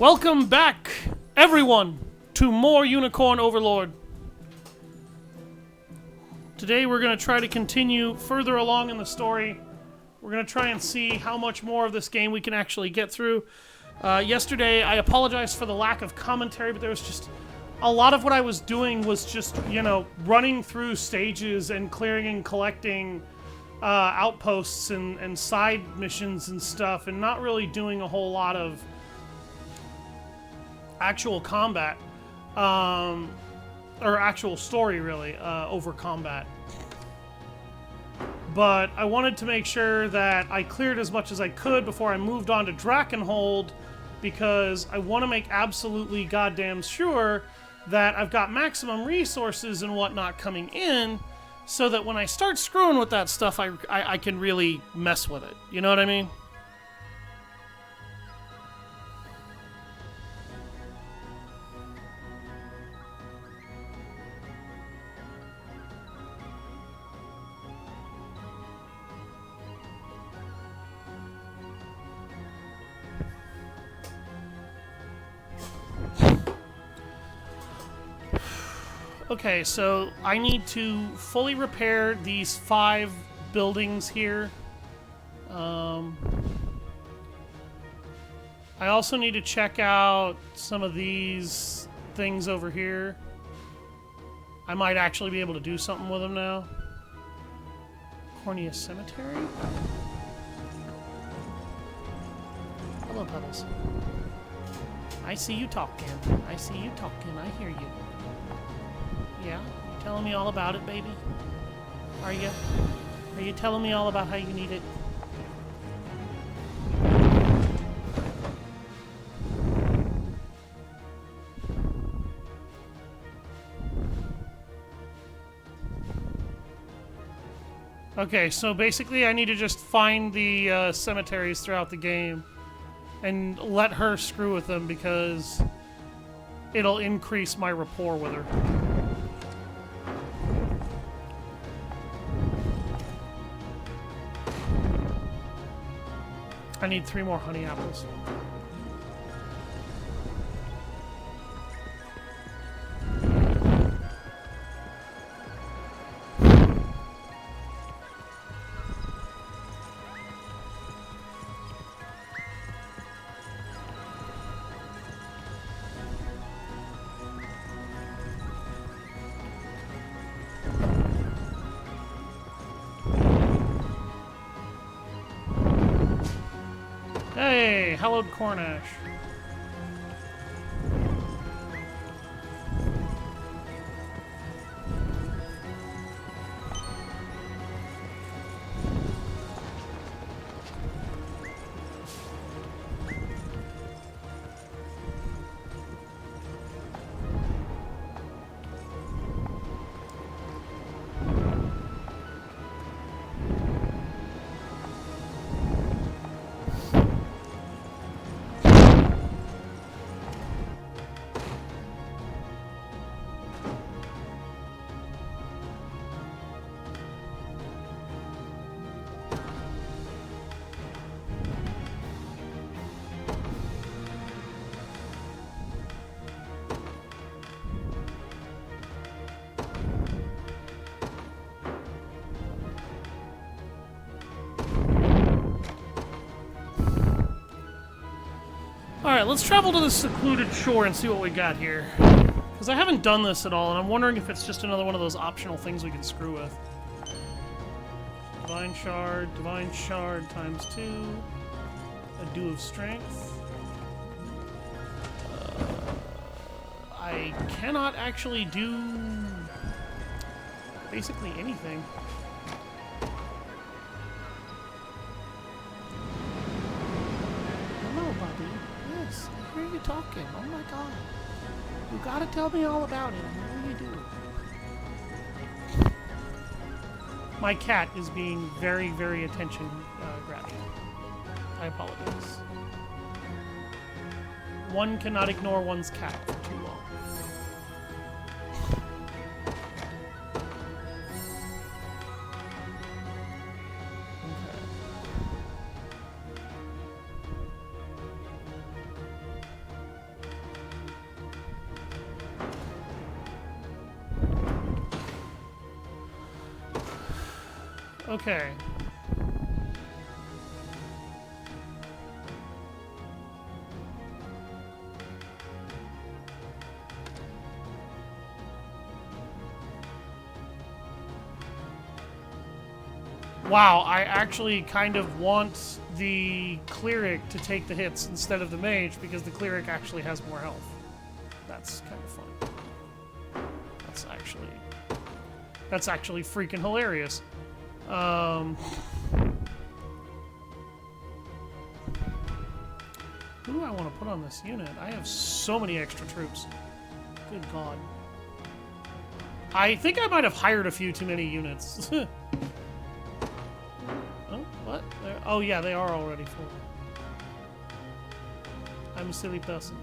Welcome back, everyone, to more Unicorn Overlord. Today we're going to try to continue further along in the story. We're going to try and see how much more of this game we can actually get through. Yesterday, I apologized for the lack of commentary, but there was just a lot of what I was doing was just, running through stages and clearing and collecting outposts and side missions and stuff, and not really doing a whole lot of actual combat, or actual story, really, over combat. But I wanted to make sure that I cleared as much as I could before I moved on to Drakenhold, because I want to make absolutely goddamn sure that I've got maximum resources and whatnot coming in, so that when I start screwing with that stuff, I can really mess with it. You know what I mean? Okay, so I need to fully repair these 5 buildings here. I also need to check out some of these things over here. I might actually be able to do something with them now. Cornea Cemetery? Hello, Pebbles. I see you talking. I see you talking. I hear you. Yeah? You telling me all about it, baby? Are you? Are you telling me all about how you need it? Okay, so basically I need to just find the cemeteries throughout the game and let her screw with them, because it'll increase my rapport with her. I need 3 more honey apples. Hey, hallowed Cornash. Alright, let's travel to the secluded shore and see what we got here. Because I haven't done this at all, and I'm wondering if it's just another one of those optional things we can screw with. Divine Shard times 2. A Dew of Strength. I cannot actually do basically anything. Hello, buddy. Yes, I hear you talking. Oh my god. You gotta tell me all about it. I know you do. My cat is being very, very attention grabbing. I apologize. One cannot ignore one's cat for too long. Okay. Wow, I actually kind of want the cleric to take the hits instead of the mage because the cleric actually has more health. That's kind of funny. That's actually freaking hilarious. Who do I want to put on this unit? I have so many extra troops. Good God. I think I might have hired a few too many units. Oh, what? Oh, yeah, they are already full. I'm a silly person.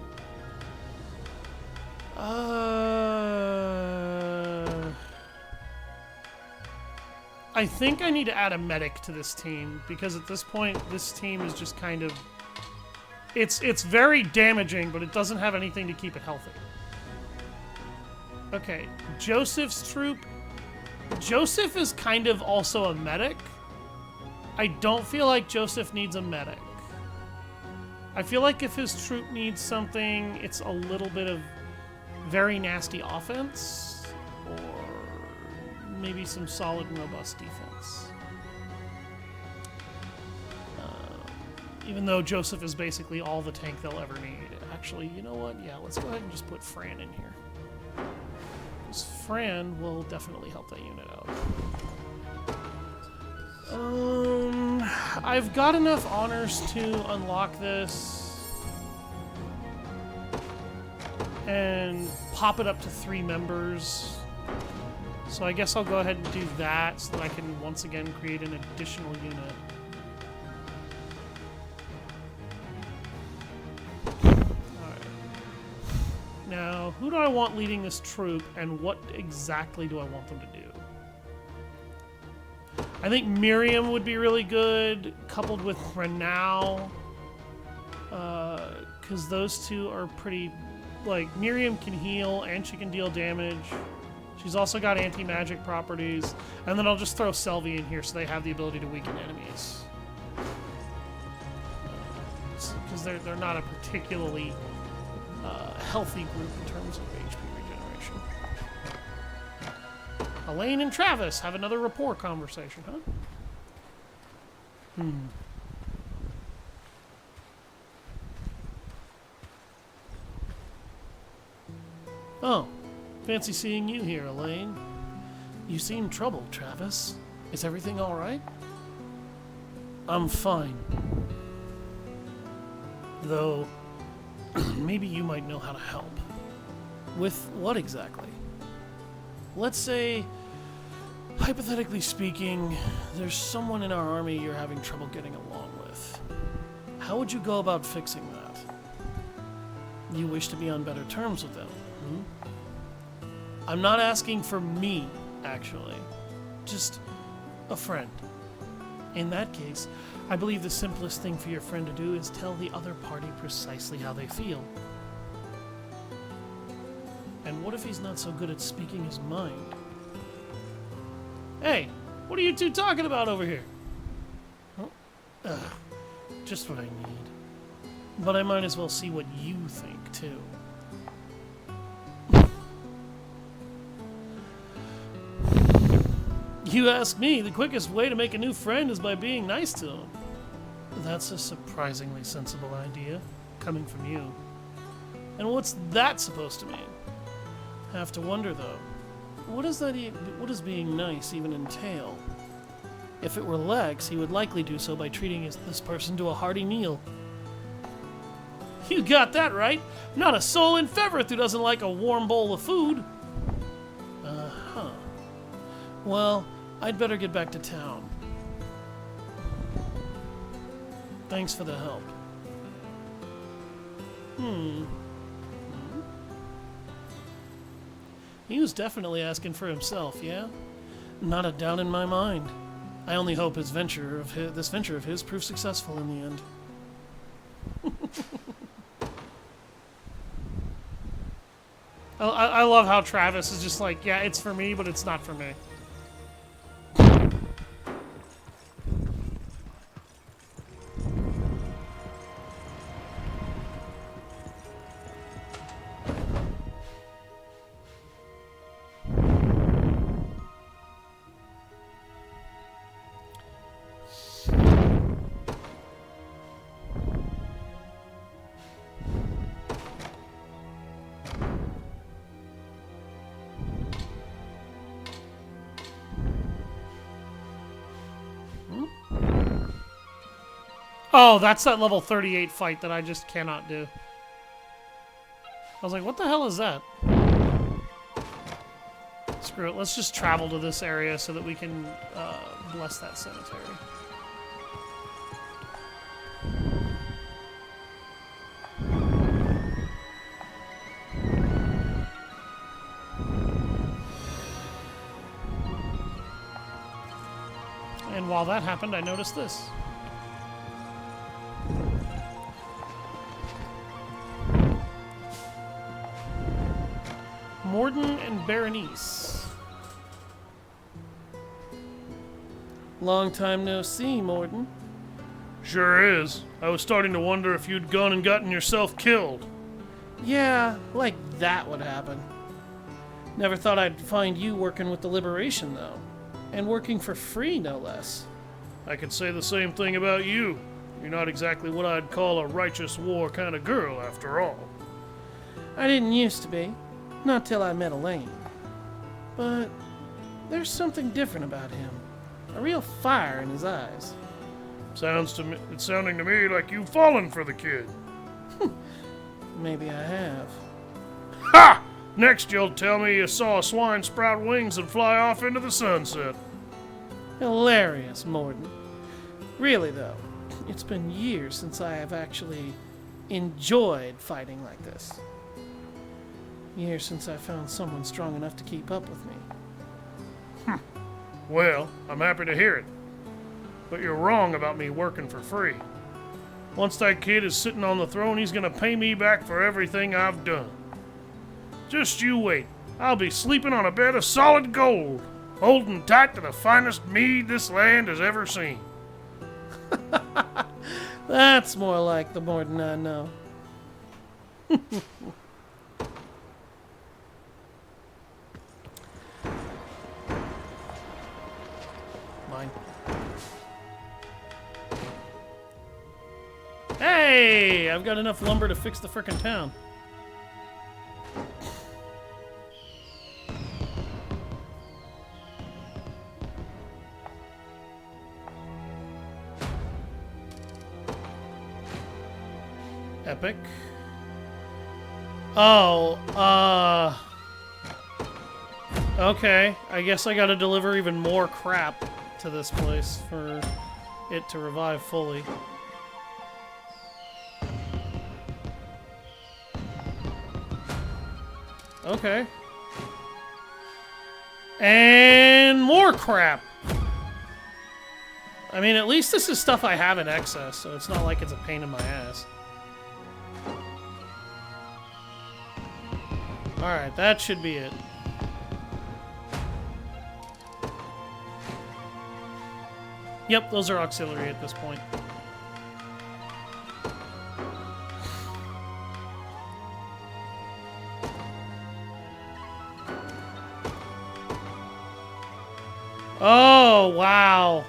I think I need to add a medic to this team because at this point, this team is just kind of... It's very damaging, but it doesn't have anything to keep it healthy. Okay, Joseph's troop. Joseph is kind of also a medic. I don't feel like Joseph needs a medic. I feel like if his troop needs something, it's a little bit of very nasty offense or maybe some solid and robust defense. Even though Joseph is basically all the tank they'll ever need. Actually, you know what? Yeah, let's go ahead and just put Fran in here. Because Fran will definitely help that unit out. I've got enough honors to unlock this and pop it up to 3 members. So I guess I'll go ahead and do that so that I can once again create an additional unit. Now, who do I want leading this troop, and what exactly do I want them to do? I think Miriam would be really good, coupled with Renau, because those two are pretty... Like, Miriam can heal, and she can deal damage. She's also got anti-magic properties. And then I'll just throw Selvi in here so they have the ability to weaken enemies. Because they're not a particularly... healthy group in terms of HP regeneration. Elaine and Travis have another rapport conversation, huh? Oh, fancy seeing you here, Elaine. You seem troubled, Travis. Is everything all right? I'm fine. Though... maybe you might know how to help. With what exactly? Let's say, hypothetically speaking, there's someone in our army you're having trouble getting along with. How would you go about fixing that? You wish to be on better terms with them, I'm not asking for me, actually. Just a friend. In that case, I believe the simplest thing for your friend to do is tell the other party precisely how they feel. And what if he's not so good at speaking his mind? Hey, what are you two talking about over here? Oh, just what I need. But I might as well see what you think, too. You ask me, the quickest way to make a new friend is by being nice to him. That's a surprisingly sensible idea, coming from you. And what's that supposed to mean? Have to wonder, though. What does being nice even entail? If it were Lex, he would likely do so by treating this person to a hearty meal. You got that right. Not a soul in Feverith who doesn't like a warm bowl of food. Uh-huh. Well, I'd better get back to town. Thanks for the help. He was definitely asking for himself, yeah? Not a doubt in my mind. I only hope this venture of his proves successful in the end. I love how Travis is just like, yeah, it's for me, but it's not for me. Oh, that's that level 38 fight that I just cannot do. I was like, what the hell is that? Screw it. Let's just travel to this area so that we can bless that cemetery. And while that happened, I noticed this. Morden and Berenice. Long time no see, Morden. Sure is. I was starting to wonder if you'd gone and gotten yourself killed. Yeah, like that would happen. Never thought I'd find you working with the Liberation, though. And working for free, no less. I could say the same thing about you. You're not exactly what I'd call a righteous war kind of girl, after all. I didn't used to be. Not till I met Elaine. But there's something different about him. A real fire in his eyes. It's sounding to me like you've fallen for the kid. Maybe I have. Ha! Next you'll tell me you saw a swine sprout wings and fly off into the sunset. Hilarious, Morden. Really, though, it's been years since I have actually enjoyed fighting like this. Years since I found someone strong enough to keep up with me. Well, I'm happy to hear it. But you're wrong about me working for free. Once that kid is sitting on the throne, he's gonna pay me back for everything I've done. Just you wait. I'll be sleeping on a bed of solid gold, holding tight to the finest mead this land has ever seen. That's more like the Morden I know. Mine. Hey! I've got enough lumber to fix the frickin' town. Epic. Oh, okay. I guess I gotta deliver even more crap to this place for it to revive fully. Okay. And more crap! I mean, at least this is stuff I have in excess, so it's not like it's a pain in my ass. Alright, that should be it. Yep, those are auxiliary at this point. Oh, wow.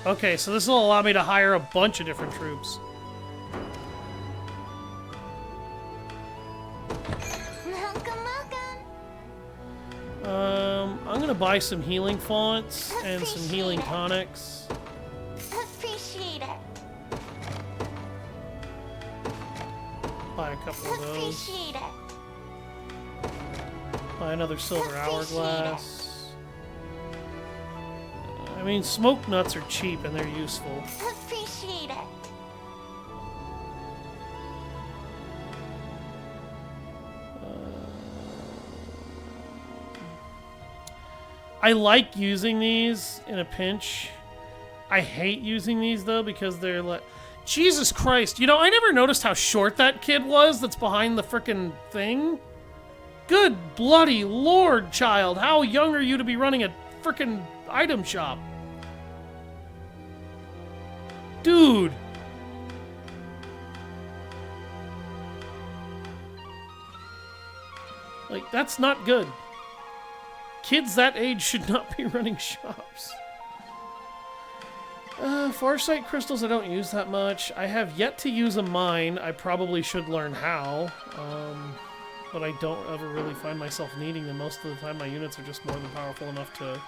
Okay, so this will allow me to hire a bunch of different troops. I'm gonna buy some healing fonts and some healing tonics. Appreciate it. Buy a couple of those. Appreciate it. Buy another silver hourglass. I mean, smoke nuts are cheap and they're useful. Appreciate it. I like using these in a pinch. I hate using these though because they're like, Jesus Christ! You know, I never noticed how short that kid was that's behind the frickin' thing. Good bloody lord, child! How young are you to be running a frickin' item shop? Dude! Like, that's not good. Kids that age should not be running shops. Farsight crystals I don't use that much. I have yet to use a mine. I probably should learn how. But I don't ever really find myself needing them. Most of the time my units are just more than powerful enough to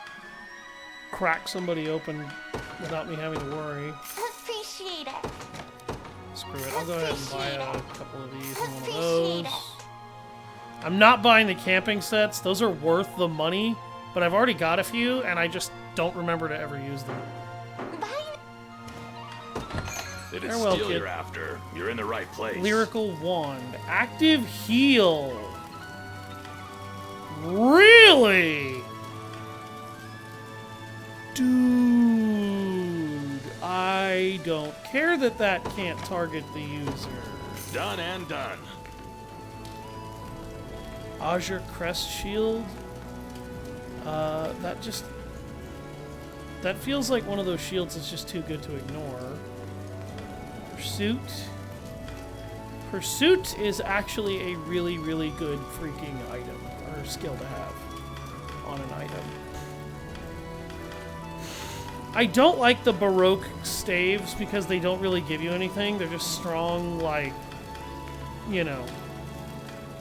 crack somebody open without me having to worry. Appreciate it. Screw it. I'll go ahead and buy a couple of these and one of Appreciate those. it. I'm not buying the camping sets. Those are worth the money, but I've already got a few, and I just don't remember to ever use them. If it's Farewell, steel kid. you're after, you're in the right place. Lyrical Wand. Active Heal. Really? Dude, I don't care that that can't target the user. Done and done. Azure Crest Shield. That feels like one of those shields that's just too good to ignore. Pursuit. Pursuit is actually a really, really good freaking item, or skill to have on an item. I don't like the Baroque staves because they don't really give you anything. They're just strong, like, you know,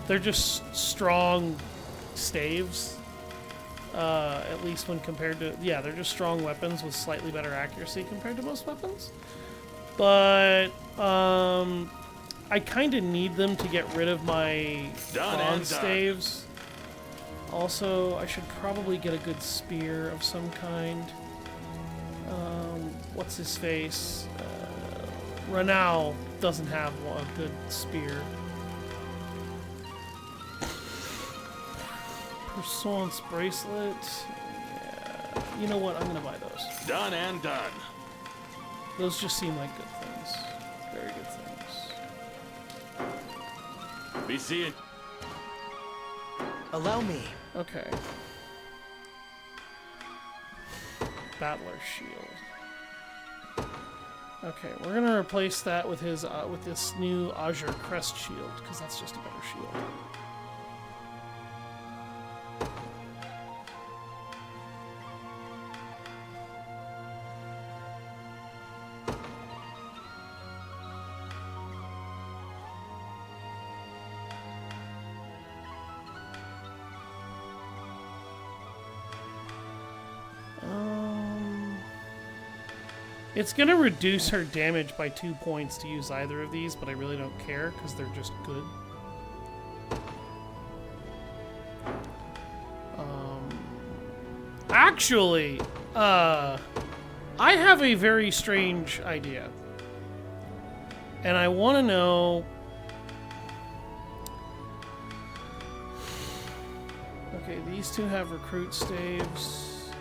they're just strong staves. At least when compared to, yeah, they're just strong weapons with slightly better accuracy compared to most weapons. But, I kind of need them to get rid of my bronze staves. Also, I should probably get a good spear of some kind. What's his face? Ranau doesn't have a good spear. Pursuance bracelet. Yeah. You know what? I'm gonna buy those. Done and done. Those just seem like good things. Very good things. Be seeing. Allow me. Okay. Battler shield. Okay, we're gonna replace that with his with this new Azure Crest shield because that's just a better shield. It's gonna reduce her damage by 2 points to use either of these, but I really don't care because they're just good. Actually, I have a very strange idea. And I want to know... Okay, these two have recruit staves.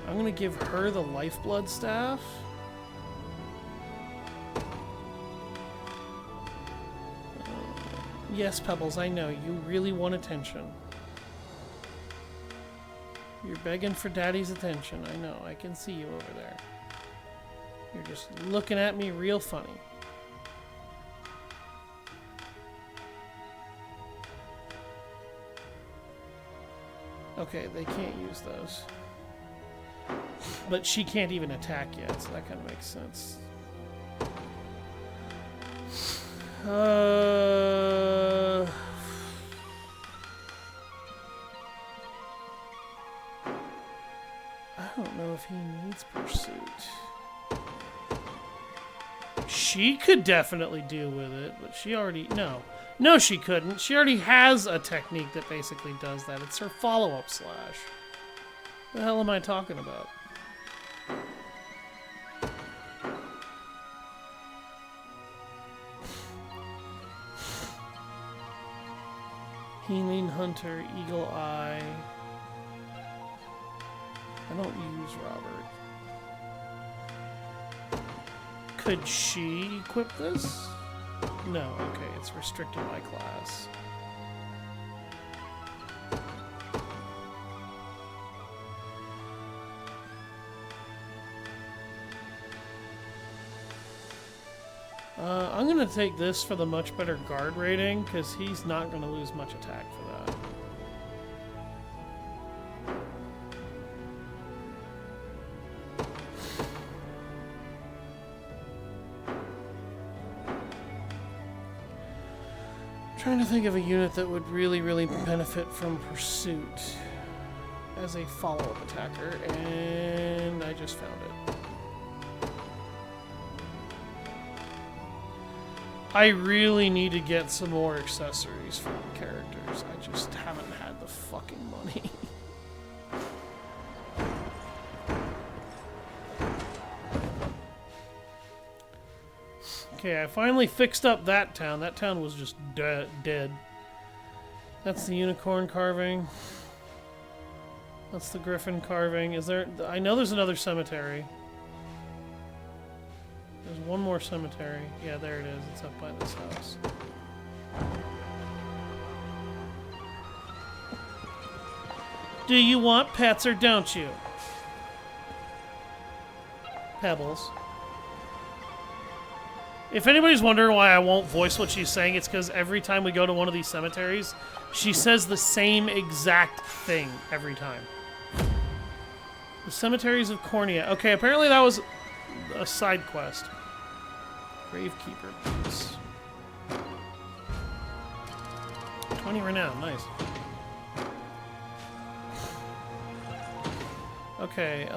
I'm gonna give her the lifeblood staff. Yes, Pebbles, I know. You really want attention. You're begging for Daddy's attention. I know. I can see you over there. You're just looking at me real funny. Okay, they can't use those. But she can't even attack yet, so that kind of makes sense. I don't know if he needs pursuit. She could definitely deal with it, but she already... No, she couldn't. She already has a technique that basically does that. It's her follow-up slash. What the hell am I talking about? Healing Hunter, Eagle Eye. I don't use Robert. Could she equip this? No, okay, it's restricted by class. I'm gonna take this for the much better guard rating, because he's not gonna lose much attack for that. Trying to think of a unit that would really, really benefit from pursuit. as a follow-up attacker, and I just found it. I really need to get some more accessories for the characters. I just haven't had the fucking money. Okay, I finally fixed up that town. That town was just dead. That's the unicorn carving. That's the griffin carving. Is there... I know there's another cemetery. There's one more cemetery. Yeah, there it is. It's up by this house. Do you want pets or don't you? Pebbles. If anybody's wondering why I won't voice what she's saying, it's because every time we go to one of these cemeteries, she says the same exact thing every time. The cemeteries of Cornea. Okay, apparently that was a side quest. Gravekeeper boots. 20 renown, nice. Okay,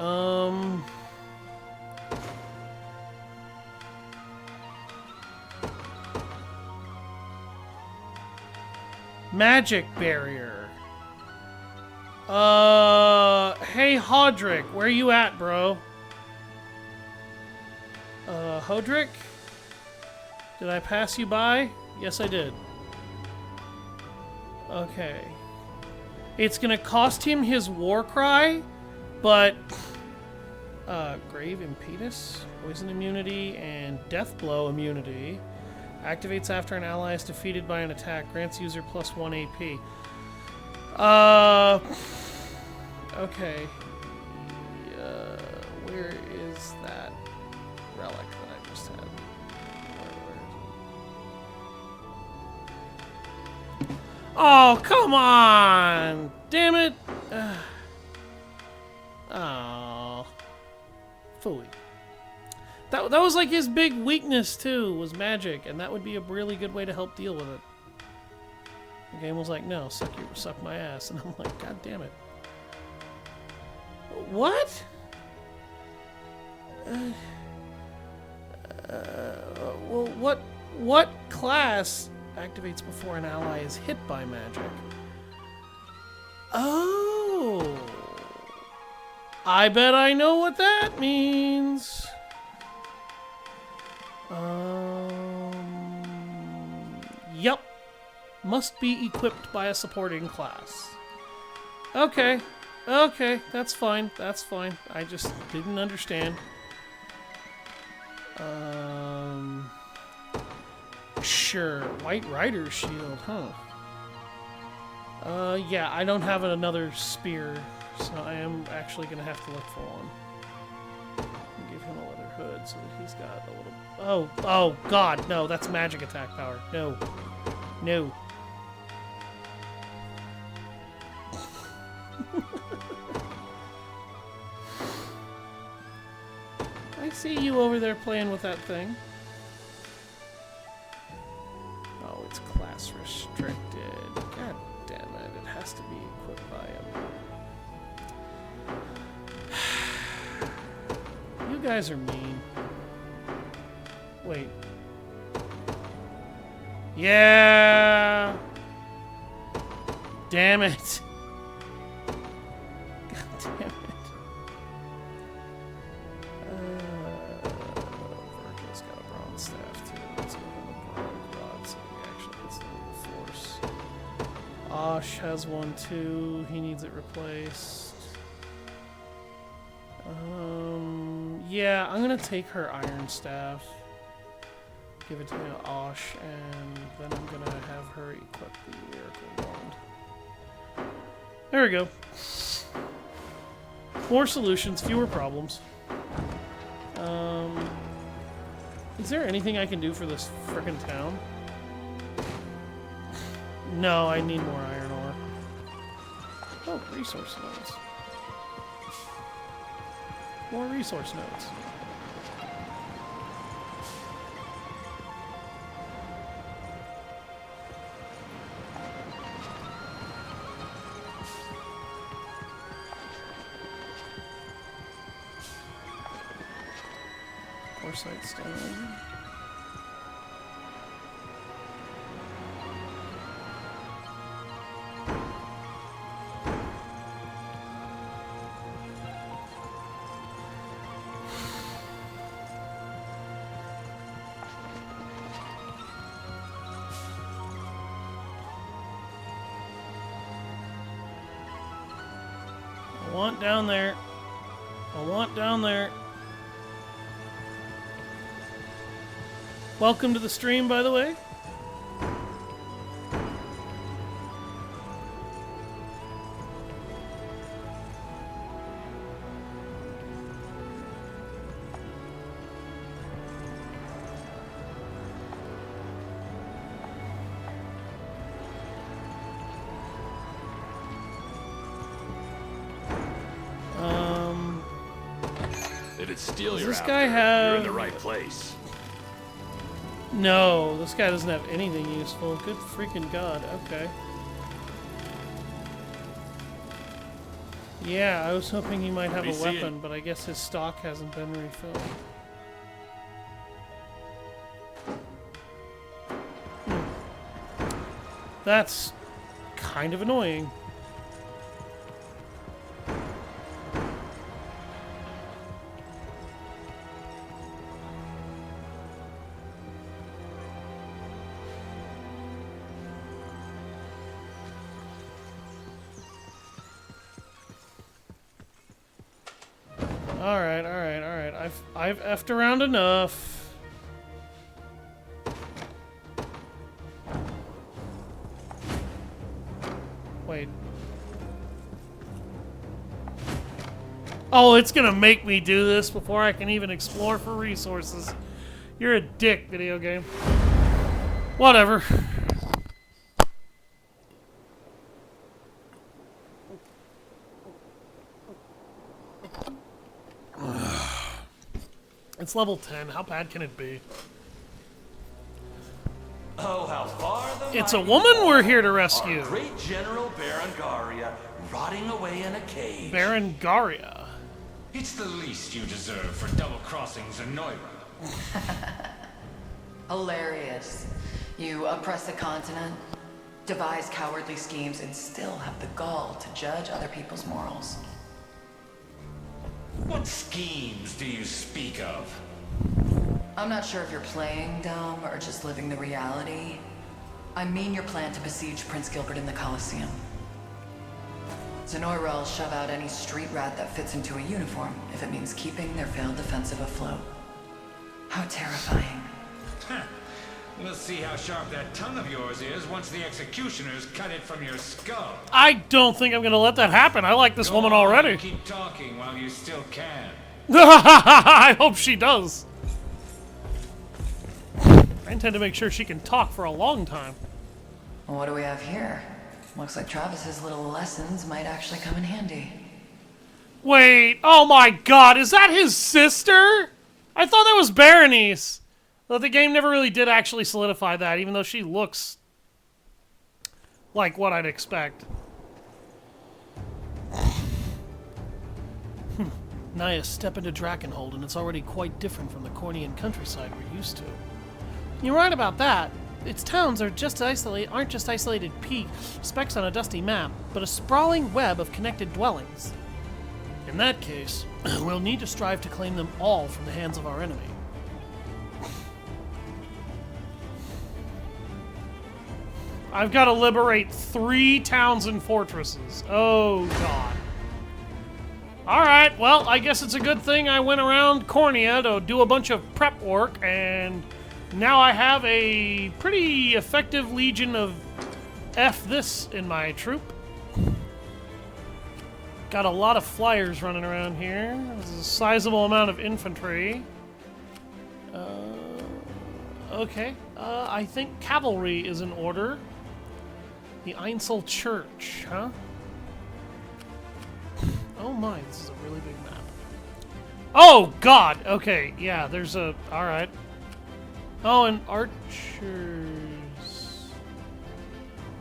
Magic barrier. Hey Hodrick, where you at, bro? Hodrick? Did I pass you by? Yes, I did. Okay. It's gonna cost him his war cry, but Grave Impetus, Poison Immunity, and Death Blow Immunity. Activates after an ally is defeated by an attack. Grants user +1 AP. Okay. Where is that relic that I just had? Where is it? Oh, come on! Damn it! Oh. Phooey. That was like his big weakness too, was magic, and that would be a really good way to help deal with it. The game was like, no, suck my ass, and I'm like, god damn it. What? Well, what class activates before an ally is hit by magic? Oh, I bet I know what that means. Yep. Must be equipped by a supporting class. Okay. Okay, that's fine. That's fine. I just didn't understand. Sure. White Rider's shield, huh? Yeah, I don't have another spear, so I am actually gonna have to look for one. Give him a leather hood so that he's got a little... Oh, God, no, that's magic attack power. No. No. I see you over there playing with that thing. Oh, it's class restricted. God damn it, it has to be equipped by him. You guys are mean. Wait. Yeah! Damn it! God damn it. Virgil's got a bronze staff too. Let's give him a bronze rod so he actually gets the new force. Osh has one too. He needs it replaced. Yeah, I'm gonna take her iron staff. Give it to Osh, and then I'm gonna have her equip the miracle wand. There we go. More solutions, fewer problems. Is there anything I can do for this frickin' town? No, I need more iron ore. Oh, resource nodes. More resource nodes. Foresight Stone. I want down there. I want down there. Welcome to the stream, by the way. Did it steal Does your this guy outfit? have- You're in the right place. No, this guy doesn't have anything useful. Good freaking god. Okay. Yeah, I was hoping he might have me a see weapon, it. but I guess his stock hasn't been refilled. That's kind of annoying. Alright, alright, alright. I've effed around enough. Wait. Oh, it's gonna make me do this before I can even explore for resources. You're a dick, video game. Whatever. It's level 10. How bad can it be? Oh, how far the It's a mighty woman fall. we're here to rescue. Our great General Berengaria rotting away in a cage. Berengaria. It's the least you deserve for double-crossing Zenoira. Hilarious. You oppress a continent, devise cowardly schemes, and still have the gall to judge other people's morals. What schemes do you speak of? I'm not sure if you're playing dumb or just living the reality. I mean your plan to besiege Prince Gilbert in the Colosseum. Zenoira will shove out any street rat that fits into a uniform if it means keeping their failed defensive afloat. How terrifying. We'll see how sharp that tongue of yours is once the executioners cut it from your skull. I don't think I'm gonna let that happen. I like this Go woman on, already. Keep talking while you still can. I hope she does. I intend to make sure she can talk for a long time. Well, what do we have here? Looks like Travis's little lessons might actually come in handy. Wait, oh my god, is that his sister? I thought that was Berenice. But the game never really did actually solidify that, even though she looks like what I'd expect. Naya, step into Drakenhold, and it's already quite different from the Cornian countryside we're used to. You're right about that. Its towns aren't just isolated specks on a dusty map, but a sprawling web of connected dwellings. In that case, we'll need to strive to claim them all from the hands of our enemy. I've got to liberate 3 towns and fortresses. Oh, God. Alright, well, I guess it's a good thing I went around Cornia to do a bunch of prep work, and now I have a pretty effective legion of F this in my troop. Got a lot of flyers running around here. There's a sizable amount of infantry. Okay. I think cavalry is in order. The Einsel Church, huh? Oh my, this is a really big map. Oh, God! Okay, yeah, there's a... Alright. Oh, and archers...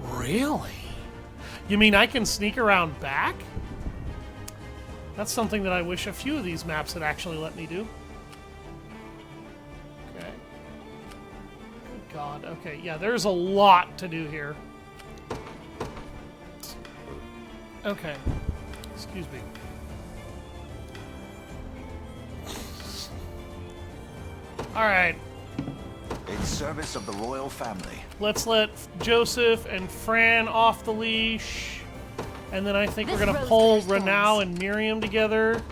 Really? You mean I can sneak around back? That's something that I wish a few of these maps had actually let me do. god. Okay, yeah, there's a lot to do here. Okay. Excuse me. Alright. In service of the royal family. Let's let Joseph and Fran off the leash. And then I think we're gonna pull Renau and Miriam together.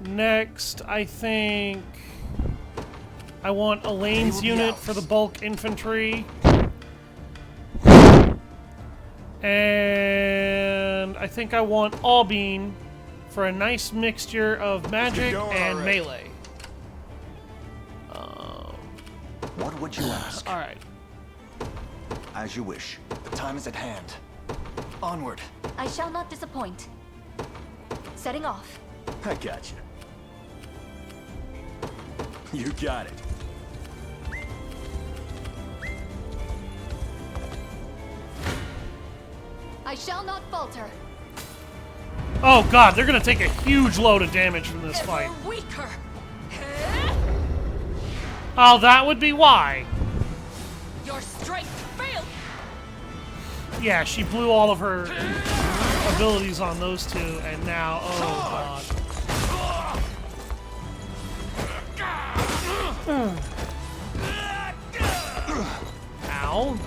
Next, I think I want Elaine's unit for the bulk infantry. And I think I want Albine for a nice mixture of magic and melee. What would you ask? Alright. As you wish. The time is at hand. Onward. I shall not disappoint. Setting off. I got you. You got it. I shall not falter. Oh god, they're gonna take a huge load of damage from this fight. Ever weaker. Oh, that would be why. Your strength failed. Yeah, she blew all of her abilities on those two, and now, oh god. Ow.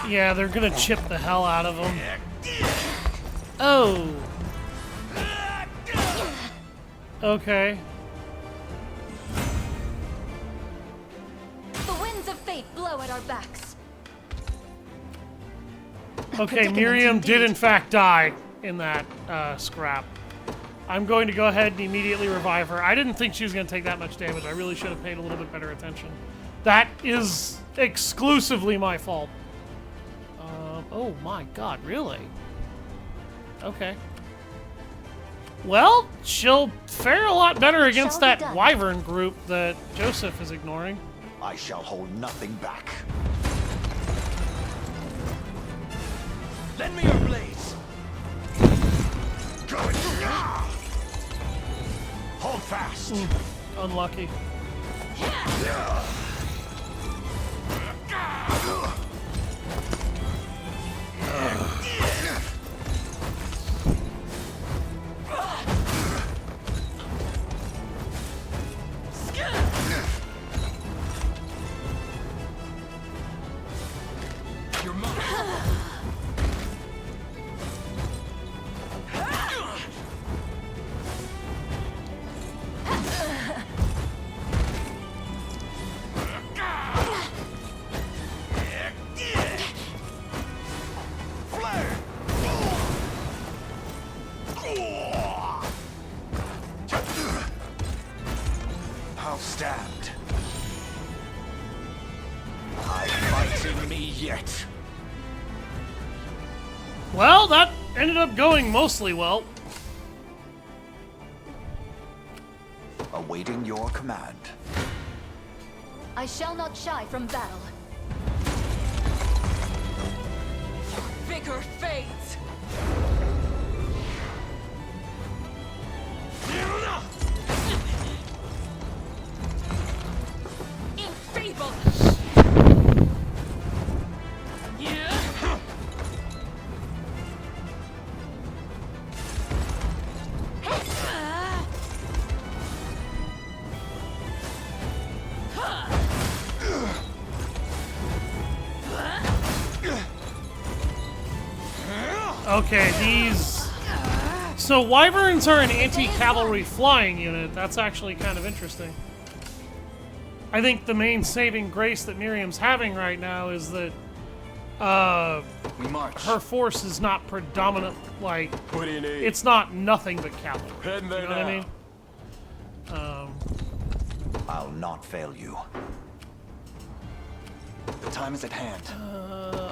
Yeah, they're gonna chip the hell out of him. Oh. Okay. The winds of fate blow at our backs. Okay, Miriam did in fact die in that scrap. I'm going to go ahead and immediately revive her. I didn't think she was going to take that much damage. I really should have paid a little bit better attention. That is exclusively my fault. Oh my god, really? Okay. Well, she'll fare a lot better against that wyvern group that Joseph is ignoring. I shall hold nothing back. Lend me your blades. Hold fast. Unlucky. You're mine. I'll stand. I'm fighting me yet. Well, that ended up going mostly well. Awaiting your command. I shall not shy from battle. Your vigor fades. Enfeebled. Okay, these... So wyverns are an anti-cavalry flying unit. That's actually kind of interesting. I think the main saving grace that Miriam's having right now is that We march. her force is not predominant, like, What do you need? it's not nothing but cavalry. Heading there You know what I mean? I'll not fail you. The time is at hand.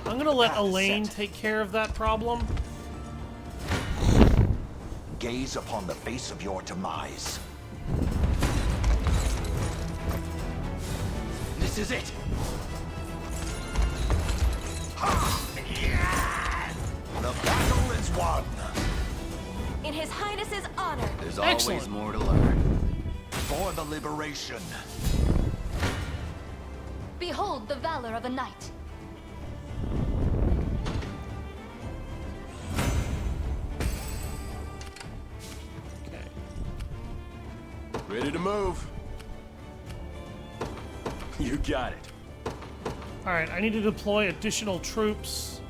I'm gonna let Path is Elaine set. take care of that problem. Gaze upon the face of your demise. This is it. The battle is won. In His Highness's honor. There's Excellent. always more to learn. For the liberation. Behold the valor of a knight. Okay. Ready to move. You got it. Alright, I need to deploy additional troops.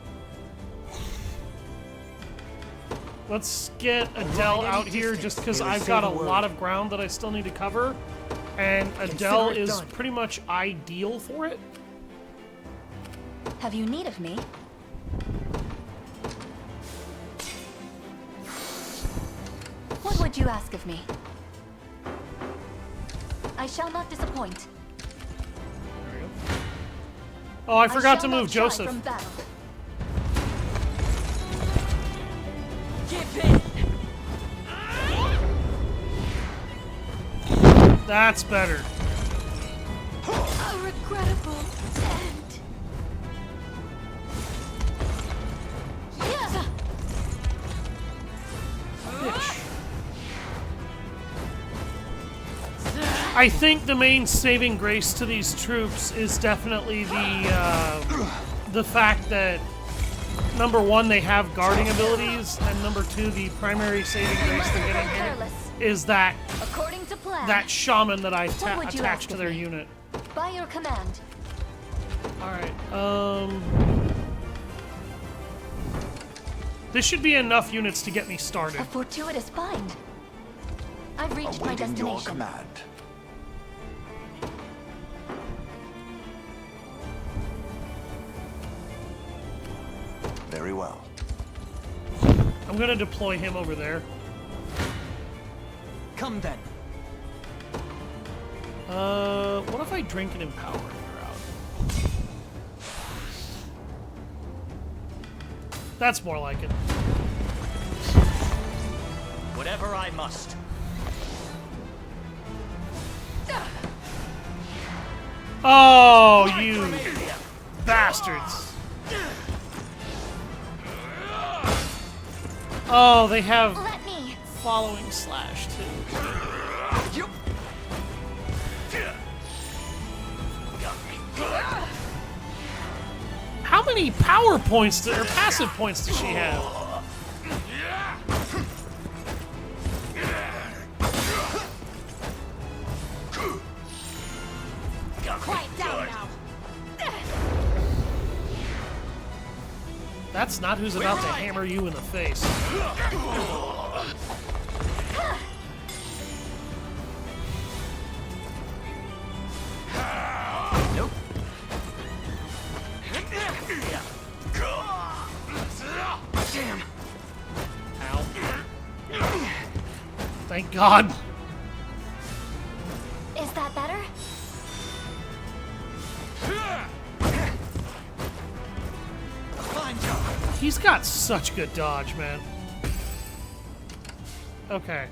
Let's get Adele out here just because I've got a lot of ground that I still need to cover. And Adele is pretty much ideal for it. Have you need of me? What would you ask of me? I shall not disappoint. Oh, I forgot to shall move not shy Joseph. from battle. That's better. A regrettable end. Yes. I think the main saving grace to these troops is definitely the fact that number one, they have guarding abilities, and number two, the primary saving grace they're getting here is that According to plan. that shaman that I What would you attached ask to of their me? unit. By your command. Alright, this should be enough units to get me started. A fortuitous find. I've reached my Awaiting your destination. command. Very well. I'm gonna deploy him over there. Come then. What if I drink and empower her out? That's more like it. Whatever I must. Oh, you bastards. Oh, they have Let me. following slash too. How many power points or passive points does she have? Quiet down now. That's not who's about to hammer you in the face. Nope. Damn. Ow. Thank God. Is that better? Fine job. He's got such good dodge, man. Okay.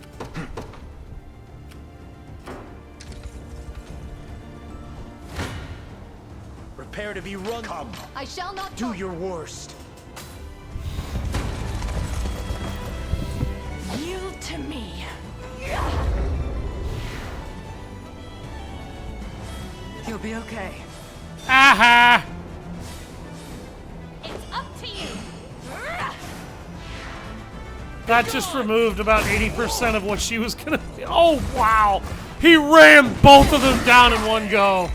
Prepare to be run. Come. I shall not Do falter. your worst. Yield to me. You'll be okay. Aha! It's up to you. That just removed about 80% of what she was gonna. Oh, wow! He rammed both of them down in one go.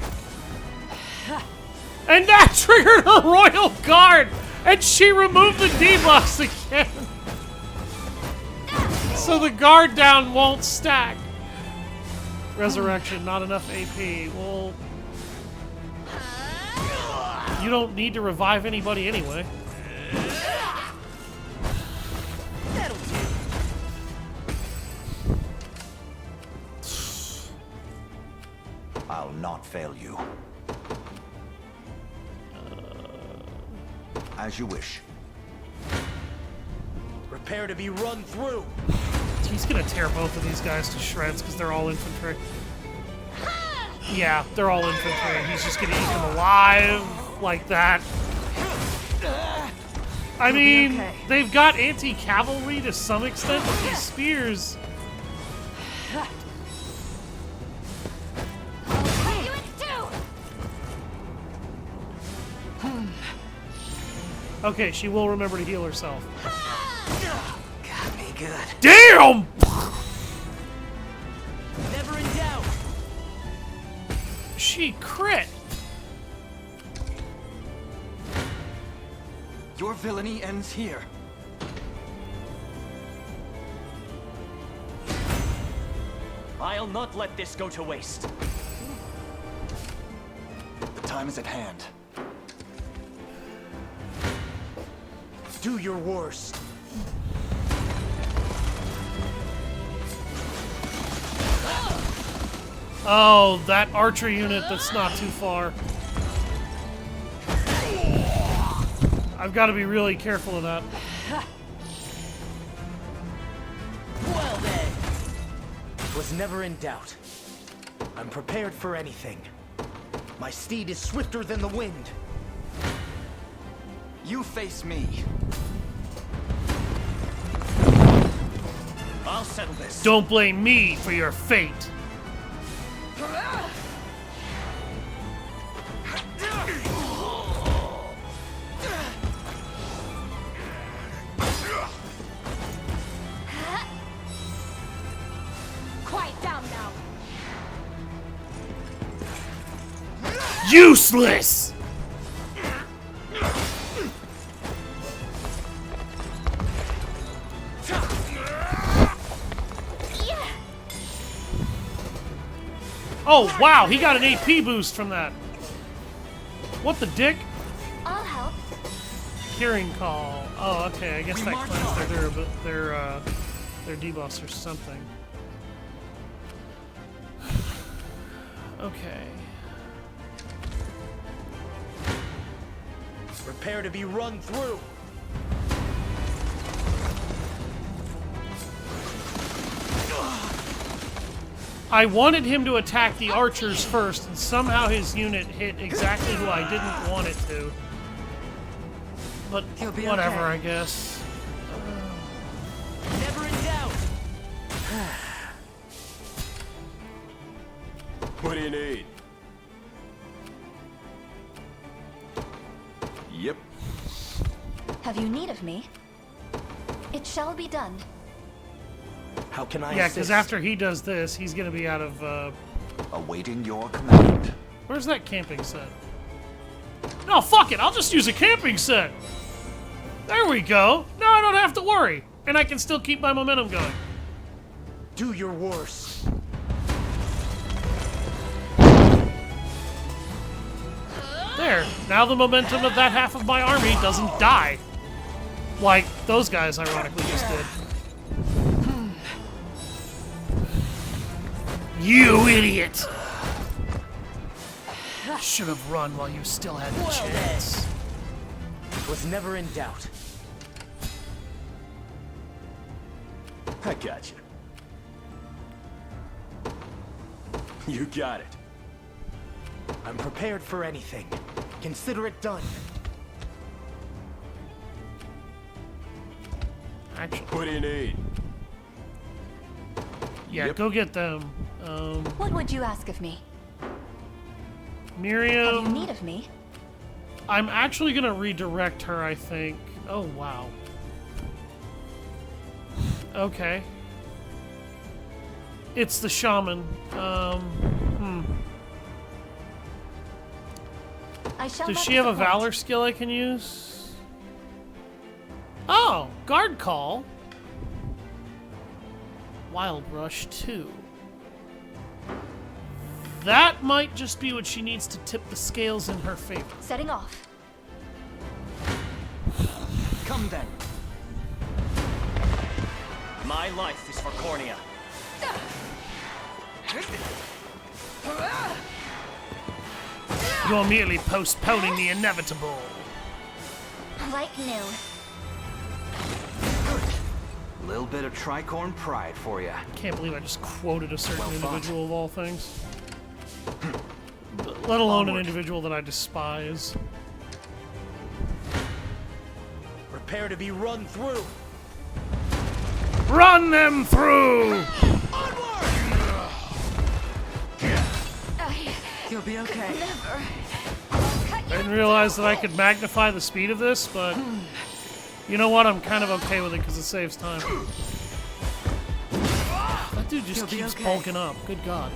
And that triggered her Royal Guard! And she removed the debuffs again! So the guard down won't stack. Resurrection, not enough AP. Well, you don't need to revive anybody anyway. I'll not fail you. As you wish. Prepare to be run through. He's gonna tear both of these guys to shreds because they're all infantry. Yeah, they're all infantry. He's just gonna eat them alive like that. I mean, they've got anti-cavalry to some extent with these spears. Okay, she will remember to heal herself. Got me good. Damn! Never in doubt. She crit. Your villainy ends here. I'll not let this go to waste. The time is at hand. Do your worst. Oh, that archer unit that's not too far. I've got to be really careful of that. Well then. Was never in doubt. I'm prepared for anything. My steed is swifter than the wind. You face me. I'll settle this. Don't blame me for your fate. Quiet down now. Useless! Oh, wow, he got an AP boost from that. What the dick? I'll help. Hearing call. Oh, okay, I guess that cleansed their debuffs or something. Okay. Prepare to be run through. I wanted him to attack the archers first, and somehow his unit hit exactly who I didn't want it to. But whatever, okay. I guess. Never in doubt. What do you need? Yep. Have you need of me? It shall be done. How can I Yeah, assist? because after he does this, he's gonna be out of, Awaiting your command. where's that camping set? No, fuck it, I'll just use a camping set! There we go! Now I don't have to worry! And I can still keep my momentum going. Do your worst. There, now the momentum of that half of my army doesn't die. Like those guys ironically just did. You idiot! Should have run while you still had the chance. Was never in doubt. I got you. You got it. I'm prepared for anything. Consider it done. Actually, What do you need? yeah, Yep. go get them. What would you ask of me? Have you Miriam, need of me? I'm actually gonna redirect her, I think. Oh, wow. Okay. It's the shaman. I shall Does not she have a disappoint. valor skill I can use? Oh, guard call. Wild Rush 2. That might just be what she needs to tip the scales in her favor. Setting off. Come then. My life is for Cornea. You're merely postponing the inevitable. Like new. Little bit of tricorn pride for you. Can't believe I just quoted a certain Well thought. individual of all things. Let alone an Onward. individual that I despise. Prepare to be run through. Run them through! You'll be okay. Never. I'll cut I didn't realize that I could magnify the speed of this, but you know what? I'm kind of okay with it because it saves time. That dude just keeps bulking up. Good God.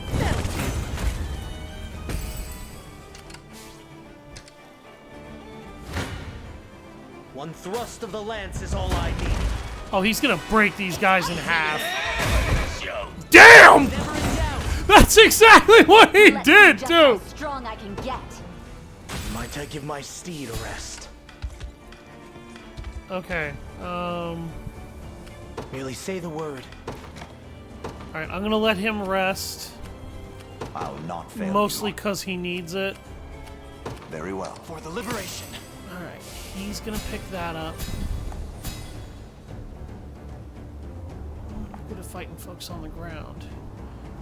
One thrust of the lance is all I need. Oh, he's gonna break these guys in half. Damn! That's exactly what he did, too! How strong I can get. Might I give my steed a rest? Okay, Merely say the word. alright, I'm gonna let him rest. I'll not fail Mostly you. because he needs it. Very well. For the liberation. Alright, he's gonna pick that up. Good at fighting folks on the ground.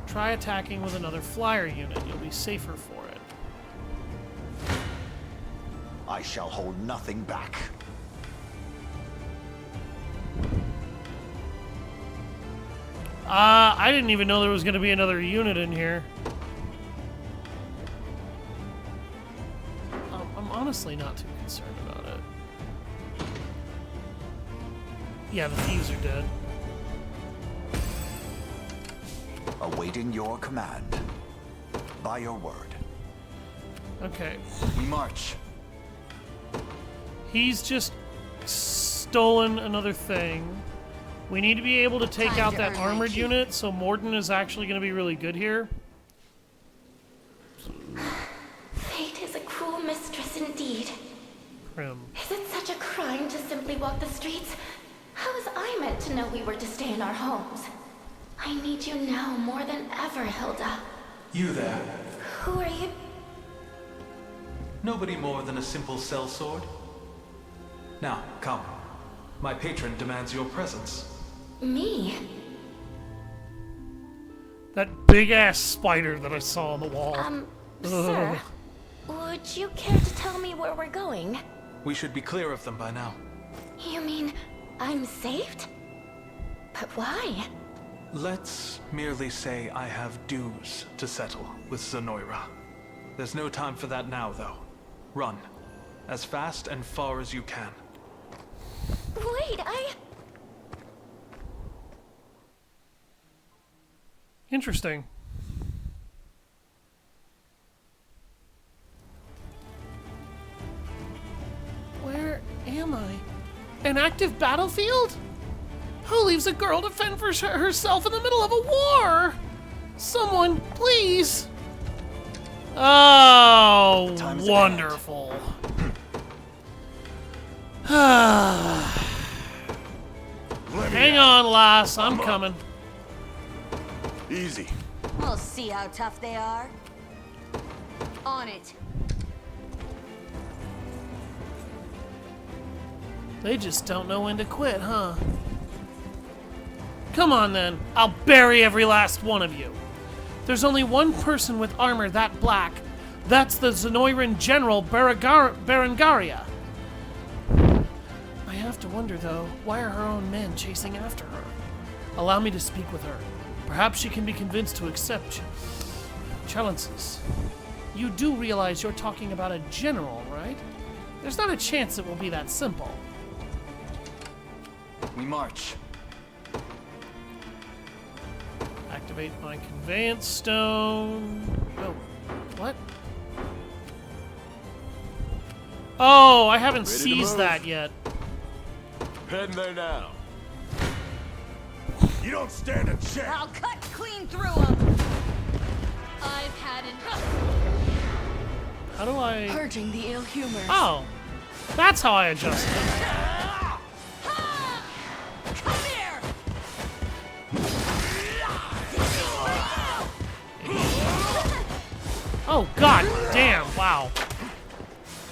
Try attacking with another flyer unit. You'll be safer for it. I shall hold nothing back. I didn't even know there was gonna be another unit in here. I'm honestly not too concerned about it. Yeah, the thieves are dead. Awaiting your command. By your word. Okay. We march. He's just stolen another thing. We need to be able to take Time out to that earn my armored keep. unit, so Morden is actually going to be really good here. Fate is a cruel mistress indeed. Prim. Is it such a crime to simply walk the streets? How was I meant to know we were to stay in our homes? I need you now more than ever, Hilda. You there. Who are you? Nobody more than a simple sellsword. Now, come. My patron demands your presence. Me? That big-ass spider that I saw on the wall. Sir, would you care to tell me where we're going? We should be clear of them by now. You mean I'm saved? But why? Let's merely say I have dues to settle with Zenoira. There's no time for that now, though. Run. As fast and far as you can. Wait, Interesting. Where am I? An active battlefield? Who leaves a girl to fend for herself in the middle of a war? Someone, please. Oh, Time is at wonderful. Hang on, lass. I'm coming. Easy. We'll see how tough they are. On it. They just don't know when to quit, huh? Come on, then. I'll bury every last one of you. There's only one person with armor that black. That's the Zenoiran General Berengaria. I have to wonder, though, why are her own men chasing after her? Allow me to speak with her. Perhaps she can be convinced to accept challenges. You do realize you're talking about a general, right? There's not a chance it will be that simple. We march. Activate my conveyance stone. Oh, what? Oh, I haven't Ready to seized move. that yet. Heading there now. You don't stand a chance. I'll cut clean through them. I've had enough. How do I... Purging the ill humors. Oh, that's how I adjust it. Come here. Oh, god damn, wow.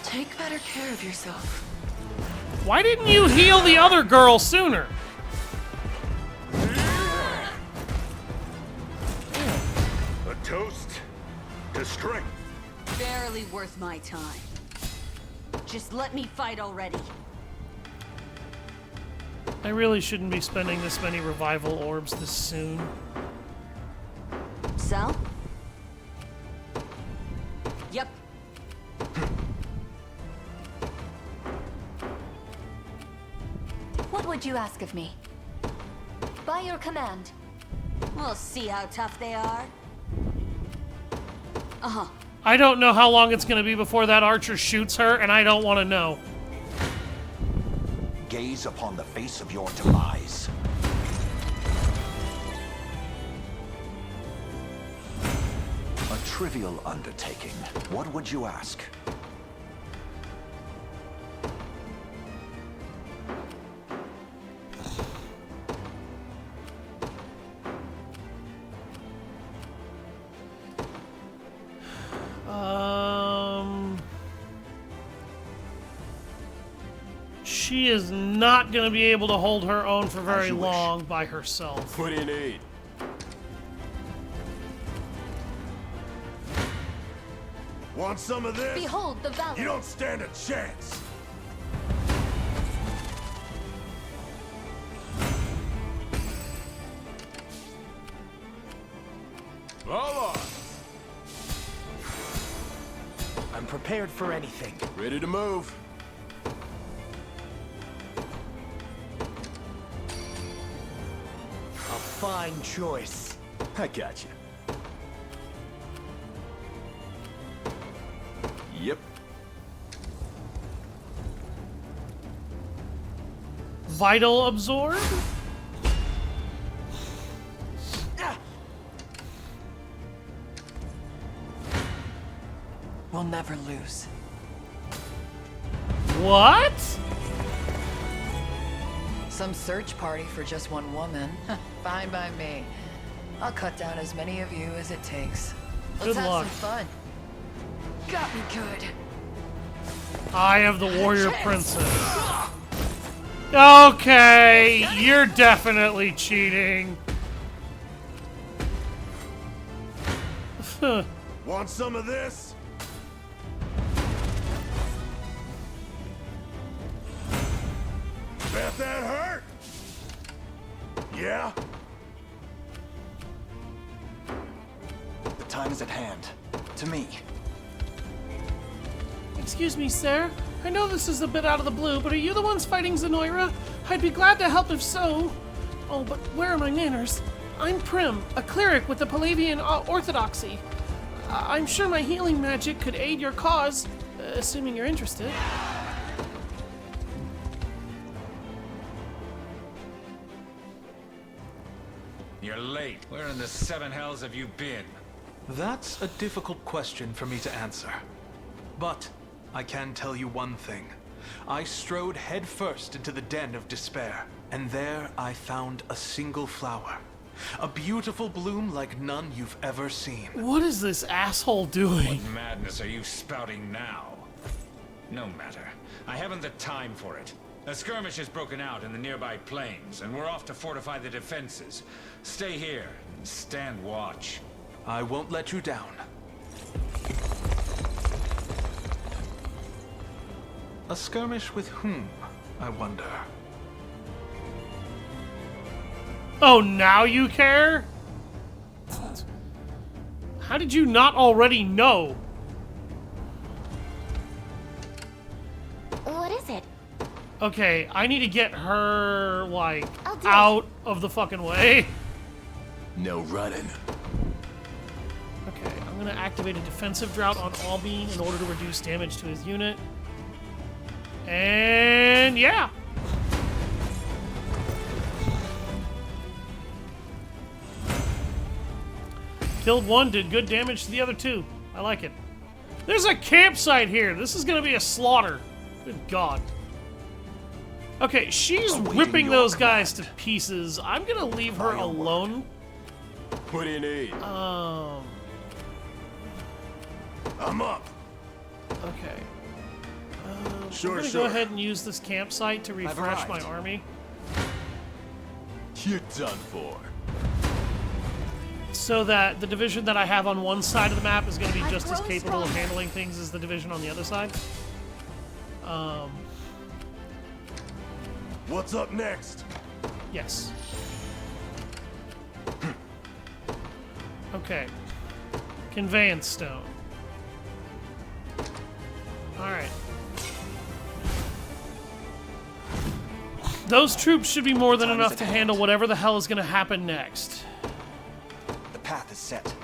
Take better care of yourself. Why didn't you heal the other girl sooner? A toast to strength. Barely worth my time. Just let me fight already. I really shouldn't be spending this many revival orbs this soon. So? Yep. would you ask of me? By your command. We'll see how tough they are. I don't know how long it's going to be before that archer shoots her, and I don't want to know. Gaze upon the face of your demise. A trivial undertaking. What would you ask? She is not going to be able to hold her own for very long by herself. What do you need? Want some of this? Behold the valor. You don't stand a chance. Hold on. I'm prepared for anything. Ready to move. A fine choice. I got you. Yep. Vital absorb? We'll never lose. What? Some search party for just one woman. Fine by me. I'll cut down as many of you as it takes. Let's Good have luck. some fun. Got me good. Eye of the Warrior Princess. Okay, you're definitely cheating. Want some of this? Bet that hurt? Yeah? The time is at hand. To me. Excuse me, sir. I know this is a bit out of the blue, but are you the ones fighting Zenoira? I'd be glad to help if so. Oh, but where are my manners? I'm Prim, a cleric with the Palavian Orthodoxy. I'm sure my healing magic could aid your cause, assuming you're interested. You're late. Where in the seven hells have you been? That's a difficult question for me to answer. But I can tell you one thing. I strode headfirst into the den of despair, and there I found a single flower. A beautiful bloom like none you've ever seen. What is this asshole doing? What madness are you spouting now? No matter. I haven't the time for it. A skirmish has broken out in the nearby plains, and we're off to fortify the defenses. Stay here and stand watch. I won't let you down. A skirmish with whom, I wonder? Oh, now you care? How did you not already know? What is it? Okay, I need to get her, like, I'll do out of the fucking way. No running. Okay, I'm gonna activate a defensive drought on Albine in order to reduce damage to his unit. And yeah. Killed one, did good damage to the other two. I like it. There's a campsite here. This is gonna be a slaughter. Good God. Okay, she's ripping those guys to pieces. I'm gonna leave her alone. What do you need? I'm up. Okay. Sure, I'm gonna sure. go ahead and use this campsite to refresh my army. You're done for. So that the division that I have on one side of the map is going to be just as capable of handling things as the division on the other side. What's up next? Yes. Okay. Conveyance stone. Alright. Those troops should be more than Time is enough at to hand. handle whatever the hell is going to happen next. The path is set.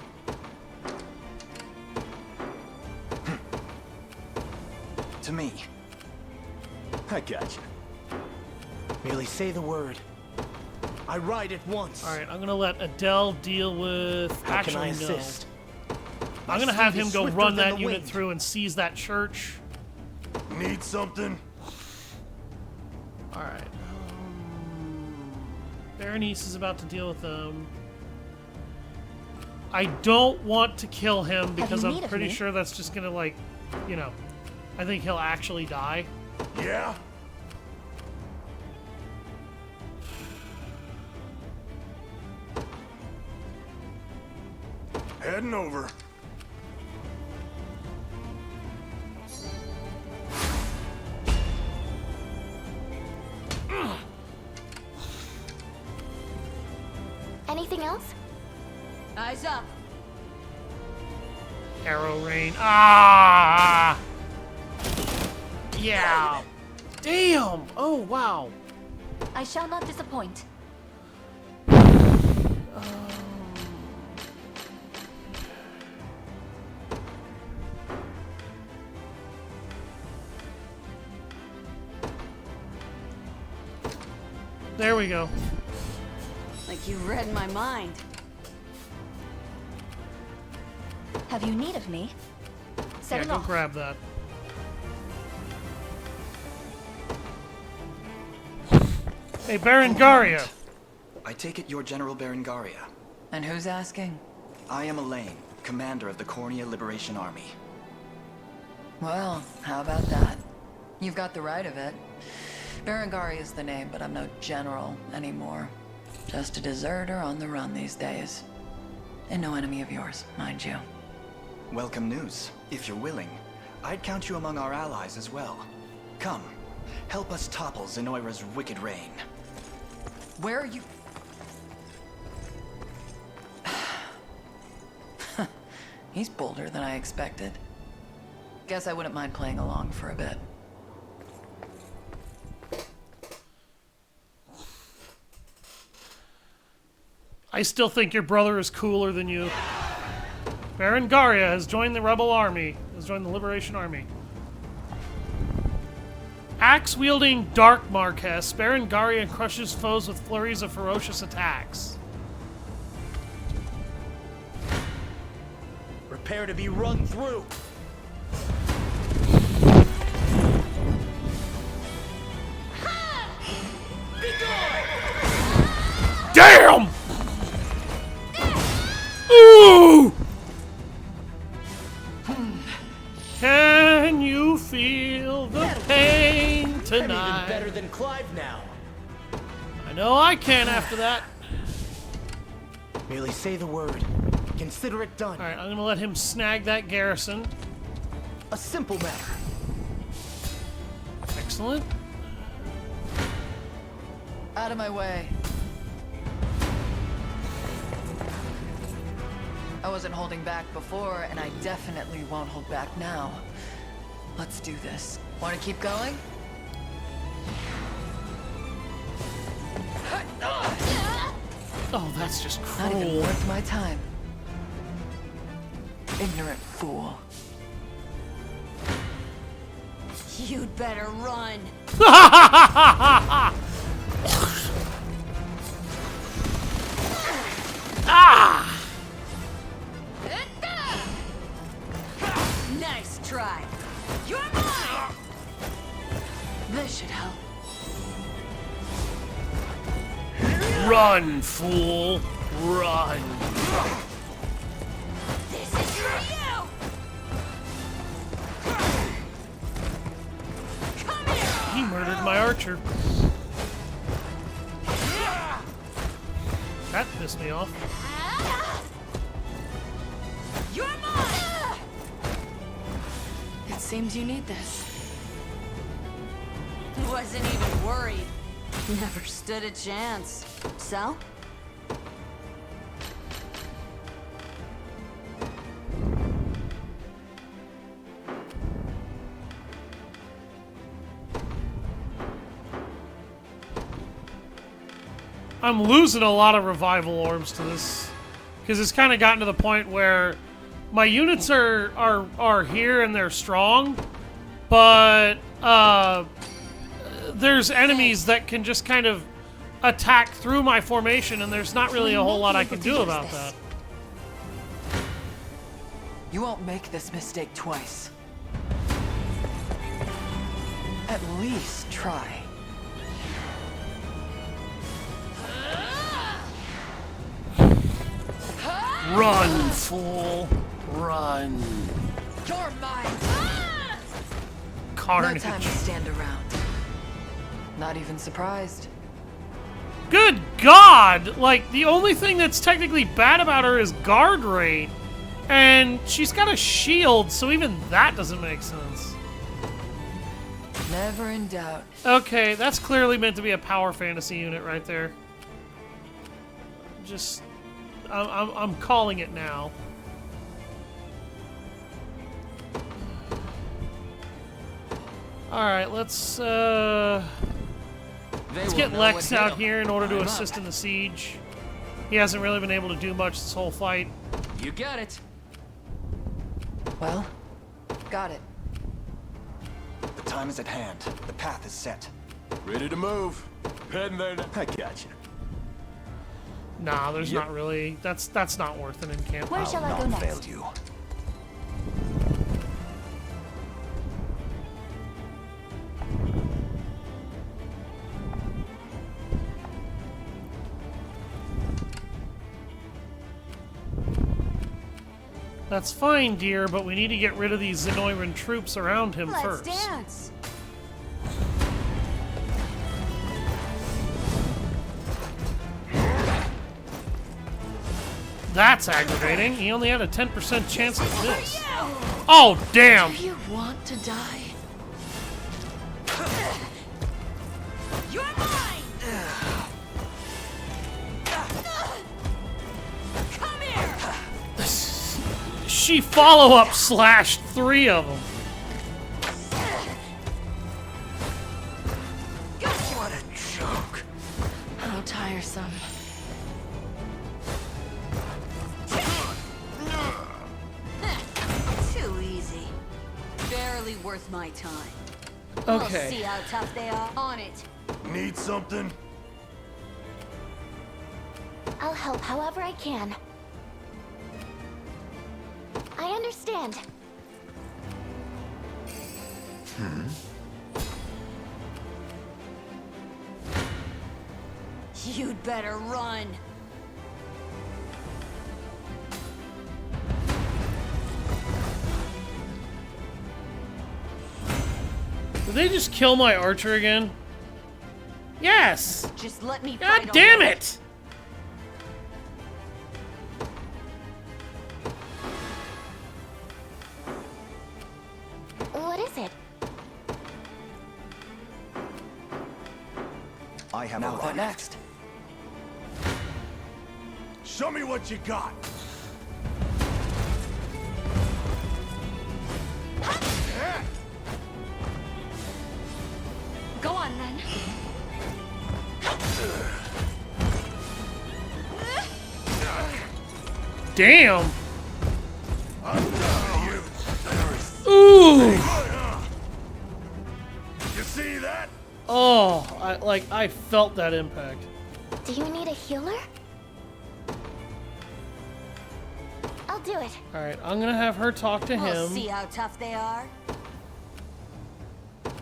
To me. I gotcha. Merely say the word. I ride at once. All right, I'm going to let Adele deal with... How can I Actually, no. assist? I'm going to My have steed him is go swifter run than that the unit wind. through and seize that church. Need something? All right. Berenice is about to deal with them. I don't want to kill him because you I'm need of pretty me? sure that's just going to, like, you know, I think he'll actually die. Yeah? Heading over. Anything else? Eyes up. Arrow rain. Ah! Yeah. Damn. Oh, wow. I shall not disappoint. There we go. Like you read my mind. Have you need of me? Yeah, Setting go off. grab that. Hey, Berengaria. I take it you're General Berengaria. And who's asking? I am Elaine, commander of the Cornea Liberation Army. Well, how about that? You've got the right of it. Berengaria is the name, but I'm no general anymore. Just a deserter on the run these days. And no enemy of yours, mind you. Welcome news. If you're willing, I'd count you among our allies as well. Come, help us topple Zenoira's wicked reign. Where are you? He's bolder than I expected. Guess I wouldn't mind playing along for a bit. I still think your brother is cooler than you. Berengaria has joined the rebel army. Has joined the Liberation Army. Axe-wielding Dark Marquess, Berengaria crushes foes with flurries of ferocious attacks. Prepare to be run through. Damn! Ooh! Can you feel the pain I'm even tonight? better than Clive now. I know I can after that. Merely say the word. Consider it done. Alright, I'm gonna let him snag that garrison. A simple matter. Excellent. Out of my way. I wasn't holding back before, and I definitely won't hold back now. Let's do this. Want to keep going? Oh, that's just Not even cruel. worth my time. Ignorant fool. You'd better run. Ah! Nice try. You're mine. This should help. Run, fool. Run. This is for you. Come here. He murdered my archer. That pissed me off. You're mine. It seems you need this. Wasn't even worried. Never stood a chance. So? I'm losing a lot of revival orbs to this, because it's kind of gotten to the point where my units are here and they're strong, but there's enemies that can just kind of attack through my formation, and there's not really a whole lot I can do about that. You won't make this mistake twice. At least try. Run, fool. Run. You're mine. Carnage. No time to stand around. Not even surprised. Good God! Like, the only thing that's technically bad about her is guard rate. And she's got a shield, so even that doesn't make sense. Never in doubt. Okay, that's clearly meant to be a power fantasy unit right there. Just... I'm calling it now. Alright, let's get Lex out here in order to assist in the siege. He hasn't really been able to do much this whole fight. You got it. Well, got it. The time is at hand. The path is set. Ready to move. Heading there now. I gotcha. Nah, there's not really. That's not worth an encampment. Where shall I go next? Failed you. That's fine, dear, but we need to get rid of these Xenoiran troops around him first. Let's dance. That's aggravating. He only had a 10% chance to miss. Oh, damn! Do you want to die? You're mine. Come here. She follow-up slashed 3 of them. What a joke. How tiresome. Too easy. Barely worth my time. Okay. We'll see how tough they are. On it. Need something? I'll help however I can. I understand. You'd better run. Did they just kill my archer again? Yes! Just let me God fight damn already. it! What is it? I have Now what arrived. next? Show me what you got. Go on then. Damn! I'm done with you. Ooh! You see that? Oh, I felt that impact. Do you need a healer? I'll do it. Alright, I'm gonna have her talk to We'll him. see how tough they are.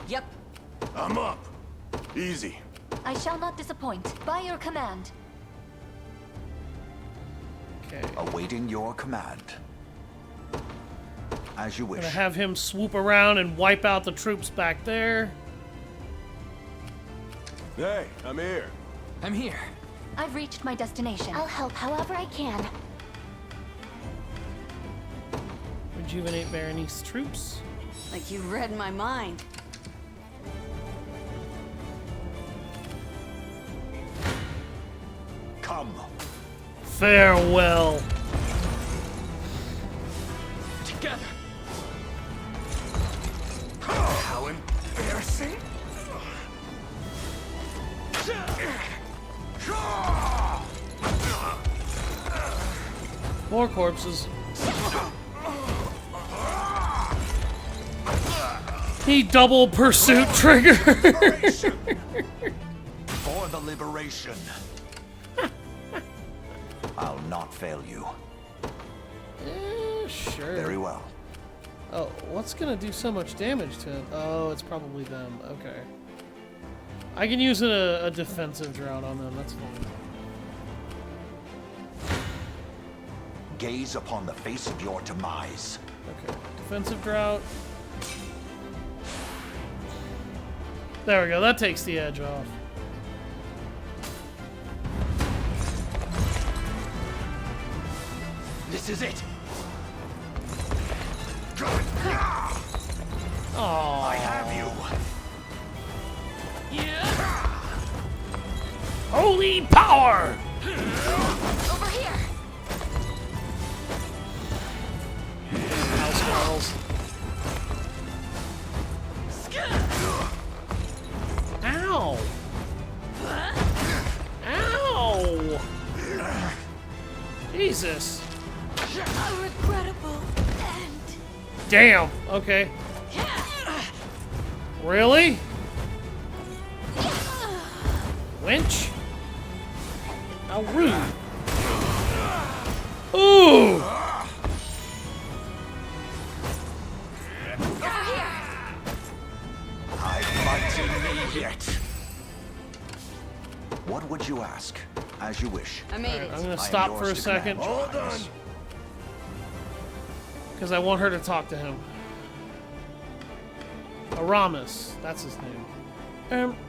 Yep. I'm up. Easy. I shall not disappoint. By your command. Okay. Awaiting your command. As you wish. Gonna have him swoop around and wipe out the troops back there. Hey, I'm here. I'm here. I've reached my destination. I'll help however I can. Rejuvenate Berenice troops. Like you read my mind. Come. Farewell. Together. How embarrassing. More corpses. He double pursuit trigger. For the liberation. I'll not fail you. Sure. Very well. Oh, what's gonna do so much damage to him? Oh, it's probably them. Okay. I can use a defensive drought on them. That's fine. Gaze upon the face of your demise. Okay. Defensive drought. There we go. That takes the edge off. This is it. Oh, I have you. holy power! Over here. House walls. Ow! Ow! Jesus. A regrettable end. Damn. Okay. Really? Winch? How rude. Ooh! I fight in me yet. What would you ask? As you wish. I made it. I'm gonna I am stop yours for a to second. command, Your Highness. Because I want her to talk to him. Aramis, that's his name.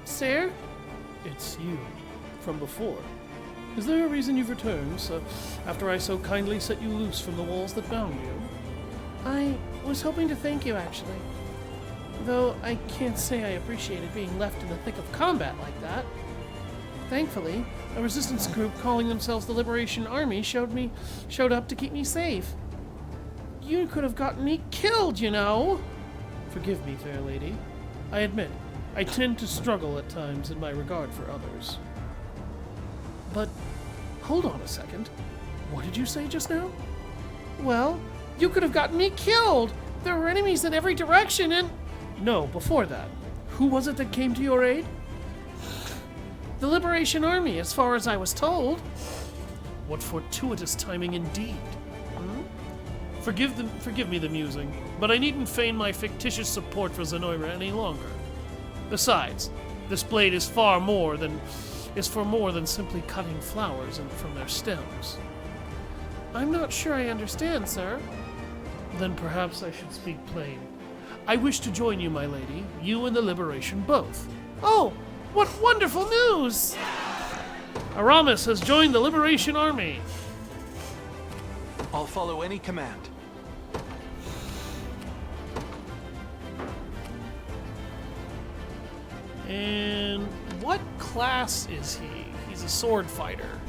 Sir? It's you. From before. Is there a reason you've returned, after I so kindly set you loose from the walls that bound you? I was hoping to thank you, actually. Though I can't say I appreciated being left in the thick of combat like that. Thankfully, a resistance group calling themselves the Liberation Army showed up to keep me safe. You could have gotten me killed, you know! Forgive me, fair lady. I admit, I tend to struggle at times in my regard for others. But, hold on a second. What did you say just now? Well, you could have gotten me killed! There were enemies in every direction and... No, before that. Who was it that came to your aid? The Liberation Army, as far as I was told. What fortuitous timing indeed. Forgive me the musing, but I needn't feign my fictitious support for Zenoira any longer. Besides, this blade is for more than simply cutting flowers from their stems. I'm not sure I understand, sir. Then perhaps I should speak plain. I wish to join you, my lady, you and the Liberation both. Oh, what wonderful news! Aramis has joined the Liberation Army. I'll follow any command. And what class is he? He's a sword fighter.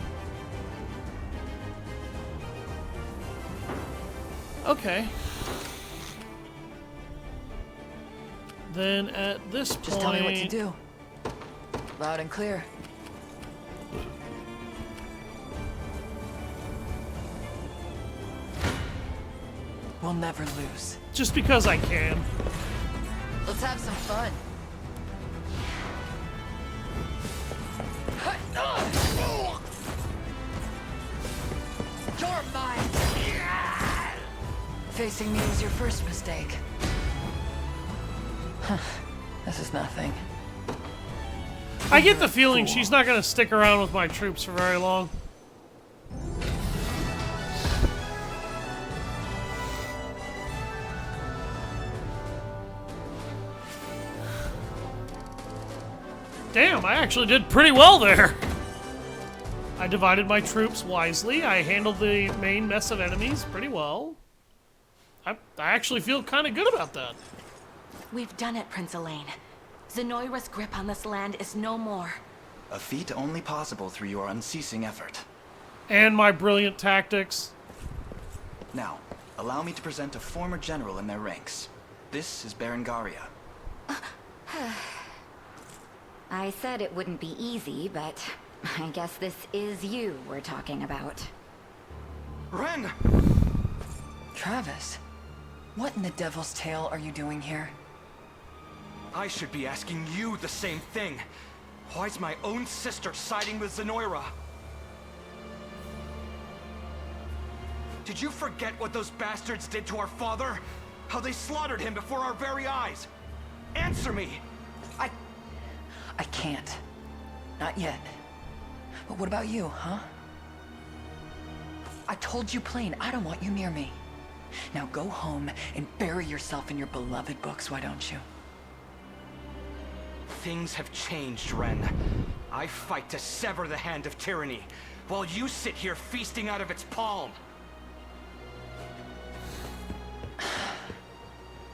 Okay. Then at this point... Just tell me what to do. Loud and clear. We'll never lose. Just because I can. Let's have some fun. You're mine! Facing me was your first mistake. This is nothing. I get the feeling she's not going to stick around with my troops for very long. Damn, I actually did pretty well there. I divided my troops wisely. I handled the main mess of enemies pretty well. I actually feel kind of good about that. We've done it, Prince Elaine. Zenoira's grip on this land is no more. A feat only possible through your unceasing effort. And my brilliant tactics. Now, allow me to present a former general in their ranks. This is Berengaria. I said it wouldn't be easy, but I guess this is you we're talking about. Ren! Travis, what in the devil's tail are you doing here? I should be asking you the same thing. Why's my own sister siding with Zenoira? Did you forget what those bastards did to our father? How they slaughtered him before our very eyes? Answer me! I can't. Not yet. But what about you, huh? I told you plain, I don't want you near me. Now go home and bury yourself in your beloved books, why don't you? Things have changed, Ren. I fight to sever the hand of tyranny, while you sit here feasting out of its palm.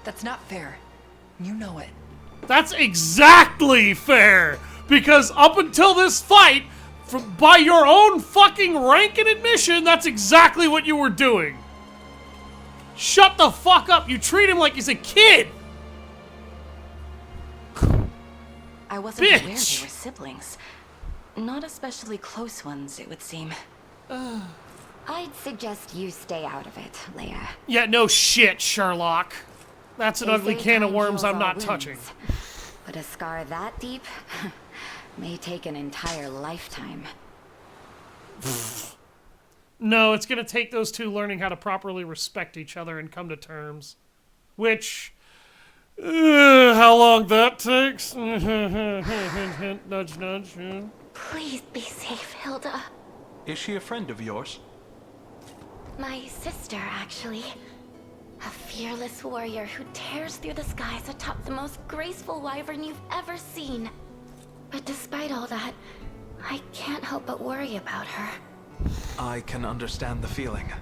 That's not fair. You know it. That's exactly fair! Because up until this fight, by your own fucking rank and admission, that's exactly what you were doing. Shut the fuck up! You treat him like he's a kid! I wasn't aware they were Bitch! siblings. Not especially close ones, it would seem. I'd suggest you stay out of it, Leia. Yeah, no shit, Sherlock. That's an They ugly say can of time worms heals I'm all not wounds. touching. But a scar that deep may take an entire lifetime. No, it's gonna take those two learning how to properly respect each other and come to terms. Which, how long that takes? Hint, hint, nudge, nudge. Yeah. Please be safe, Hilda. Is she a friend of yours? My sister, actually. A fearless warrior who tears through the skies atop the most graceful wyvern you've ever seen. But despite all that, I can't help but worry about her. I can understand the feeling.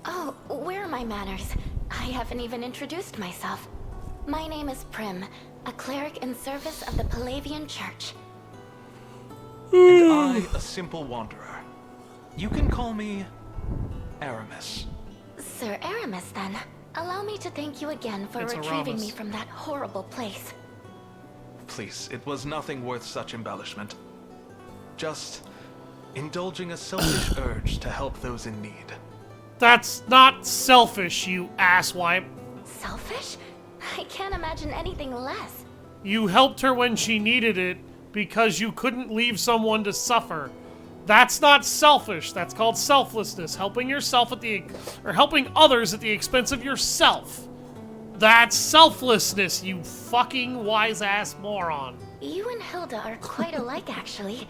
Oh, where are my manners? I haven't even introduced myself. My name is Prim, a cleric in service of the Palavian Church. And I, a simple wanderer. You can call me Aramis. Sir Aramis, then. Allow me to thank you again for It's retrieving Aramis. me from that horrible place. Please, it was nothing worth such embellishment. Just indulging a selfish urge to help those in need. That's not selfish, you asswipe. Selfish? I can't imagine anything less. You helped her when she needed it because you couldn't leave someone to suffer. That's not selfish. That's called selflessness. Helping yourself helping others at the expense of yourself. That's selflessness, you fucking wise-ass moron. You and Hilda are quite alike, actually.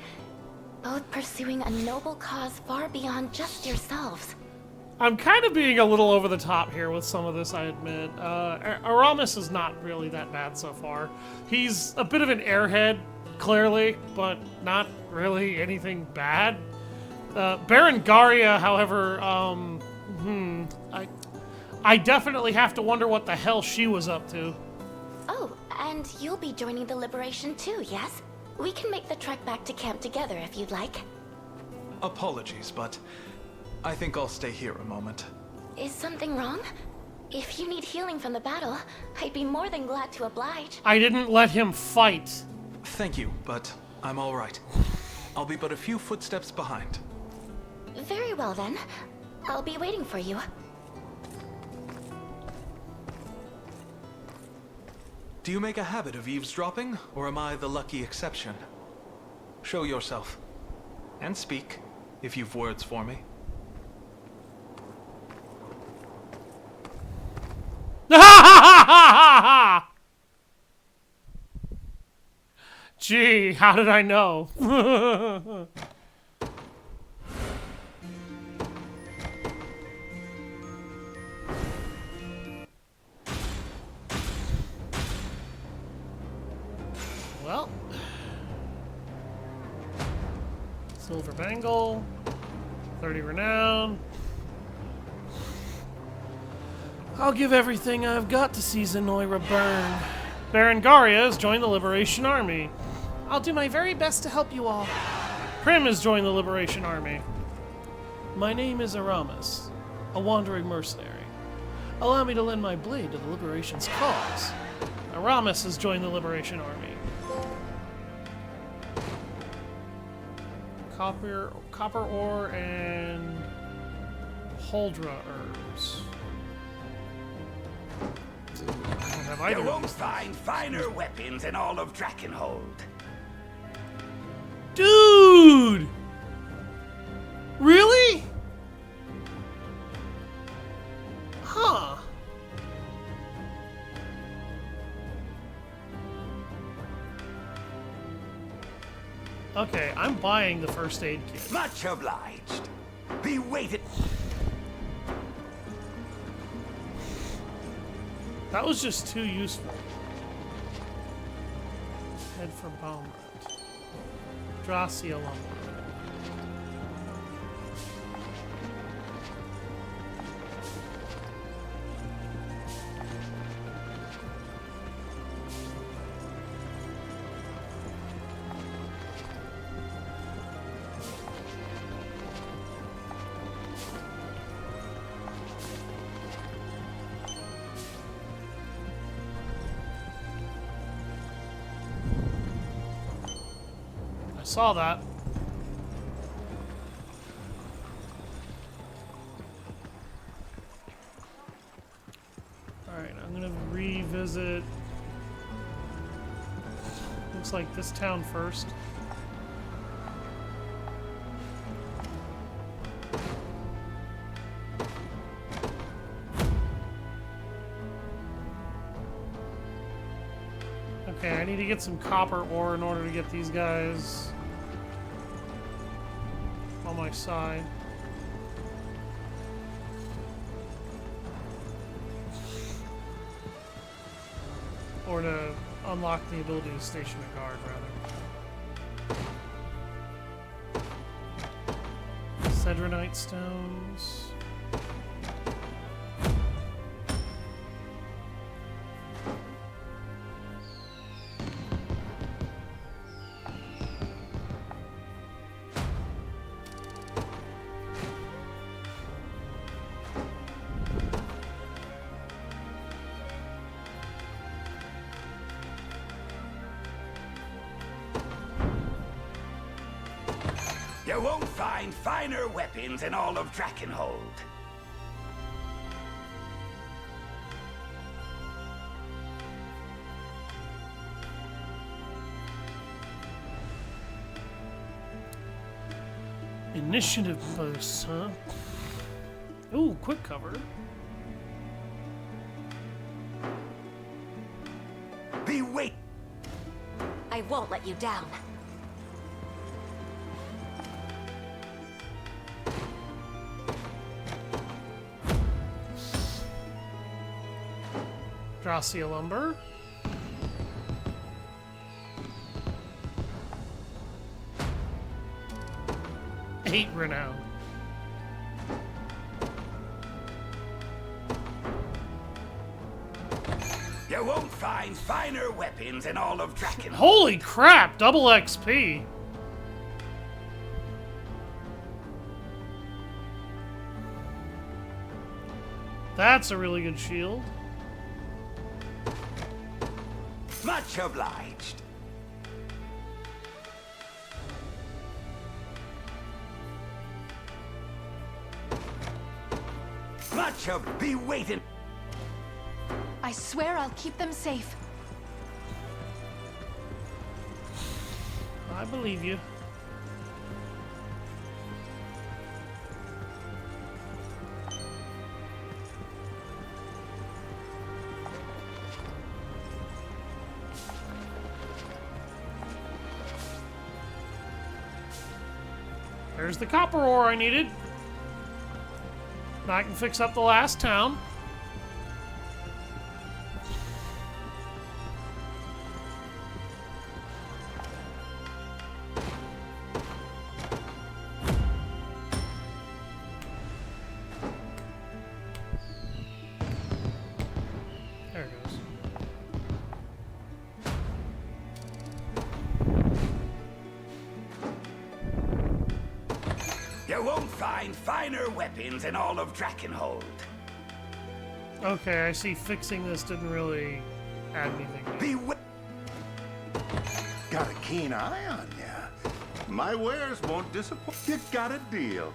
Both pursuing a noble cause far beyond just yourselves. I'm kind of being a little over the top here with some of this, I admit. Aramis is not really that bad so far. He's a bit of an airhead, clearly, but not really anything bad. Berengaria, however, I definitely have to wonder what the hell she was up to. Oh, and you'll be joining the Liberation too, yes? We can make the trek back to camp together if you'd like. Apologies, but I think I'll stay here a moment. Is something wrong? If you need healing from the battle, I'd be more than glad to oblige. I didn't let him fight. Thank you, but I'm all right. I'll be but a few footsteps behind. Very well then. I'll be waiting for you. Do you make a habit of eavesdropping, or am I the lucky exception? Show yourself. And speak, if you've words for me. Gee, how did I know? Well, silver bangle, 30 renown. I'll give everything I've got to see Zenoira burn. Berengaria has joined the Liberation Army. I'll do my very best to help you all. Prim has joined the Liberation Army. My name is Aramis, a wandering mercenary. Allow me to lend my blade to the Liberation's cause. Aramis has joined the Liberation Army. Copper ore and Huldra herbs. I don't have either. You won't find finer weapons in all of Drakenhold. Dude! Really? Huh. Okay, I'm buying the first aid kit. Much obliged. Be waited. That was just too useful. Head for Baumrat. Dracia lumber. Saw that. Alright, I'm gonna revisit. Looks like this town first. Okay, I need to get some copper ore in order to get these guys on my side. Or to unlock the ability to station a guard, rather. Cedronite stones. You won't find finer weapons in all of Drakenhold. Initiative boost, huh? Ooh, quick cover. Be wait. I won't let you down. Dracia lumber. Eight renown. You won't find finer weapons in all of Drakenhold. Holy crap! Double XP. That's a really good shield. Much obliged. Much ob. Be waiting. I swear I'll keep them safe. I believe you. There's the copper ore I needed. Now I can fix up the last town. There it goes. You won't find finer weapons in all of Drakenhold. Okay, I see fixing this didn't really add anything. Got a keen eye on ya. My wares won't disappoint. You got a deal.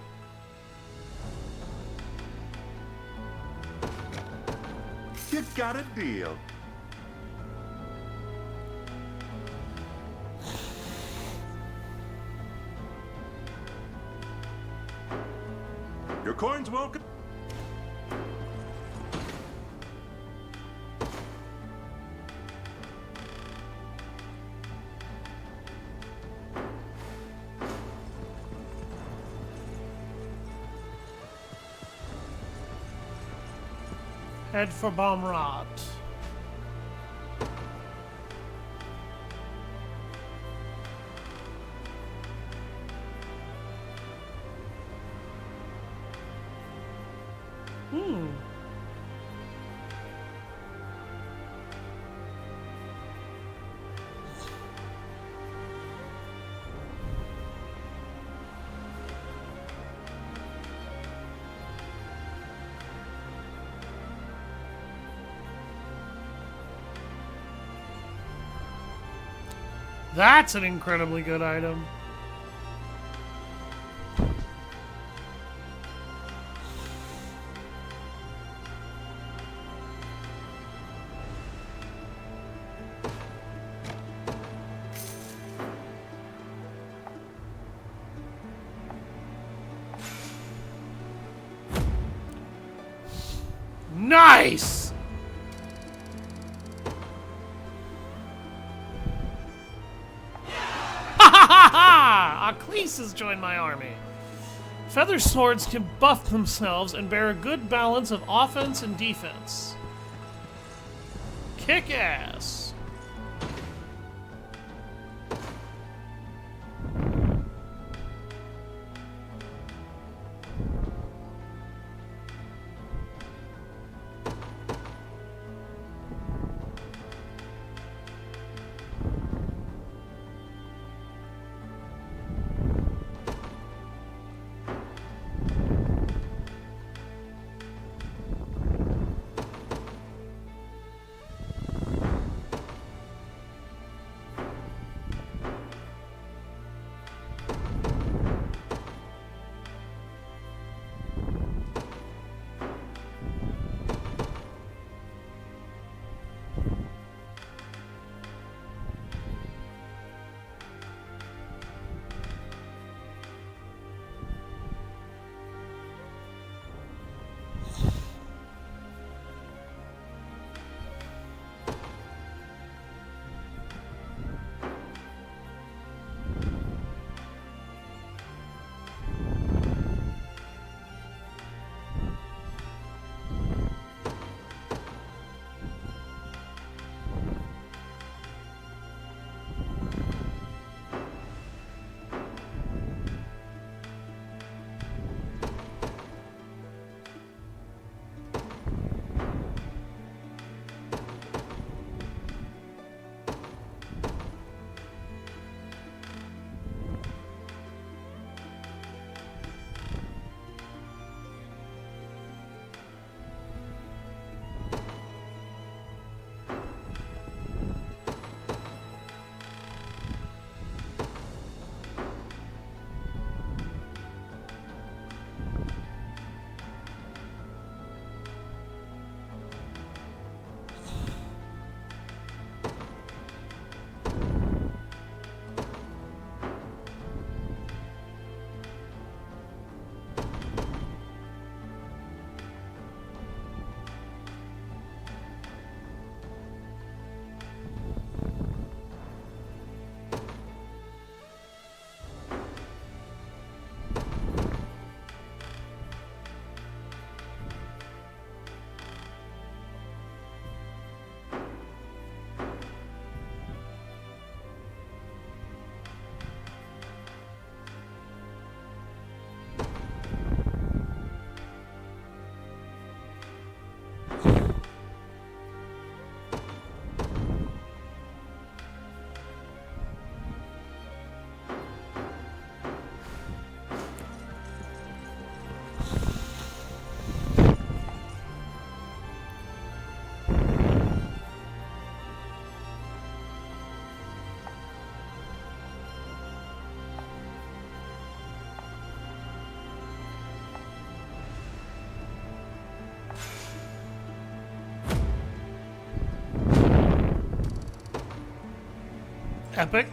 You got a deal. Your coin's welcome. Head for Bomrad. That's an incredibly good item. Nice! Aklis has joined my army. Feather swords can buff themselves and bear a good balance of offense and defense. Kick ass. Epic.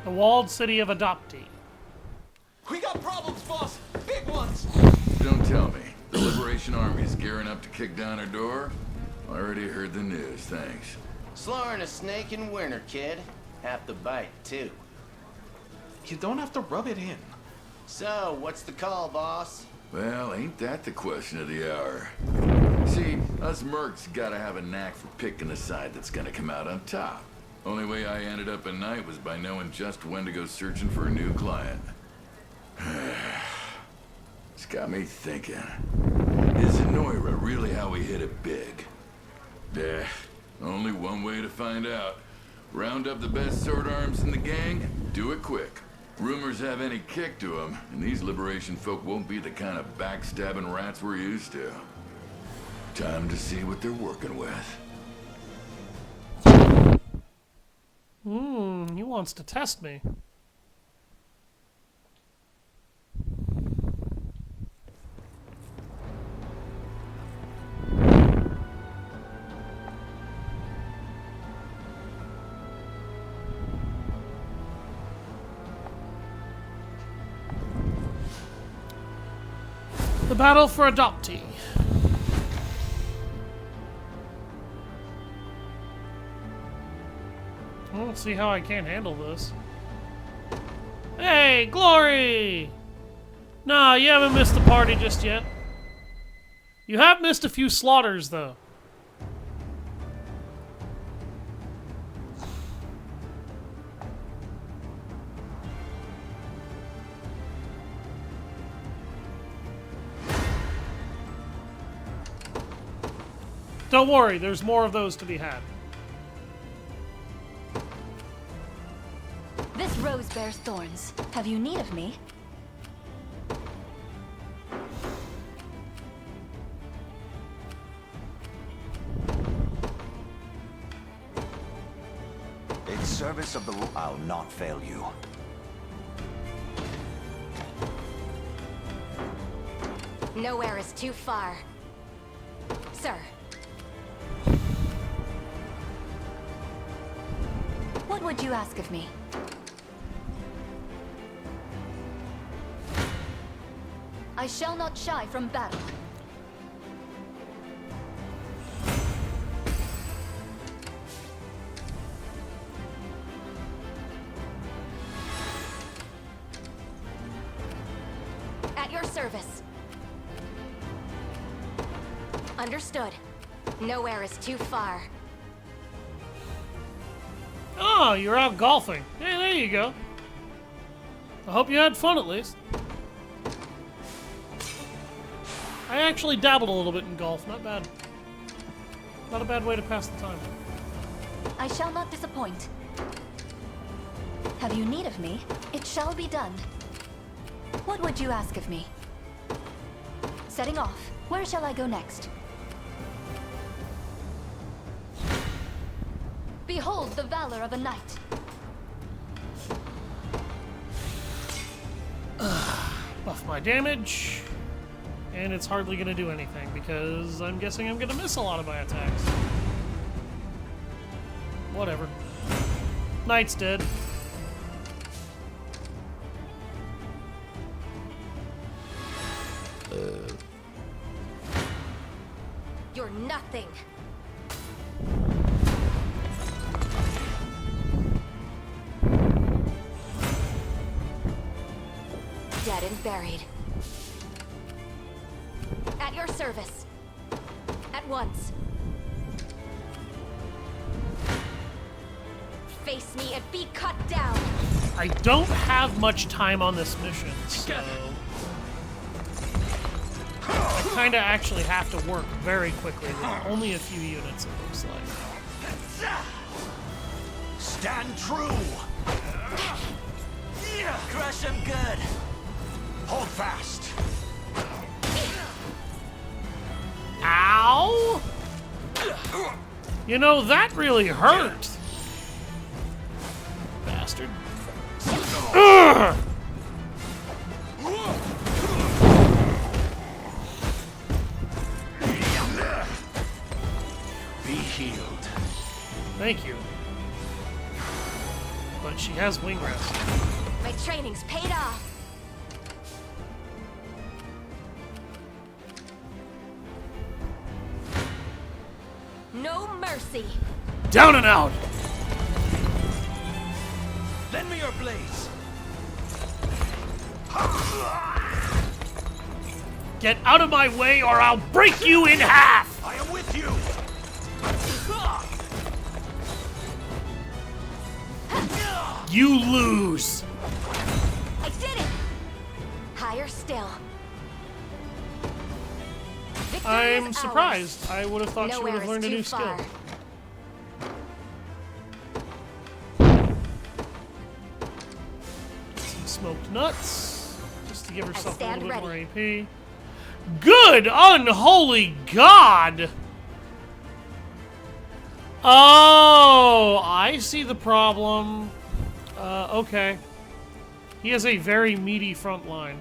The walled city of Adoptee. We got problems, boss! Big ones! Don't tell me. The Liberation Army's gearing up to kick down our door? Already heard the news, thanks. Slaughtering a snake in winter, kid. Half the bite, too. You don't have to rub it in. So, what's the call, boss? Well, ain't that the question of the hour? See, us mercs gotta have a knack for picking the side that's gonna come out on top. Only way I ended up at night was by knowing just when to go searching for a new client. It's got me thinking. Is Noira really how we hit it big? Yeah, only one way to find out. Round up the best sword arms in the gang, do it quick. Rumors have any kick to them, and these Liberation folk won't be the kind of backstabbing rats we're used to. Time to see what they're working with. He wants to test me. The battle for Adoptee. I don't see how I can't handle this. Hey, Glory! Nah, you haven't missed the party just yet. You have missed a few slaughters, though. Don't worry, there's more of those to be had. This rose bears thorns. Have you need of me? In service of the I'll not fail you. Nowhere is too far. Sir. What would you ask of me? I shall not shy from battle. At your service. Understood. Nowhere is too far. Oh, you're out golfing. Hey, there you go. I hope you had fun at least. I actually dabbled a little bit in golf. Not bad. Not a bad way to pass the time. I shall not disappoint. Have you need of me? It shall be done. What would you ask of me? Setting off. Where shall I go next? Behold the valor of a knight. Buff my damage. And it's hardly going to do anything because I'm guessing I'm going to miss a lot of my attacks. Whatever. Knight's dead. You're nothing. Dead and buried. At your service. At once. Face me and be cut down. I don't have much time on this mission, so I kind of actually have to work very quickly with only a few units, it looks like. Stand true! Crush him good! Hold fast! Ow! You know, that really hurt. Bastard. Ugh! Be healed. Thank you. But she has wing rest. My training's paid off. No mercy. Down and out! Lend me your blades. Get out of my way or I'll break you in half! I am with you. You lose! I did it! Higher still. Victory I'm is surprised. ours. I would have thought she would Nowhere have learned a is new too skill. far. Some smoked nuts. Just to give herself a little stand bit more ready. AP. Good unholy God! Oh, I see the problem. Okay. He has a very meaty front line.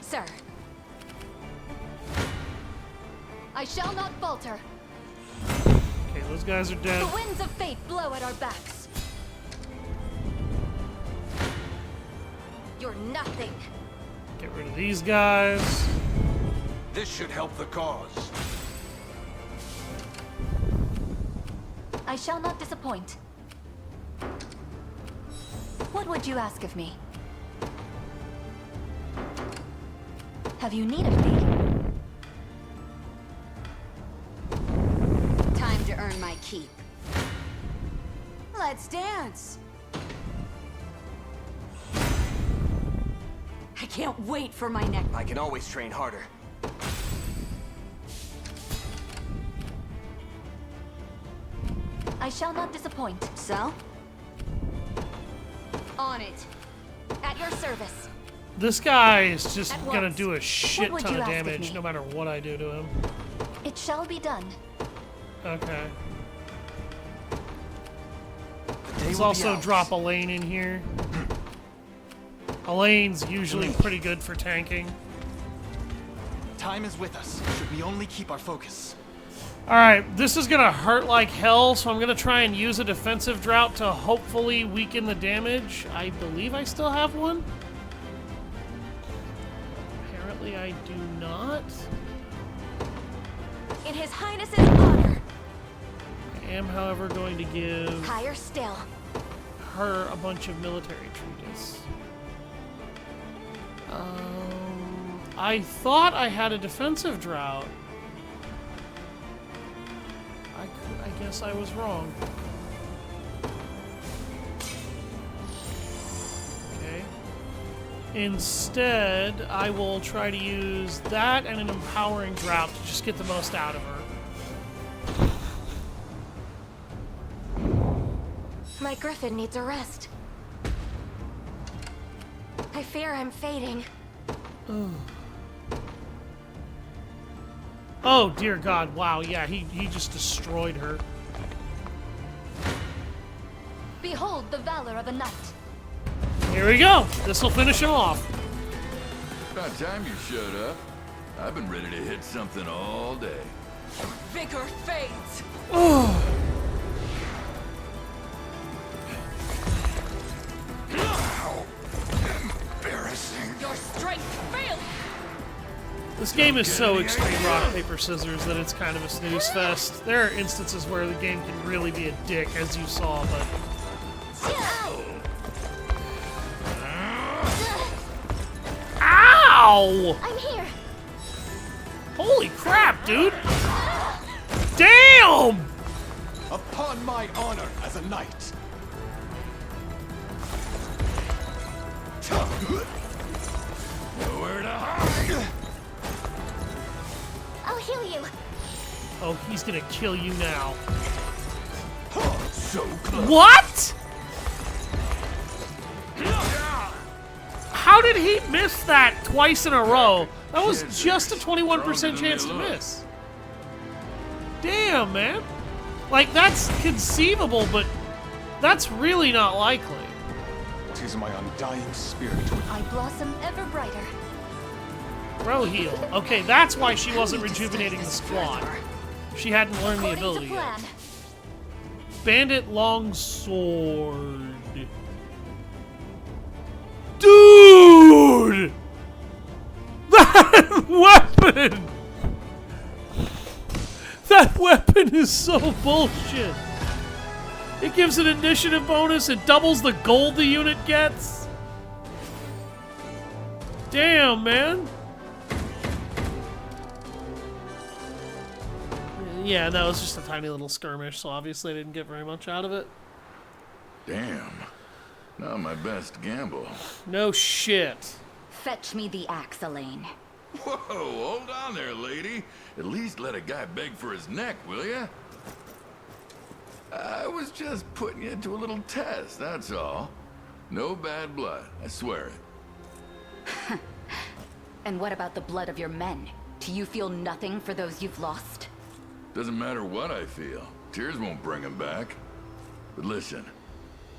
Sir. I shall not falter. Okay, those guys are dead. The winds of fate blow at our backs. You're nothing. Get rid of these guys. This should help the cause. I shall not disappoint. What would you ask of me? Have you need of me? Time to earn my keep. Let's dance. I can't wait for my next. I can always train harder. I shall not disappoint. So? On it. At your service. This guy is just At gonna once. do a shit would ton you of ask of damage me? no matter what I do to him. It shall be done. Okay. The day Let's will be also ours. drop Elaine in here. Elaine's usually pretty good for tanking. Time is with us. Should we only keep our focus? Alright, this is gonna hurt like hell, so I'm gonna try and use a defensive drought to hopefully weaken the damage. I believe I still have one. Apparently I do not. In His Highness's honor. I am, however, going to give Higher still. her a bunch of military treatise. I thought I had a defensive drought. I guess I was wrong. Okay. Instead, I will try to use that and an empowering drought to just get the most out of her. My griffin needs a rest. I fear I'm fading. Oh, dear God. Wow, yeah, he just destroyed her. Behold the valor of a knight. Here we go. This will finish him off. About time you showed up. I've been ready to hit something all day. Vigor fades. Embarrassing. Your strength fails. This game is so extreme rock, paper, scissors that it's kind of a snooze fest. There are instances where the game can really be a dick, as you saw, but... Ow! I'm here. Holy crap, dude! Damn! Upon my honor as a knight. Nowhere to hide. I'll heal you. Oh, he's gonna kill you now. So close. What? How did he miss that twice in a row? That was just a 21% chance to miss. Damn, man. Like, that's conceivable, but that's really not likely. 'Tis my undying spirit. I blossom ever brighter. Bro heal. Okay, that's why she wasn't rejuvenating the squad. She hadn't learned the ability yet. Bandit longsword. Dude! That weapon! That weapon is so bullshit. It gives an initiative bonus, it doubles the gold the unit gets. Damn, man. Yeah, no, it was just a tiny little skirmish, so obviously I didn't get very much out of it. Damn. Not my best gamble. No shit. Fetch me the axe, Elaine. Whoa, hold on there, lady. At least let a guy beg for his neck, will ya? I was just putting you to a little test, that's all. No bad blood, I swear it. And what about the blood of your men? Do you feel nothing for those you've lost? Doesn't matter what I feel. Tears won't bring him back. But listen,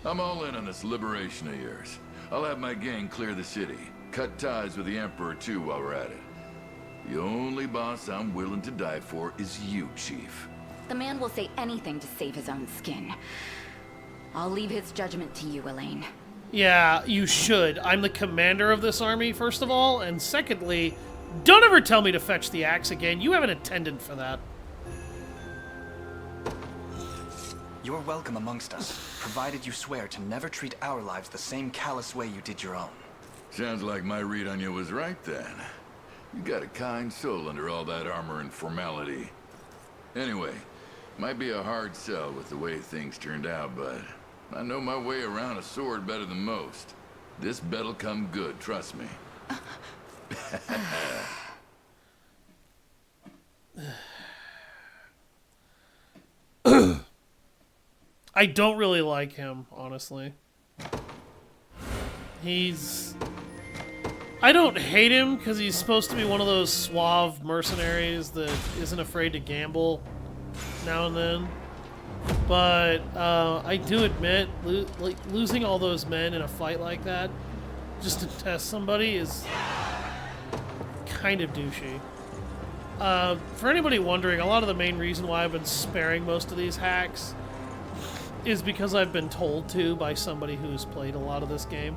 I'm all in on this liberation of yours. I'll have my gang clear the city. Cut ties with the Emperor, too, while we're at it. The only boss I'm willing to die for is you, Chief. The man will say anything to save his own skin. I'll leave his judgment to you, Elaine. Yeah, you should. I'm the commander of this army, first of all, and secondly, don't ever tell me to fetch the axe again. You have an attendant for that. You're welcome amongst us, provided you swear to never treat our lives the same callous way you did your own. Sounds like my read on you was right, then. You got a kind soul under all that armor and formality. Anyway, might be a hard sell with the way things turned out, but I know my way around a sword better than most. This bet'll come good, trust me. I don't really like him, honestly. I don't hate him because he's supposed to be one of those suave mercenaries that isn't afraid to gamble now and then. But I do admit, losing all those men in a fight like that just to test somebody is kind of douchey. For anybody wondering, a lot of the main reason why I've been sparing most of these hacks is because I've been told to by somebody who's played a lot of this game.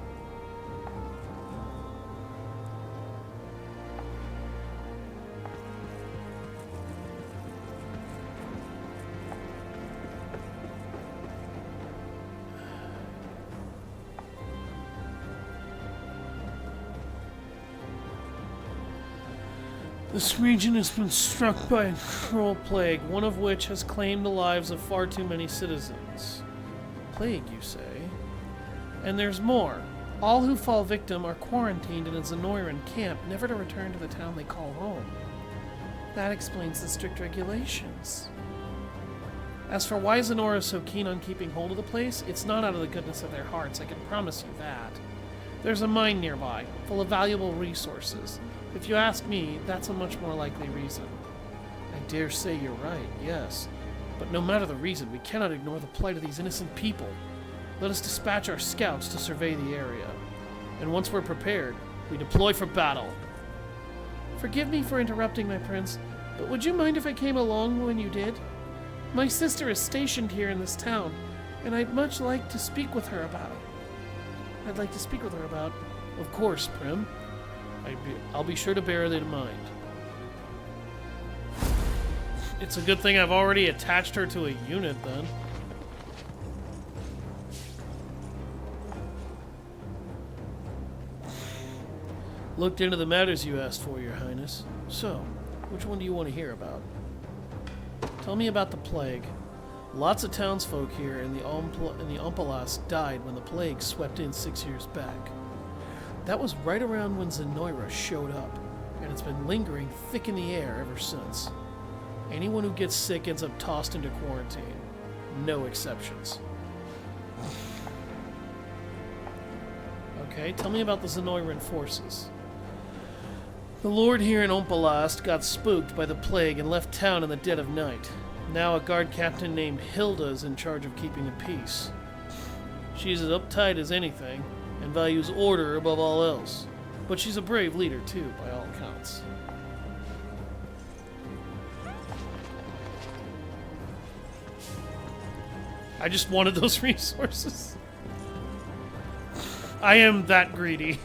This region has been struck by a cruel plague, one of which has claimed the lives of far too many citizens. Plague, you say? And there's more. All who fall victim are quarantined in a Zenoiran camp, never to return to the town they call home. That explains the strict regulations. As for why Zenora is so keen on keeping hold of the place, it's not out of the goodness of their hearts, I can promise you that. There's a mine nearby, full of valuable resources. If you ask me, that's a much more likely reason. I dare say you're right, yes. But no matter the reason, we cannot ignore the plight of these innocent people. Let us dispatch our scouts to survey the area. And once we're prepared, we deploy for battle. Forgive me for interrupting, my prince, but would you mind if I came along when you did? My sister is stationed here in this town, and I'd much like to speak with her about. Of course, Prim. I'll be sure to bear that in mind. It's a good thing I've already attached her to a unit then. Looked into the matters you asked for, Your Highness. So, which one do you want to hear about? Tell me about the plague. Lots of townsfolk here in the Omphalos died when the plague swept in 6 years back. That was right around when Zenoira showed up, and it's been lingering thick in the air ever since. Anyone who gets sick ends up tossed into quarantine. No exceptions. Okay, tell me about the Zenoiran forces. The lord here in Omphalos got spooked by the plague and left town in the dead of night. Now a guard captain named Hilda is in charge of keeping the peace. She's as uptight as anything, and values order above all else. But she's a brave leader too, by all accounts. I just wanted those resources. I am that greedy.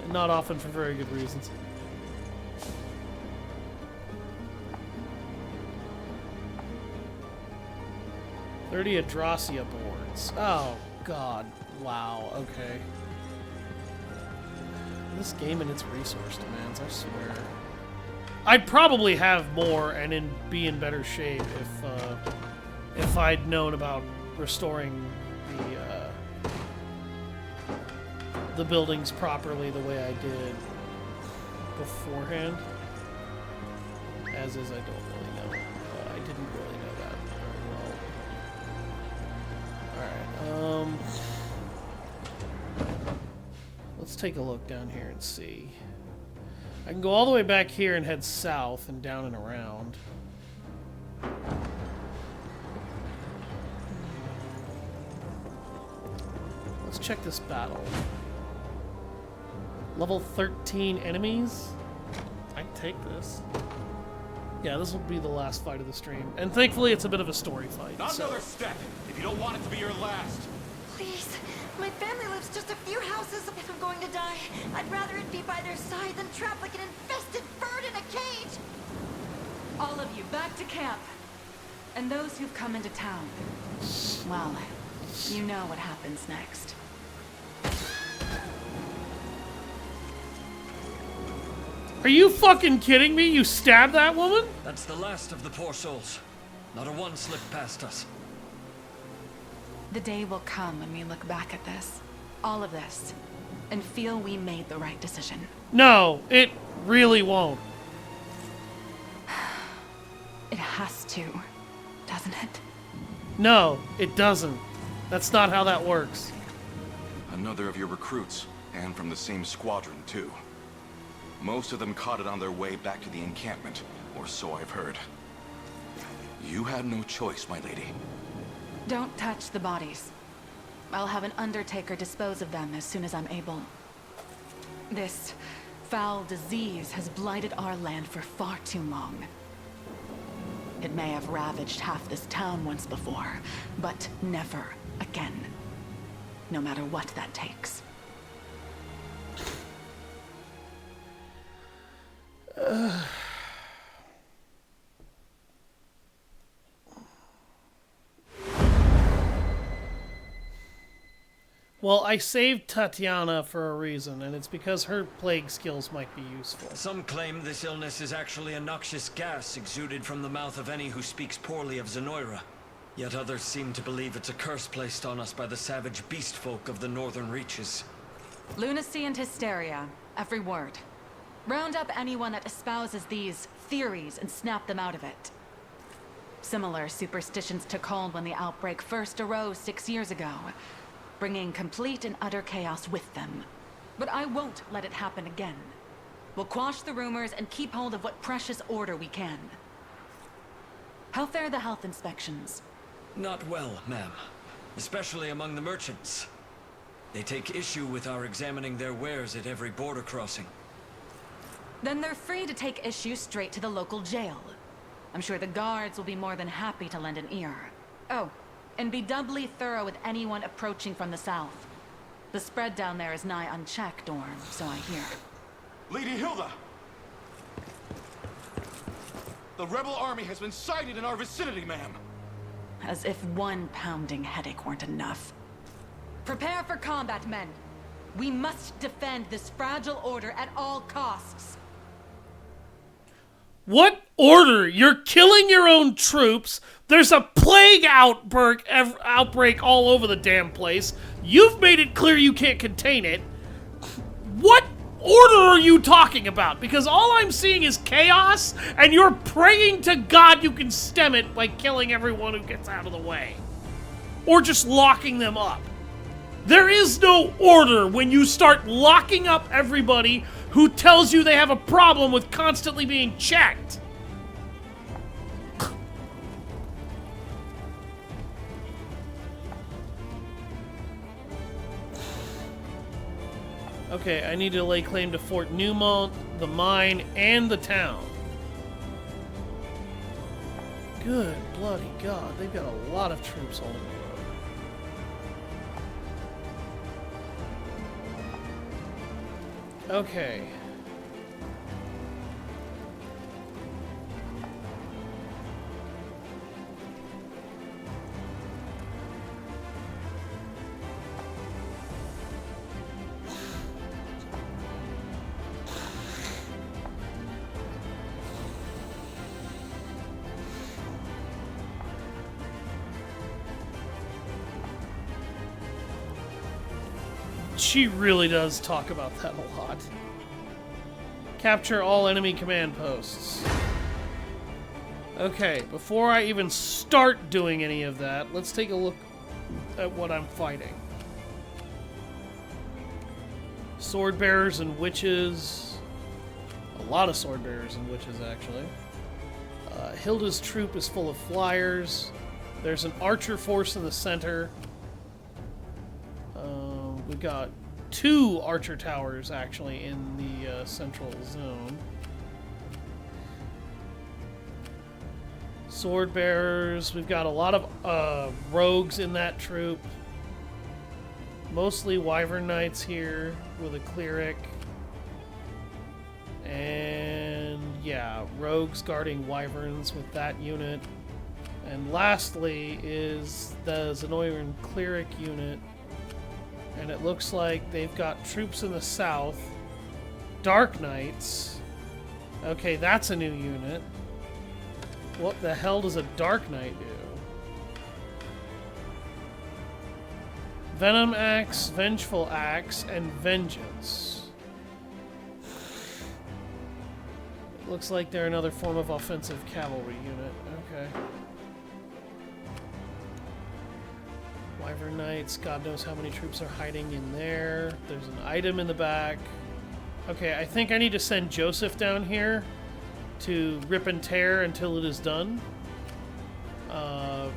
And not often for very good reasons. "30 Adrasia boards." Oh, God. Wow. Okay. This game and its resource demands, I swear. I'd probably have more and be in better shape if I'd known about restoring the buildings properly the way I did beforehand. As is, I don't really know. I didn't really know that very well. Alright, let's take a look down here and see. I can go all the way back here and head south and down and around. Let's check this battle. Level 13 enemies? I'd take this. Yeah, this will be the last fight of the stream. And thankfully it's a bit of a story fight. Not another step, if you don't want it to be your last. Please, my family lives just a few houses. If I'm going to die, I'd rather it be by their side than trapped like an infested bird in a cage. All of you, back to camp. And those who've come into town. Well, you know what happens next. Are you fucking kidding me? You stabbed that woman? That's the last of the poor souls. Not a one slipped past us. The day will come when we look back at this, all of this, and feel we made the right decision. No, it really won't. It has to, doesn't it? No, it doesn't. That's not how that works. Another of your recruits, and from the same squadron, too. Most of them caught it on their way back to the encampment, or so I've heard. You had no choice, my lady. Don't touch the bodies. I'll have an undertaker dispose of them as soon as I'm able. This foul disease has blighted our land for far too long. It may have ravaged half this town once before, but never again. No matter what that takes. Well, I saved Tatiana for a reason, and it's because her plague skills might be useful. Some claim this illness is actually a noxious gas exuded from the mouth of any who speaks poorly of Zenoira. Yet others seem to believe it's a curse placed on us by the savage beast folk of the northern reaches. Lunacy and hysteria, every word. Round up anyone that espouses these theories and snap them out of it. Similar superstitions took hold when the outbreak first arose 6 years ago, bringing complete and utter chaos with them. But I won't let it happen again. We'll quash the rumors and keep hold of what precious order we can. How fare the health inspections? Not well, ma'am. Especially among the merchants. They take issue with our examining their wares at every border crossing. Then they're free to take issue straight to the local jail. I'm sure the guards will be more than happy to lend an ear. Oh, and be doubly thorough with anyone approaching from the south. The spread down there is nigh unchecked, Dorn, so I hear. Lady Hilda! The rebel army has been sighted in our vicinity, ma'am. As if one pounding headache weren't enough. Prepare for combat, men. We must defend this fragile order at all costs. What order? You're killing your own troops. There's a plague outbreak all over the damn place. You've made it clear you can't contain it. What order are you talking about? Because all I'm seeing is chaos, and you're praying to God you can stem it by killing everyone who gets out of the way. Or just locking them up. There is no order when you start locking up everybody who tells you they have a problem with constantly being checked. Okay, I need to lay claim to Fort Newmont, the mine, and the town. Good bloody God, they've got a lot of troops holding the road. Okay. She really does talk about that a lot. Capture all enemy command posts. Okay, before I even start doing any of that, let's take a look at what I'm fighting. Sword bearers and witches. A lot of sword bearers and witches, actually. Hilda's troop is full of flyers. There's an archer force in the center. We've got 2 archer towers, actually, in the central zone. Sword bearers. We've got a lot of rogues in that troop. Mostly wyvern knights here with a cleric. And yeah, rogues guarding wyverns with that unit. And lastly is the Zenoiran cleric unit. And it looks like they've got troops in the south. Dark Knights. Okay, that's a new unit. What the hell does a Dark Knight do? Venom Axe, Vengeful Axe, and Vengeance. It looks like they're another form of offensive cavalry unit. Okay. Wyvern Knights, God knows how many troops are hiding in there. There's an item in the back. Okay, I think I need to send Joseph down here to rip and tear until it is done.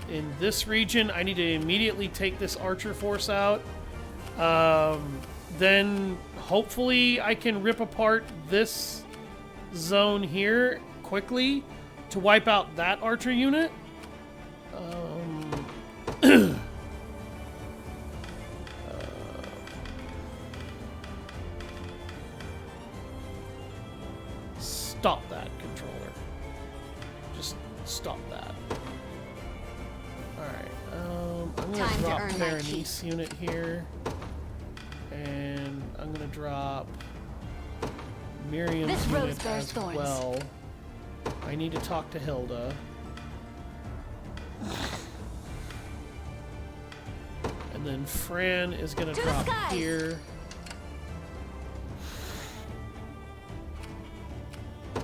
In this region, I need to immediately take this archer force out. Then, hopefully, I can rip apart this zone here quickly to wipe out that archer unit. Stop that, controller. Just stop that. Alright, I'm gonna drop Berenice unit here. And I'm gonna drop Miriam's unit as well. I need to talk to Hilda. And then Fran is gonna drop here.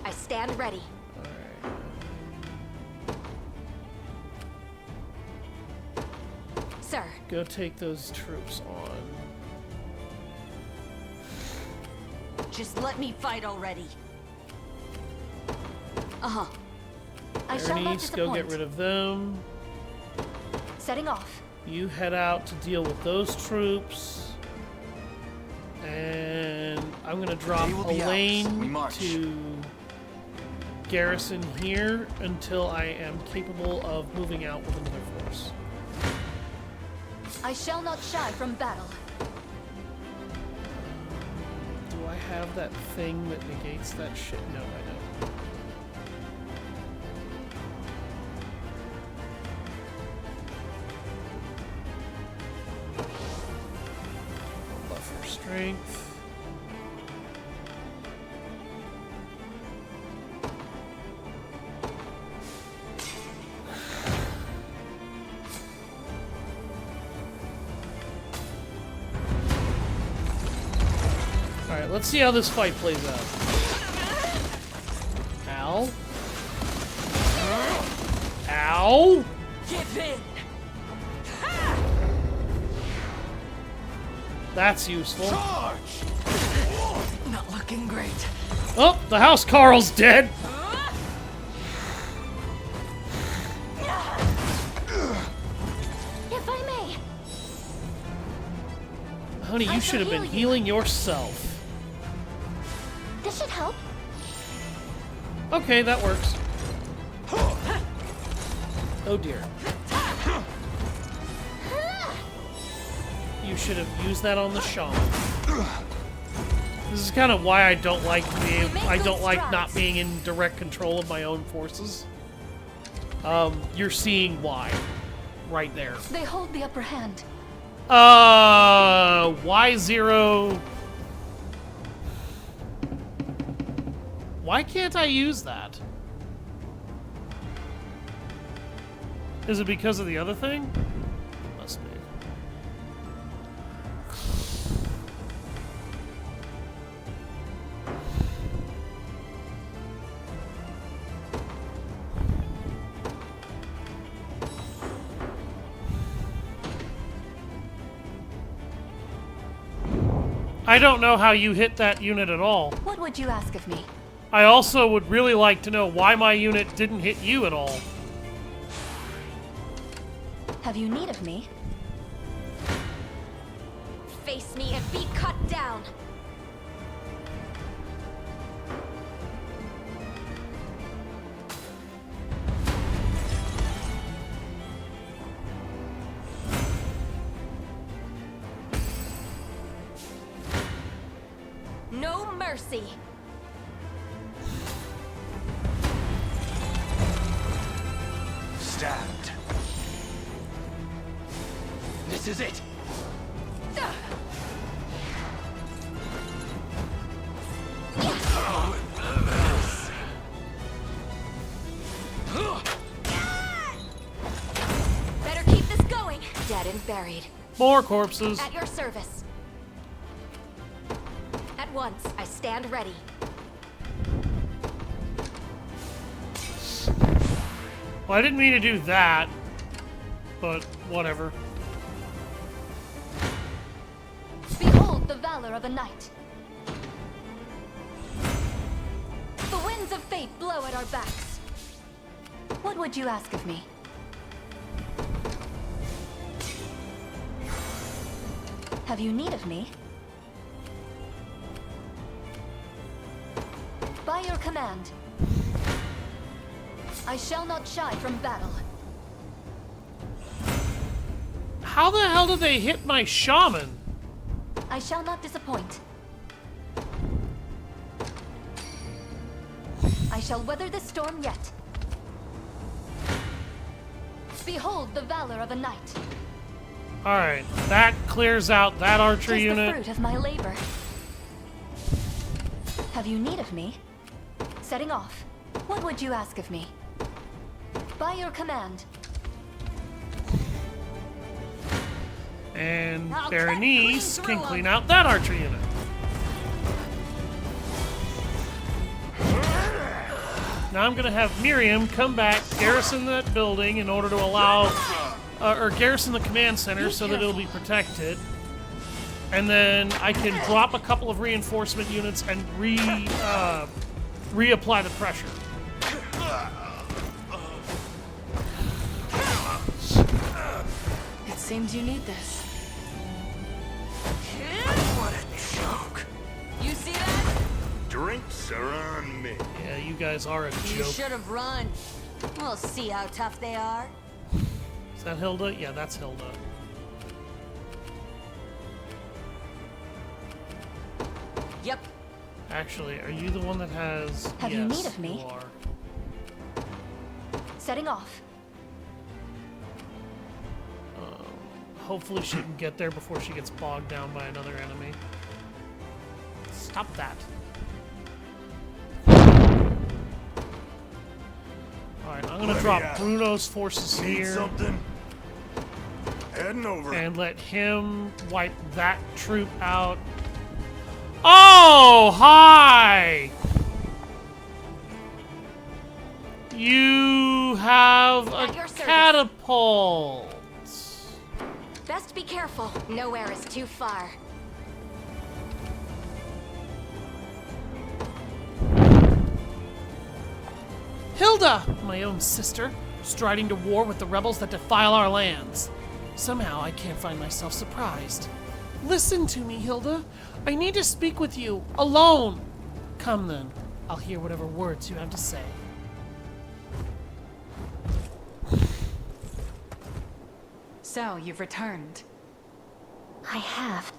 I stand ready. Alright. Sir. Go take those troops on. Just let me fight already. Uh-huh. I shall not Berenice, go get rid of them. Setting off. You head out to deal with those troops. And I'm gonna drop Elaine to garrison here until I am capable of moving out with another force. I shall not shy from battle. Do I have that thing that negates that shit? No, I don't. Strength. Alright, let's see how this fight plays out. Ow. Ow! Give in! That's useful. Not looking great. Oh, the house Carl's dead. If I may. Honey, you should have been healing yourself. This should help. Okay, that works. Oh dear. You should have used that on the shaman. This is kind of why I don't like not being in direct control of my own forces. You're seeing why right there. They hold the upper hand. Y0. Why can't I use that? Is it because of the other thing? Must be. I don't know how you hit that unit at all. What would you ask of me? I also would really like to know why my unit didn't hit you at all. Have you need of me? Face me and be cut down. No mercy. Stand. This is it. Better keep this going. Dead and buried. More corpses. At your service. At once, I stand ready. Well, I didn't mean to do that, but whatever. Behold the valor of a knight. The winds of fate blow at our backs. What would you ask of me? Have you need of me? By your command. I shall not shy from battle. How the hell did they hit my shaman? I shall not disappoint. I shall weather this storm yet. Behold the valor of a knight. Alright, that clears out that archer 'Tis unit. the fruit of my labor. Have you need of me? Setting off. What would you ask of me? By your command. And I'll Berenice cut can clean clean through out that archer unit. Now I'm gonna have Miriam come back, garrison that building in order to allow, or garrison the command center so that it'll be protected. And then I can drop a couple of reinforcement units and reapply the pressure. It seems you need this. What a joke. You see that? Drinks are on me. Yeah, you guys are a You joke. should have run. We'll see how tough they are. Is that Hilda? Yeah, that's Hilda. Yep. Actually, are you the one that has... Have yes, you need of me? You are. Setting off. Hopefully she can get there before she gets bogged down by another enemy. Stop that. Alright, I'm gonna drop Bruno's forces Need here. something? Heading over. And let him wipe that troop out. Oh, hi! You have a At your service. catapult. Best be careful. Nowhere is too far. Hilda, my own sister, striding to war with the rebels that defile our lands. Somehow I can't find myself surprised. Listen to me, Hilda. I need to speak with you, alone. Come then, I'll hear whatever words you have to say. So, you've returned. I have.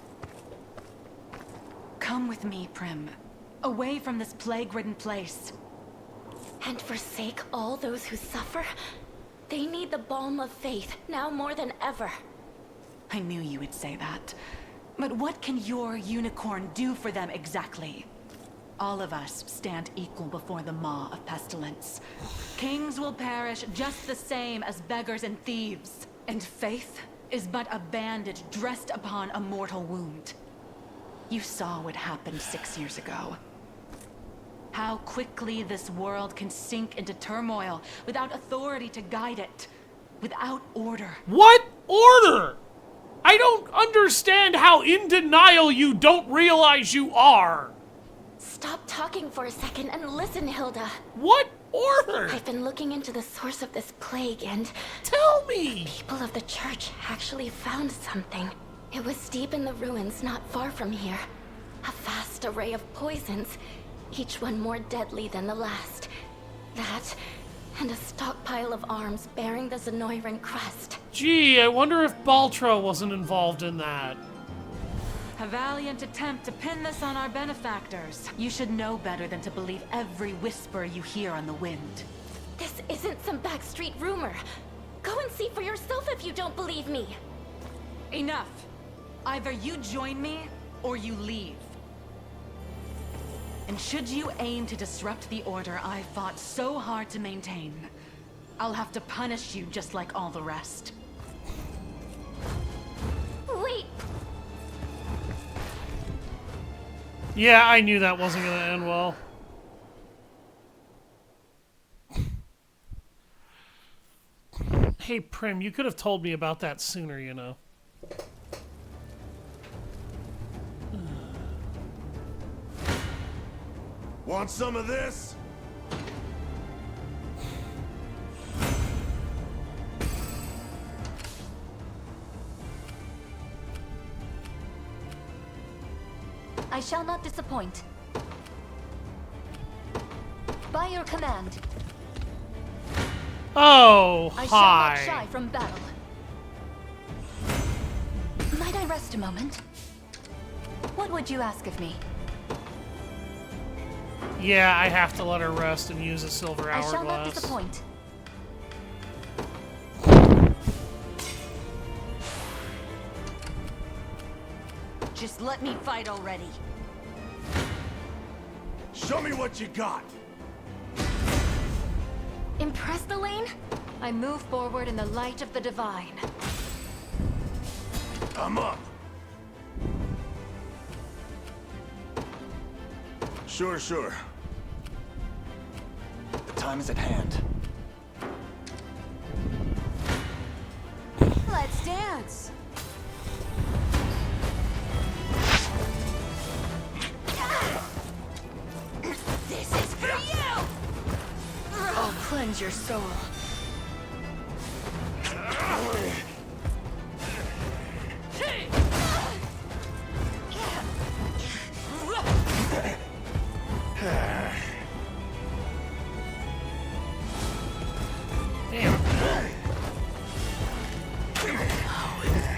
Come with me, Prim. Away from this plague-ridden place. And forsake all those who suffer? They need the balm of faith, now more than ever. I knew you would say that. But what can your unicorn do for them exactly? All of us stand equal before the maw of pestilence. Kings will perish just the same as beggars and thieves. And faith is but a bandage dressed upon a mortal wound. You saw what happened 6 years ago. How quickly this world can sink into turmoil without authority to guide it. Without order. What order? I don't understand how in denial you don't realize you are. Stop talking for a second and listen, Hilda. What order? I've been looking into the source of this plague and... Tell me! People of the church actually found something. It was deep in the ruins not far from here. A vast array of poisons, each one more deadly than the last. That, and a stockpile of arms bearing the Zenoiran crest. Gee, I wonder if Baltra wasn't involved in that. A valiant attempt to pin this on our benefactors. You should know better than to believe every whisper you hear on the wind. This isn't some backstreet rumor. Go and see for yourself if you don't believe me. Enough. Either you join me, or you leave. And should you aim to disrupt the order I fought so hard to maintain, I'll have to punish you just like all the rest. Wait! Yeah, I knew that wasn't gonna end well. Hey, Prim, you could have told me about that sooner, you know. Want some of this? I shall not disappoint. By your command. Oh, I hi. shall not shy from battle. Might I rest a moment? What would you ask of me? Yeah, I have to let her rest and use a silver I shall not hourglass. disappoint. Just let me fight already. Show me what you got. Impressed, Elaine? I move forward in the light of the divine. I'm up. Sure, sure. The time is at hand. Let's dance. This is for you! I'll cleanse your soul. How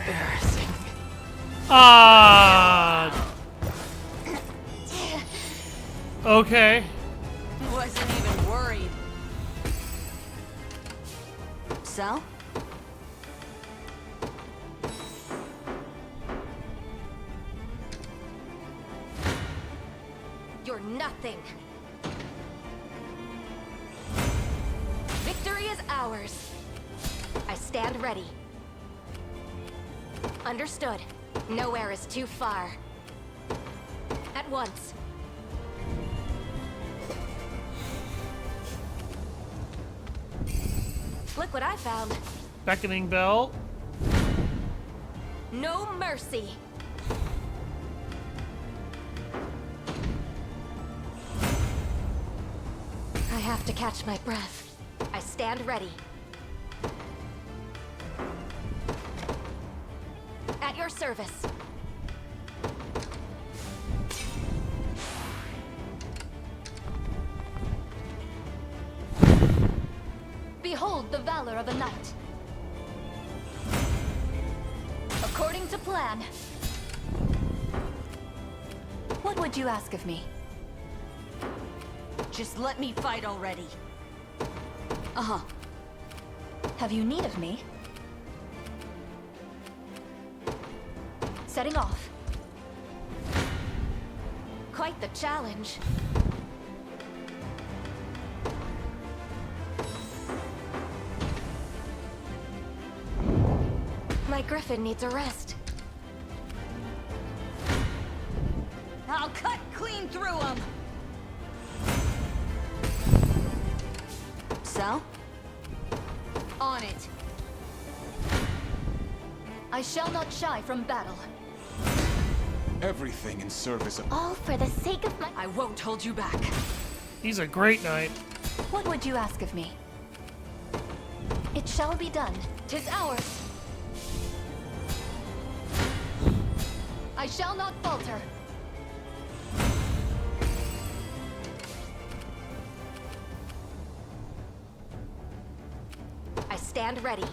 embarrassing. Okay. Wasn't even worried. So? You're nothing. Victory is ours. I stand ready. Understood. Nowhere is too far. At once. Look what I found. Beckoning bell. No mercy. I have to catch my breath. I stand ready. At your service. Behold the valor of a knight. According to plan. What would you ask of me? Just let me fight already. Uh-huh. Have you need of me? Setting off. Quite the challenge. My griffin needs a rest. I'll cut clean through them. So? On it. I shall not shy from battle. Everything in service of... All for the sake of my... I won't hold you back. He's a great knight. What would you ask of me? It shall be done. 'Tis ours. I shall not falter. I stand ready.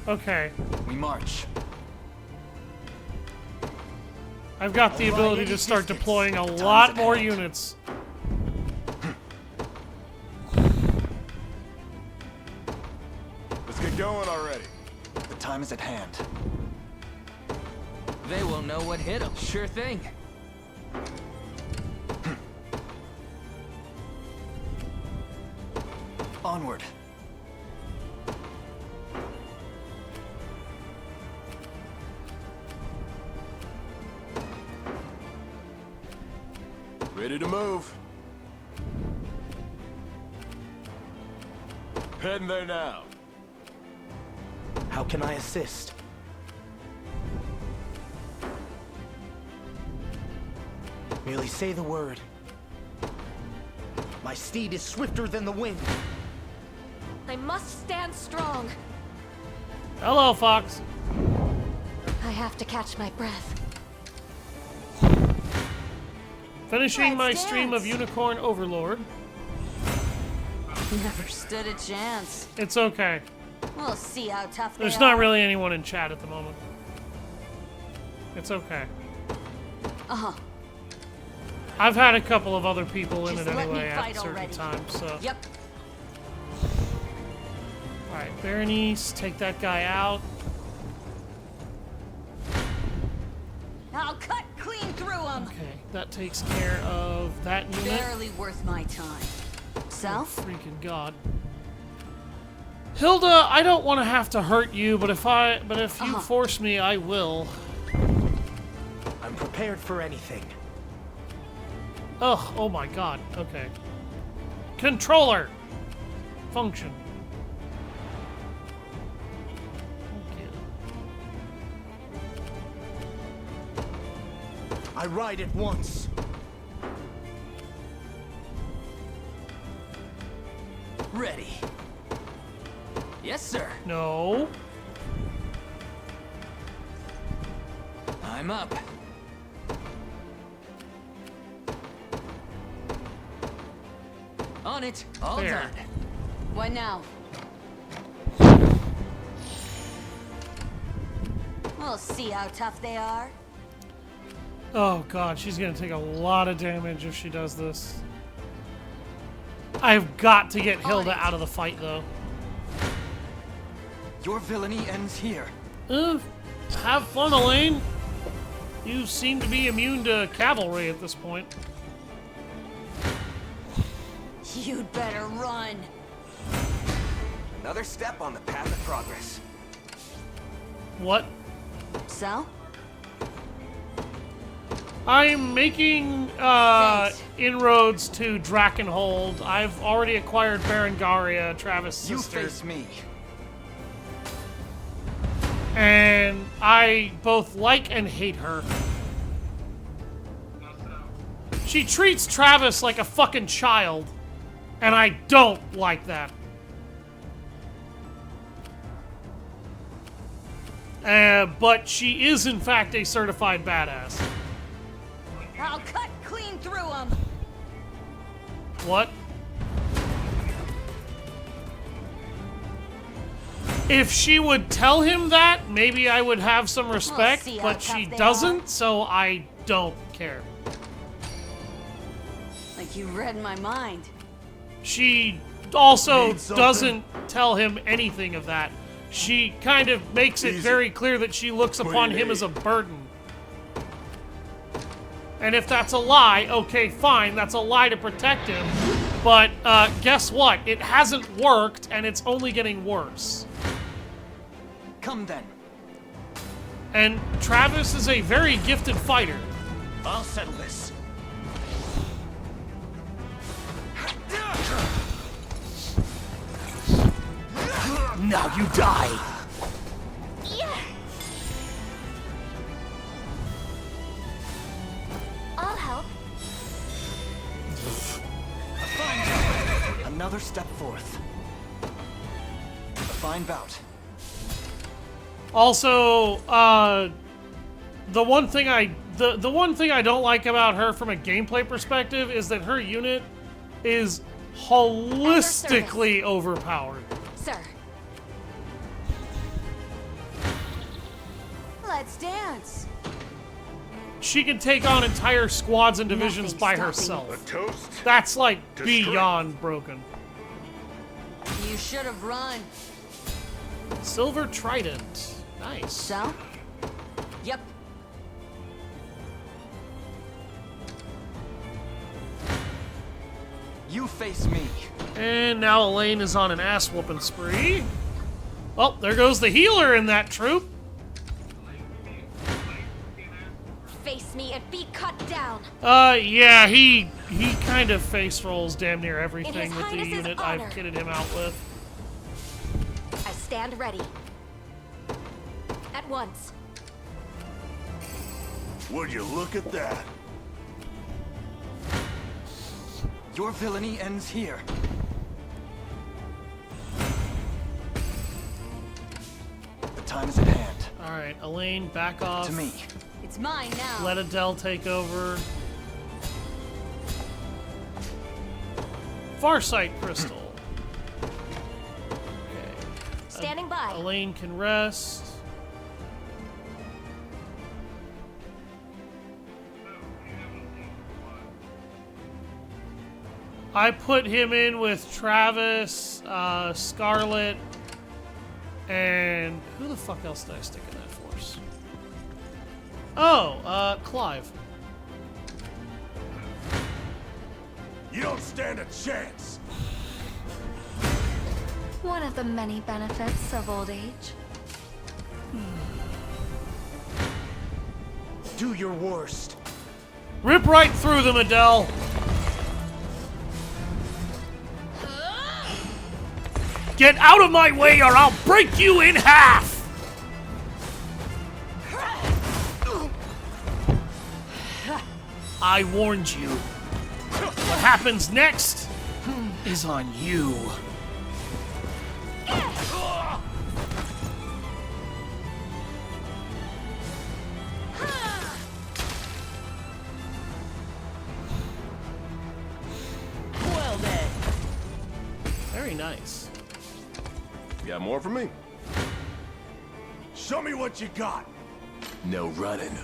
Okay. We march. I've got the ability to start deploying a lot more units. Let's get going already. The time is at hand. They will know what hit them. Sure thing. Onward. Ready to move. Heading there now. How can I assist? Merely say the word. My steed is swifter than the wind. I must stand strong. Hello, Fox. I have to catch my breath. Finishing my stream of Unicorn Overlord. Never stood a chance. It's okay. We'll see how tough they There's are. not really anyone in chat at the moment. It's okay. Uh-huh. I've had a couple of other people in Just it let me anyway at fight certain already. times, so. Yep. Alright, Berenice, take that guy out. I'll cut clean through them. Okay, that takes care of that unit. Barely worth my time. So? Oh, freaking God. Hilda, I don't want to have to hurt you, but if you force me, I will. I'm prepared for anything. Ugh, oh my God. Okay. Controller. Function. I ride at once. Ready. Yes, sir. No. I'm up. On it. All There. done. What now? We'll see how tough they are. Oh God, she's gonna take a lot of damage if she does this. I've got to get Hilda out of the fight, though. Your villainy ends here. Have fun, Elaine. You seem to be immune to cavalry at this point. You'd better run. Another step on the path of progress. What? So? I'm making inroads to Drakenhold. I've already acquired Berengaria, Travis' sister. You face me. And I both like and hate her. She treats Travis like a fucking child. And I don't like that. But she is, in fact, a certified badass. I'll cut clean through them. What? If she would tell him that, maybe I would have some respect, but she doesn't, so I don't care. Like you read my mind. She also doesn't tell him anything of that. She kind of makes it very clear that she looks upon him as a burden. And if that's a lie, okay, fine, that's a lie to protect him. But guess what? It hasn't worked, and it's only getting worse. Come then. And Travis is a very gifted fighter. I'll settle this. Now you die. I'll help. Another step forth. A fine bout. Also, the one thing I don't like about her from a gameplay perspective is that her unit is holistically overpowered. Sir. Let's dance. She can take on entire squads and divisions by herself. A toast? That's like beyond broken. You should have run. Silver Trident. Nice. So? Yep. You face me. And now Elaine is on an ass-whooping spree. Oh, there goes the healer in that troop. Face me and be cut down. Yeah, he kind of face rolls damn near everything with the unit I've kitted him out with. I stand ready. At once. Would you look at that? Your villainy ends here. The time is at hand. Alright, Elaine, back off. To me. It's mine now. Let Adele take over. Farsight Crystal. Okay. Standing by. Elaine can rest. I put him in with Travis, Scarlet, and who the fuck else did I stick in that force? Oh, Clive. You don't stand a chance. One of the many benefits of old age. Do your worst. Rip right through them, Adele. Get out of my way or I'll break you in half! I warned you. What happens next is on you. Well then. Very nice. You got more for me? Show me what you got. No running.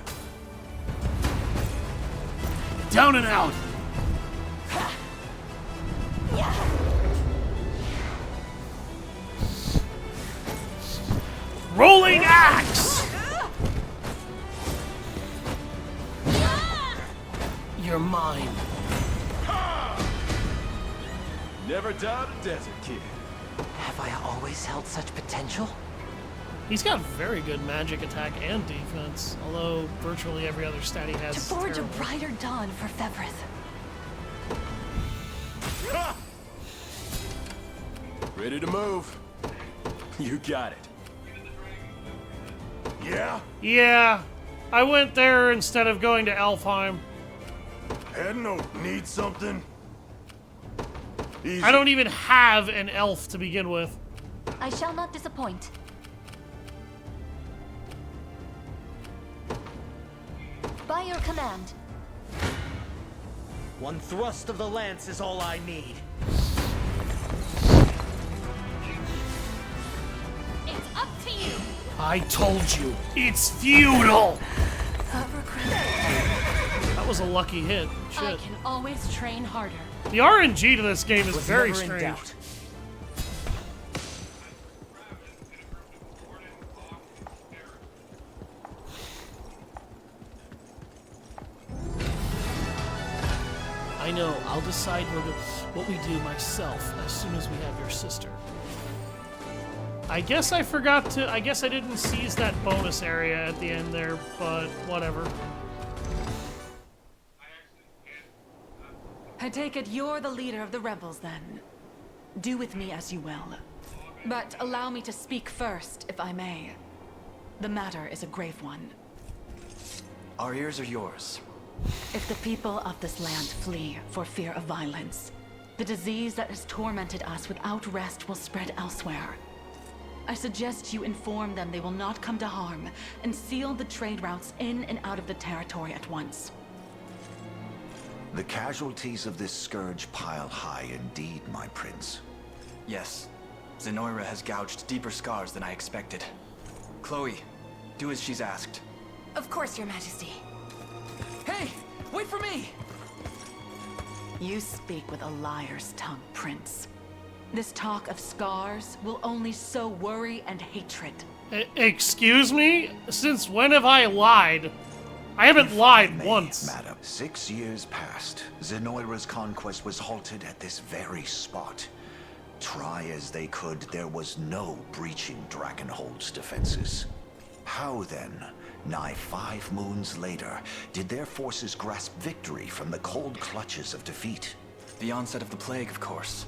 Down and out. Dueling axe! You're mine. Never doubt a desert kid. Have I always held such potential? He's got very good magic attack and defense, although virtually every other stat he has To is forge terrible. a brighter dawn for Fevrith. Ready to move. You got it. Yeah? Yeah, I went there instead of going to Elfheim. Hedno need something? Easy. I don't even have an elf to begin with. I shall not disappoint. By your command. One thrust of the lance is all I need. It's up to you. I told you, it's feudal! That was a lucky hit. I Shit. can always train harder. The RNG to this game is Was very never in strange. doubt. I know, I'll decide what we do myself as soon as we have your sister. I guess I forgot to, I guess I didn't seize that bonus area at the end there, but whatever. I take it you're the leader of the rebels, then. Do with me as you will. But allow me to speak first, if I may. The matter is a grave one. Our ears are yours. If the people of this land flee for fear of violence, the disease that has tormented us without rest will spread elsewhere. I suggest you inform them they will not come to harm, and seal the trade routes in and out of the territory at once. The casualties of this scourge pile high indeed, my prince. Yes. Zenoira has gouged deeper scars than I expected. Chloe, do as she's asked. Of course, Your Majesty. Hey, wait for me! You speak with a liar's tongue, Prince. This talk of scars will only sow worry and hatred. Excuse me? Since when have I lied? I haven't lied once. Madam, 6 years passed. Zenoira's conquest was halted at this very spot. Try as they could, there was no breaching Drakenhold's defenses. How then, nigh 5 moons later, did their forces grasp victory from the cold clutches of defeat? The onset of the plague, of course.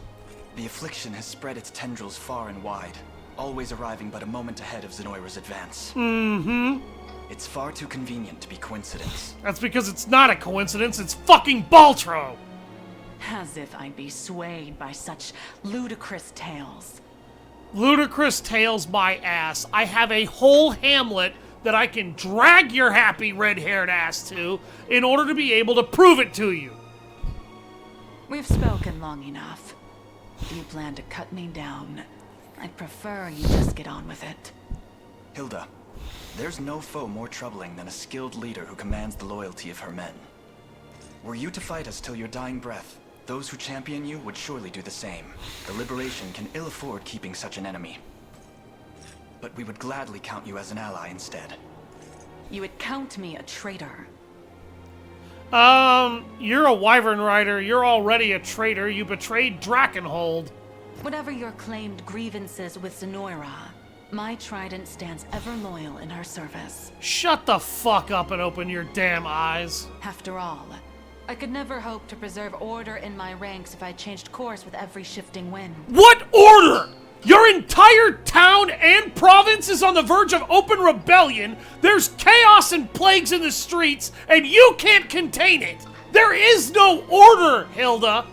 The affliction has spread its tendrils far and wide, always arriving but a moment ahead of Zenoira's advance. Mm-hmm. It's far too convenient to be coincidence. That's because it's not a coincidence, it's fucking Baltro! As if I'd be swayed by such ludicrous tales. Ludicrous tales, my ass. I have a whole hamlet that I can drag your happy red-haired ass to in order to be able to prove it to you. We've spoken long enough. If you plan to cut me down, I'd prefer you just get on with it. Hilda, there's no foe more troubling than a skilled leader who commands the loyalty of her men. Were you to fight us till your dying breath, those who champion you would surely do the same. The Liberation can ill afford keeping such an enemy. But we would gladly count you as an ally instead. You would count me a traitor. You're a wyvern rider. You're already a traitor. You betrayed Drakenhold. Whatever your claimed grievances with Zenoira, my trident stands ever loyal in her service. Shut the fuck up and open your damn eyes. After all, I could never hope to preserve order in my ranks if I changed course with every shifting wind. What order? Your entire town and province is on the verge of open rebellion. There's chaos and plagues in the streets, and you can't contain it. There is no order, Hilda.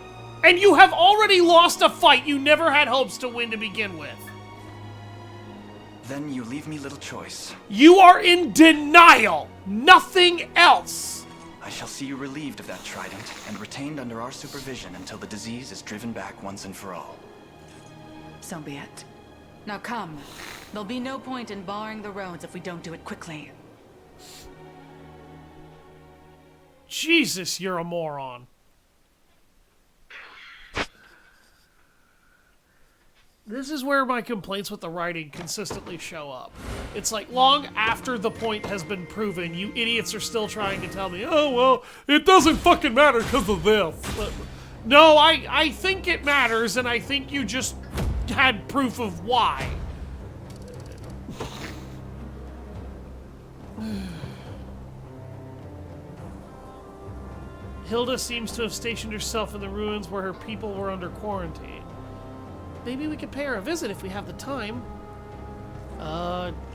And you have already lost a fight you never had hopes to win to begin with. Then you leave me little choice. You are in denial. Nothing else. I shall see you relieved of that trident and retained under our supervision until the disease is driven back once and for all. So be it. Now come. There'll be no point in barring the roads if we don't do it quickly. Jesus, you're a moron. This is where my complaints with the writing consistently show up. It's like long after the point has been proven, you idiots are still trying to tell me, oh, well, it doesn't fucking matter because of this. No, I think it matters, and I think you just had proof of why. Hilda seems to have stationed herself in the ruins where her people were under quarantine. Maybe we could pay her a visit if we have the time.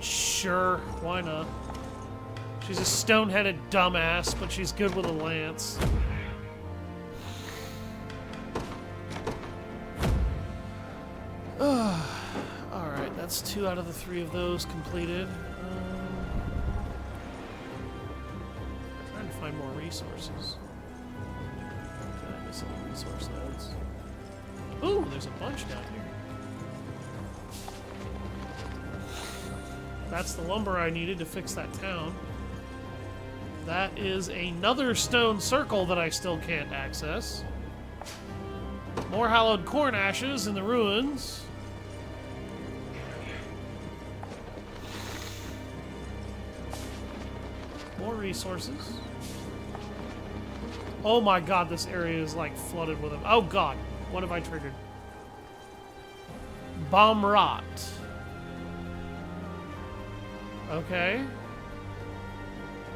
Sure. Why not? She's a stone-headed dumbass, but she's good with a lance. Alright, that's 2 out of the 3 of those completed. Trying to find more resources. Did I miss any resource nodes? Ooh, there's a bunch down here. That's the lumber I needed to fix that town. That is another stone circle that I still can't access. More hallowed corn ashes in the ruins. More resources. Oh my god, this area is like flooded with them. Oh god. What have I triggered? Bomb rot. Okay.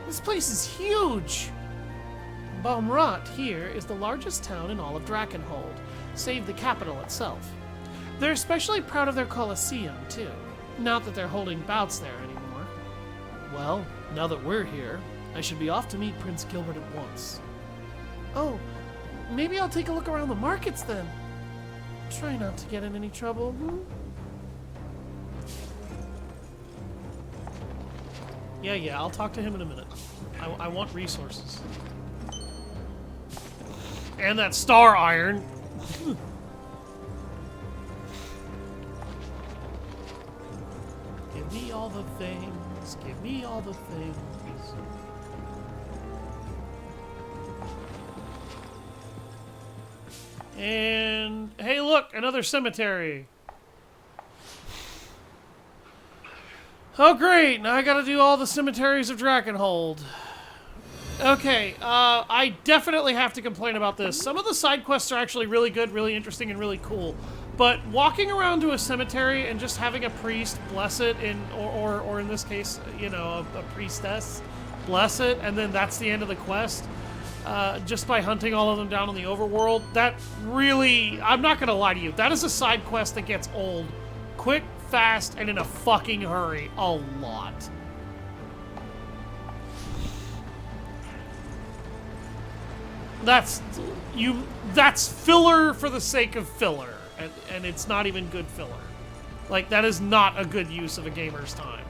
This place is huge! Bomb rot here is the largest town in all of Drakenhold, save the capital itself. They're especially proud of their Colosseum, too. Not that they're holding bouts there anymore. Well, now that we're here, I should be off to meet Prince Gilbert at once. Oh, maybe I'll take a look around the markets then. Try not to get in any trouble, Yeah, I'll talk to him in a minute. I want resources. And that star iron. Give me all the things. Give me all the things. And hey, look, another cemetery. Oh, great! Now I gotta do all the cemeteries of Drakenhold. Okay, I definitely have to complain about this. Some of the side quests are actually really good, really interesting, and really cool. But walking around to a cemetery and just having a priest bless it, or in this case, you know, a priestess bless it, and then that's the end of the quest, just by hunting all of them down in the overworld, that really, I'm not gonna lie to you, that is a side quest that gets old quick, fast, and in a fucking hurry a lot. That's filler for the sake of filler, and it's not even good filler. Like, that is not a good use of a gamer's time.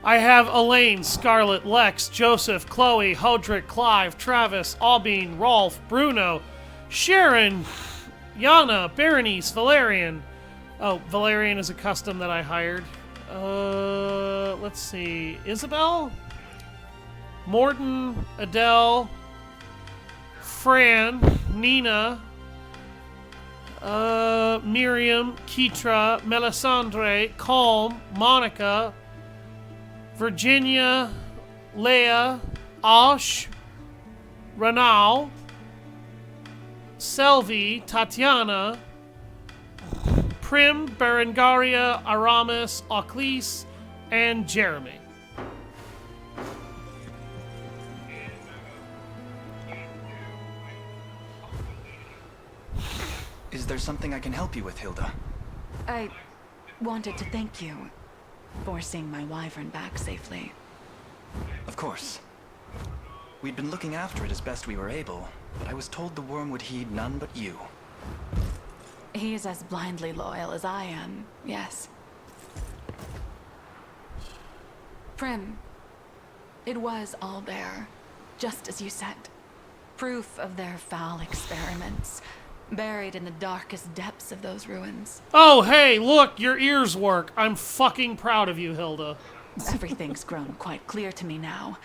I have Elaine, Scarlet, Lex, Joseph, Chloe, Hodrick, Clive, Travis, Aubine, Rolf, Bruno, Sharon, Yana, Berenice, Valerian. Oh, Valerian is a custom that I hired. Let's see. Isabel? Morton, Adele, Fran, Nina, Miriam, Keitra, Melisandre, Calm, Monica, Virginia, Leia, Osh, Ranal, Selvi, Tatiana, Prim, Berengaria, Aramis, Oclise, and Jeremy. Is there something I can help you with, Hilda? I wanted to thank you for seeing my wyvern back safely. Of course. We'd been looking after it as best we were able, but I was told the worm would heed none but you. He is as blindly loyal as I am, yes. Prim, it was all there, just as you said. Proof of their foul experiments, buried in the darkest depths of those ruins. Oh, hey, look, your ears work. I'm fucking proud of you, Hilda. Everything's grown quite clear to me now.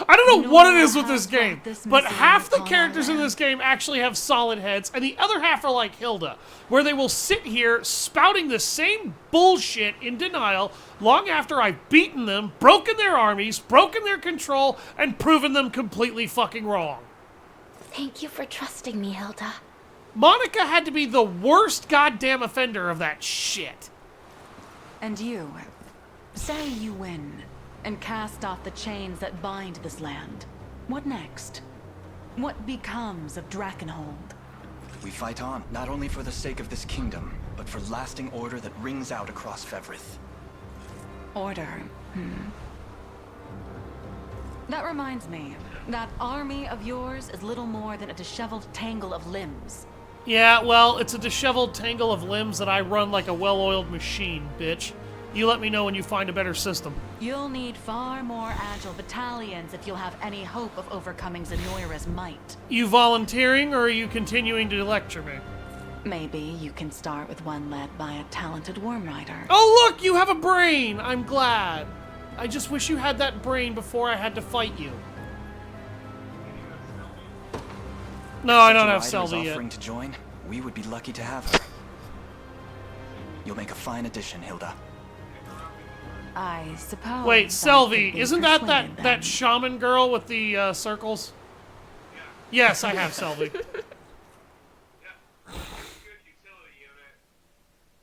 I don't know what it is with this game, this but misery half the upon our characters in land. this game actually have solid heads, and the other half are like Hilda, where they will sit here spouting the same bullshit in denial long after I've beaten them, broken their armies, broken their control, and proven them completely fucking wrong. Thank you for trusting me, Hilda. Monica had to be the worst goddamn offender of that shit. And you, say you win, and cast off the chains that bind this land. What next? What becomes of Drakenhold? We fight on, not only for the sake of this kingdom, but for lasting order that rings out across Fevrith. Order, That reminds me, that army of yours is little more than a disheveled tangle of limbs. Yeah, well, it's a disheveled tangle of limbs that I run like a well-oiled machine, bitch. You let me know when you find a better system. You'll need far more agile battalions if you'll have any hope of overcoming Zenoira's might. You volunteering, or are you continuing to lecture me? Maybe you can start with one led by a talented worm rider. Oh look, you have a brain! I'm glad. I just wish you had that brain before I had to fight you. No, I don't have Selby yet. Offering to join, we would be lucky to have her. You'll make a fine addition, Hilda. I suppose. Wait, I Selby, could be isn't that persuaded, that shaman girl with the circles? Yes, I have Selby.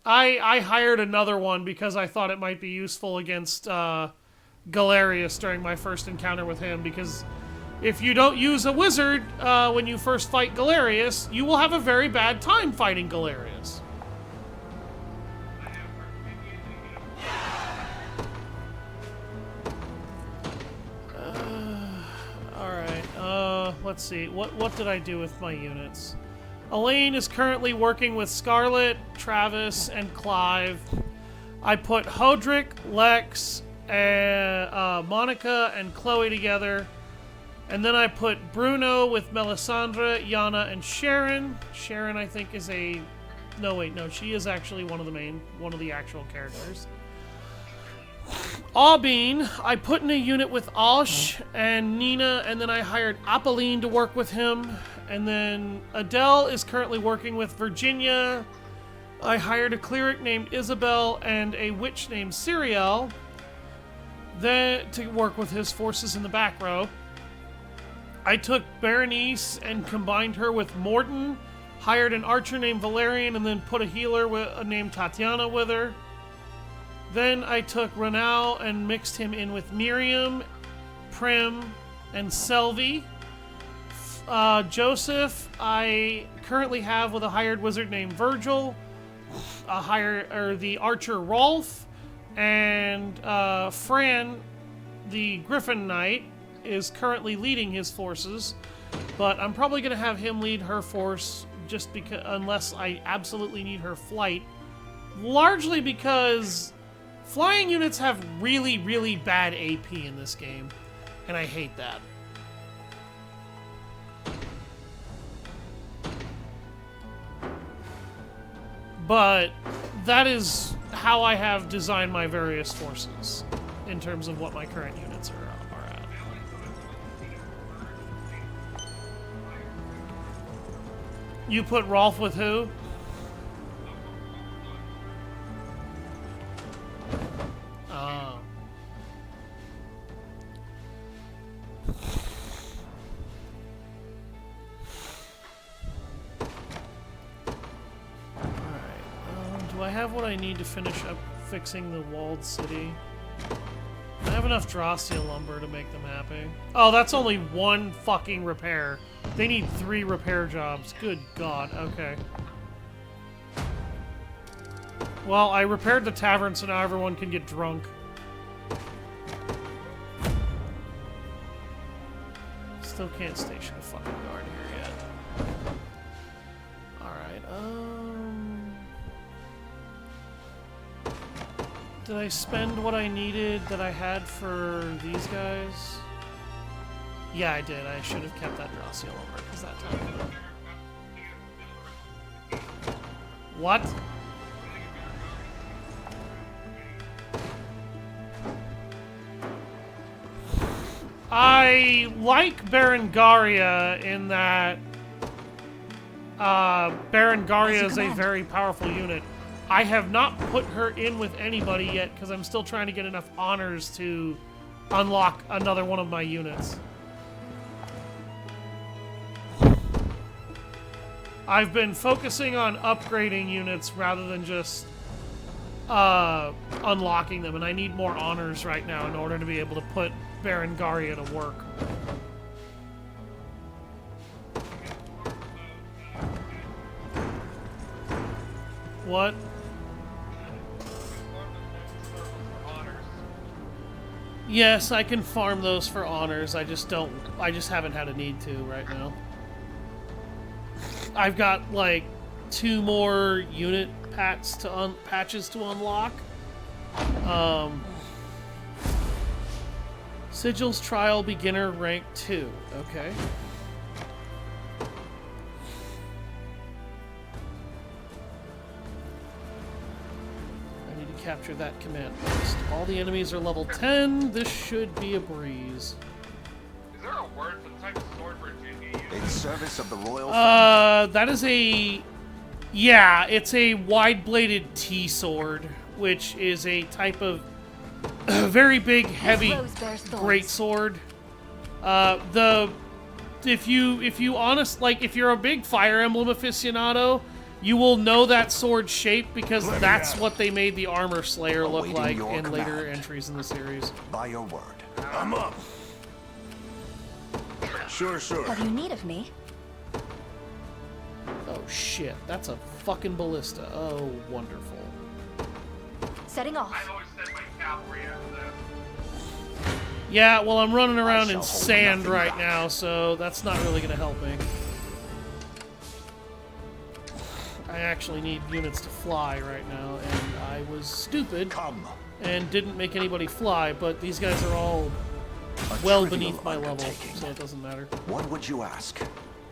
I hired another one because I thought it might be useful against Galerius during my first encounter with him, because if you don't use a wizard when you first fight Galerius, you will have a very bad time fighting Galerius. Alright, let's see. What did I do with my units? Elaine is currently working with Scarlet, Travis, and Clive. I put Hodrick, Lex, and Monica, and Chloe together. And then I put Bruno with Melisandre, Yana, and Sharon. Sharon, I think, is a... No, wait, no. She is actually one of the actual characters. Aubin, I put in a unit with Osh and Nina, and then I hired Apolline to work with him. And then Adele is currently working with Virginia. I hired a cleric named Isabel and a witch named Cyriel then to work with his forces in the back row. I took Berenice and combined her with Morton, hired an archer named Valerian, and then put a healer named Tatiana with her. Then I took Renau and mixed him in with Miriam, Prim, and Selvi. Joseph, I currently have with a hired wizard named Virgil, the archer Rolf, and Fran, the Griffin Knight, is currently leading his forces, but I'm probably going to have him lead her force just because, unless I absolutely need her flight, largely because flying units have really, really bad AP in this game, and I hate that. But that is how I have designed my various forces in terms of what my current units are at. You put Rolf with who? Oh. Do I have what I need to finish up fixing the walled city? I have enough Dracia lumber to make them happy. Oh, that's only one fucking repair. They need 3 repair jobs. Good God. Okay. Well, I repaired the tavern, so now everyone can get drunk. Still can't station a fucking guard here yet. Alright, did I spend what I needed that I had for these guys? Yeah, I did. I should have kept that Dracia lumber, because that time... What? I like Berengaria in that Berengaria is a very powerful unit. I have not put her in with anybody yet because I'm still trying to get enough honors to unlock another one of my units. I've been focusing on upgrading units rather than just unlocking them, and I need more honors right now in order to be able to put Berengaria to work. What? Yes, I can farm those for honors. I just haven't had a need to right now. I've got like 2 more unit patches to unlock. Sigils Trial Beginner rank 2. Okay. I need to capture that command post. All the enemies are level 10. This should be a breeze. Is there a word for the type of sword for a JD? In service of the royal family. That is a... Yeah, it's a wide-bladed T-sword, which is a type of very big, heavy greatsword. If you're a big Fire Emblem aficionado, you will know that sword shape because that's what they made the Armor Slayer look like in later entries in the series. By your word. I'm up. Sure. Have you need of me? Oh shit, that's a fucking ballista. Oh, wonderful. Setting off. I always said my cavalry after that. Yeah, well, I'm running around in sand right now, so that's not really gonna help me. I actually need units to fly right now, and I was stupid and didn't make anybody fly, but these guys are all well beneath my level, so it doesn't matter. What would you ask?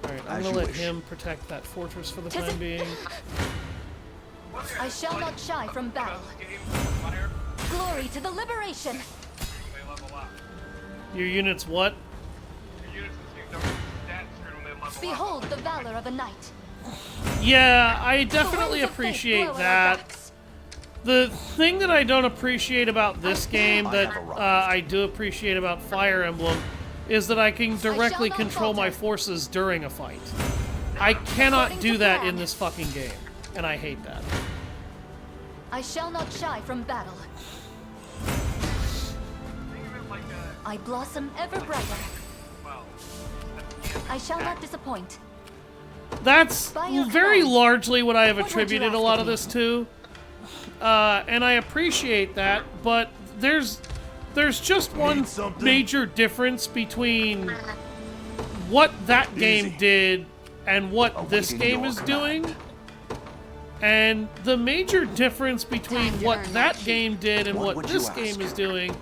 Alright, I'm gonna let him protect that fortress for the time being. I shall not shy from battle. Glory to the liberation! Your units what? Behold the valor of a knight. Yeah, I definitely appreciate that. The thing that I don't appreciate about this game that I do appreciate about Fire Emblem is that I can directly control my forces during a fight. I cannot do that in this fucking game, and I hate that. I shall not shy from battle. I blossom ever brighter. I shall not disappoint. That's very largely what I have attributed a lot of this to. And I appreciate that, but there's just one major difference between what that game did and what this game is doing. And the major difference between what that game did and what this game is doing,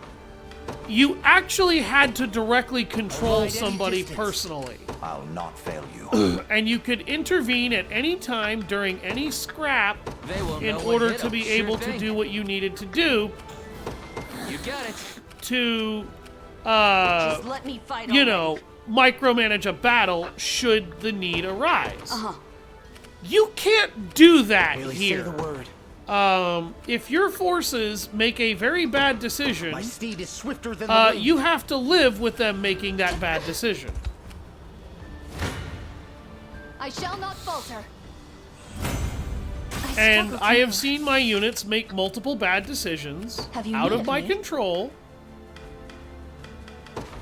you actually had to directly control somebody personally. I'll not fail you. And you could intervene at any time during any scrap in order to be able to do what you needed to do. You got it. To, Just let me fight you know, micromanage a battle should the need arise. You can't do that here. Say the word. If your forces make a very bad decision, My steed is swifter than the wind. you have to live with them making that bad decision. I shall not falter. And I have seen my units make multiple bad decisions out of my control,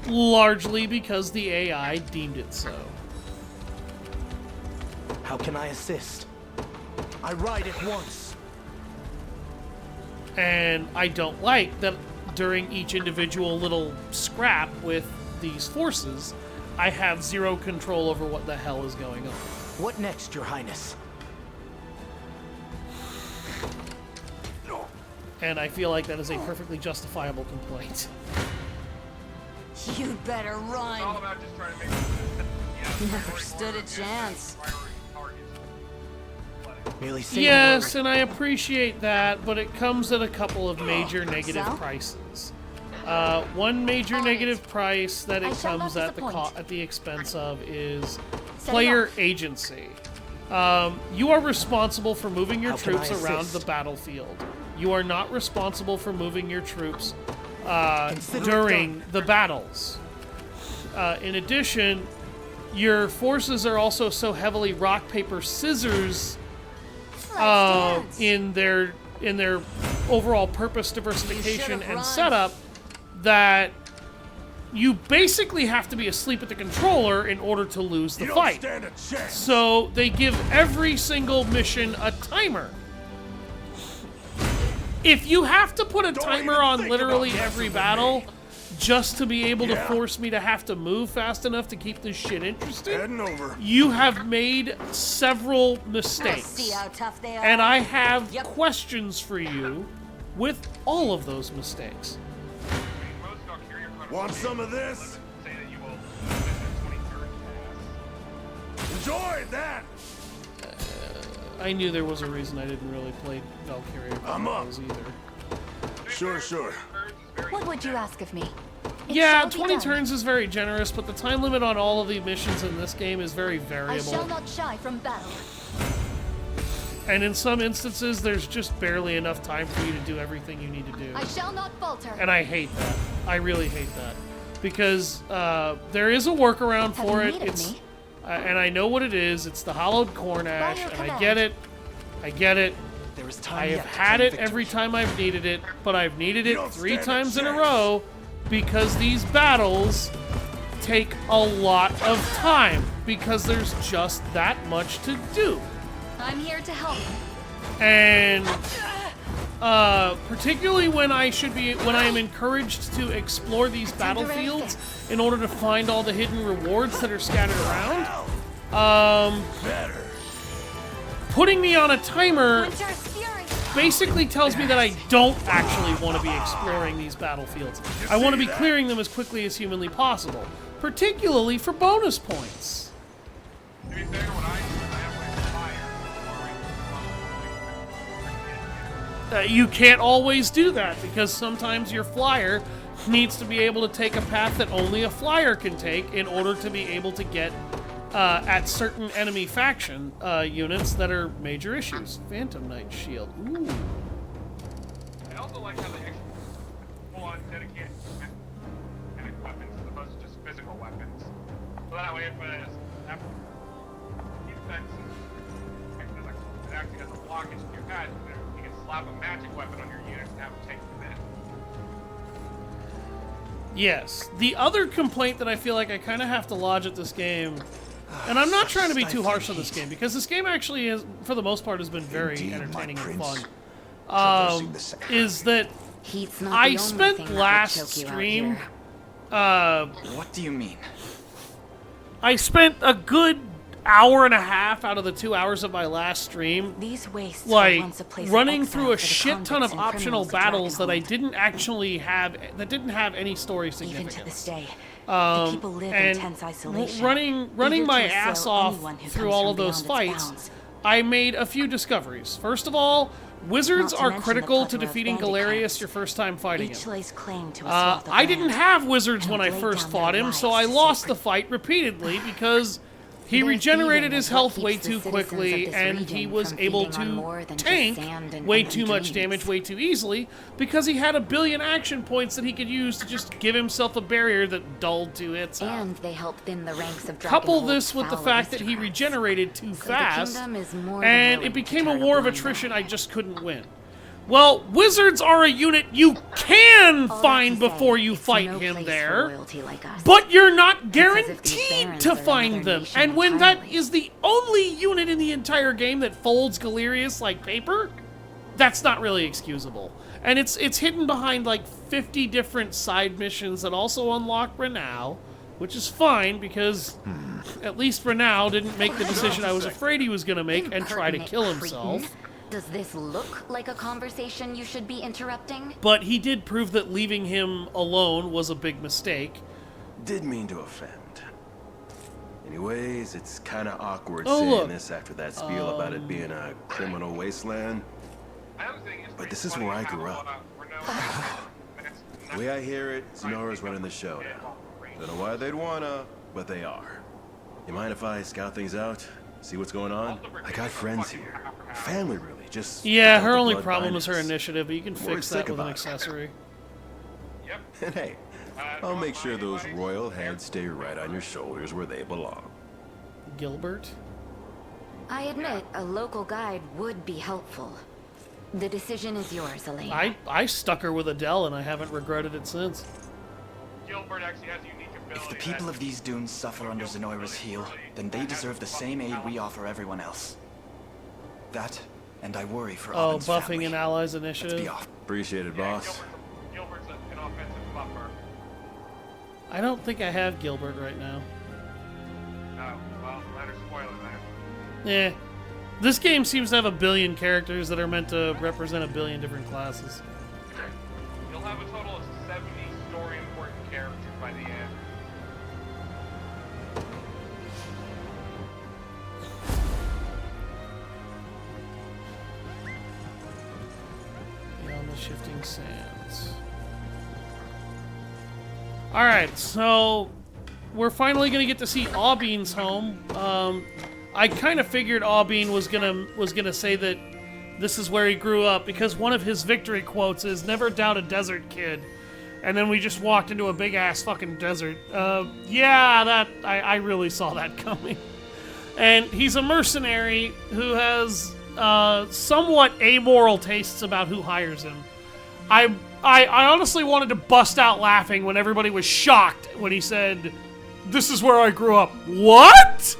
largely because the AI deemed it so. How can I assist? I ride at once. And I don't like that during each individual little scrap with these forces, I have zero control over what the hell is going on. What next, Your Highness? And I feel like that is a perfectly justifiable complaint. You'd better run. It's all about just trying to make Never stood a chance. Merely say Yes, the word. and I appreciate that, but it comes at a couple of major negative prices. One major negative price that it comes at the expense of is player agency. You are responsible for moving your troops around the battlefield. You are not responsible for moving your troops during the battles. In addition, your forces are also so heavily rock, paper, scissors in their overall purpose, diversification, and setup that you basically have to be asleep at the controller in order to lose the fight. So they give every single mission a timer. If you have to put a timer on literally every battle just to be able to force me to have to move fast enough to keep this shit interesting, you have made several mistakes. See how tough they are. And I have questions for you with all of those mistakes. Want some of this? Enjoy that! I knew there was a reason I didn't really play Valkyria Chronicles either. Sure. What would you ask of me? It Yeah, shall be 20 done. turns is very generous, but the time limit on all of the missions in this game is very I variable. shall not shy from battle. And in some instances, there's just barely enough time for you to do everything you need to do. I shall not falter. And I hate that. I really hate that. Because there is a workaround for it. It's and I know what it is. It's the hollowed corn ash, and I get it. I get it. There is time I have yet to had claim it victory. every time I've needed it, but I've needed it 3 times in a row because these battles take a lot of time because there's just that much to do. I'm here to help. And particularly when I am encouraged to explore these battlefields in order to find all the hidden rewards that are scattered around. Putting me on a timer basically tells me that I don't actually want to be exploring these battlefields. I want to be clearing them as quickly as humanly possible, particularly for bonus points. To be fair, when I have my fire, You can't always do that because sometimes your flyer needs to be able to take a path that only a flyer can take in order to be able to get at certain enemy faction units that are major issues. Phantom Knight Shield. Ooh. I also like how they actually full-on dedicate mechanic weapons as opposed to just physical weapons. So that way, if it acting as a blockage to your head, you can slap a magic weapon on your unit and have them take them in. Yes. The other complaint that I feel like I kind of have to lodge at this game, and I'm not trying to be too harsh on this game, because this game actually is, for the most part, has been very entertaining and fun, is that I spent last stream... what do you mean? I spent a good hour and a half out of the 2 hours of my last stream These wastes like were once a place of running exile through a for the shit ton of convicts and optional criminals of battles that I Drakenhold. didn't actually have, that didn't have any story significance. Even to this day, the people live in and tense isolation, running eager my to ass assail off anyone who through comes all from of those beyond its fights, bounds. I made a few discoveries. First of all, wizards Not to are mention critical the to plethora of defeating bandit Galerius camps. your first time fighting Each him. lays claim to a swath of I didn't land, have wizards and when I laid first down fought their him, so lives I to lost sacred the fight repeatedly because he Their regenerated thieving his is what health keeps way the too citizens quickly, of this and region he was from able feeding on more to than just tank sand and way empty too much dreams. damage way too easily because he had a billion action points that he could use to just give himself a barrier that dulled 2 hits out. And they help thin the ranks of Couple Drakenhold's this with the foul fact that he aristocrats. regenerated too So the fast, kingdom is more than and willing it to became a turn war of blind attrition I just couldn't win. Well, wizards are a unit you can find before you fight no him place for there, loyalty like us. but you're not Because if guaranteed these barons to are find another them. nation And when that entirely. is the only unit in the entire game that folds Galerius like paper, that's not really excusable. And it's hidden behind like 50 different side missions that also unlock Renow, which is fine because at least Renow didn't make the decision I was afraid he was going to make and try to Impertinent kill cretins. himself. Does this look like a conversation you should be interrupting? But he did prove that leaving him alone was a big mistake. Did mean to offend. Anyways, it's kind of awkward Oh, saying look. this after that spiel about it being a criminal wasteland. But this is where I grew up. The way I hear it, Zenora's running the show now. Don't know why they'd wanna, but they are. You mind if I scout things out? See what's going on? I got friends here. Family, really. Just Yeah, without her the only blood problem is her bindings. initiative, but you can I'm worried fix sick that with an about it. accessory. And hey, I'll make sure those royal heads stay right on your shoulders where they belong. Gilbert? I admit, a local guide would be helpful. The decision is yours, Elena. I stuck her with Adele, and I haven't regretted it since. Gilbert actually has a unique ability. If the people of these dunes suffer under Zenoira's heel, then they deserve the same aid we offer everyone else. That, and I worry for Oh, Auden's buffing family. an ally's initiative. Be off. Appreciate it, boss. Gilbert's an offensive buffer. I don't think I have Gilbert right now. Oh, well, minor spoiler then. Yeah. This game seems to have a billion characters that are meant to represent a billion different classes. You'll have a total of 70 story important characters by the end. Beyond the shifting sands. Alright, so we're finally gonna get to see Aubene's home. I kind of figured Aubene was gonna say that this is where he grew up, because one of his victory quotes is "Never doubt a desert kid," and then we just walked into a big ass fucking desert. Yeah, I really saw that coming. And he's a mercenary who has somewhat amoral tastes about who hires him. I honestly wanted to bust out laughing when everybody was shocked when he said, "This is where I grew up." What?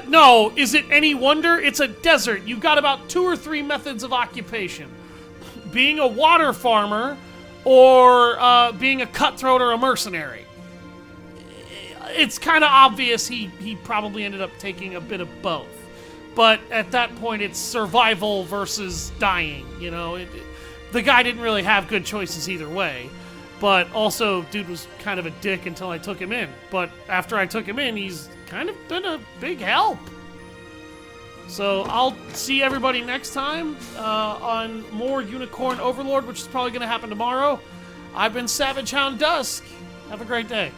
No, is it any wonder? It's a desert. You've got about 2 or 3 methods of occupation. Being a water farmer, or being a cutthroat or a mercenary. It's kind of obvious he probably ended up taking a bit of both. But at that point, it's survival versus dying, you know? The guy didn't really have good choices either way. But also, dude was kind of a dick until I took him in. But after I took him in, he's kind of been a big help. So I'll see everybody next time on more Unicorn Overlord, which is probably going to happen tomorrow. I've been Savage Hound Dusk. Have a great day.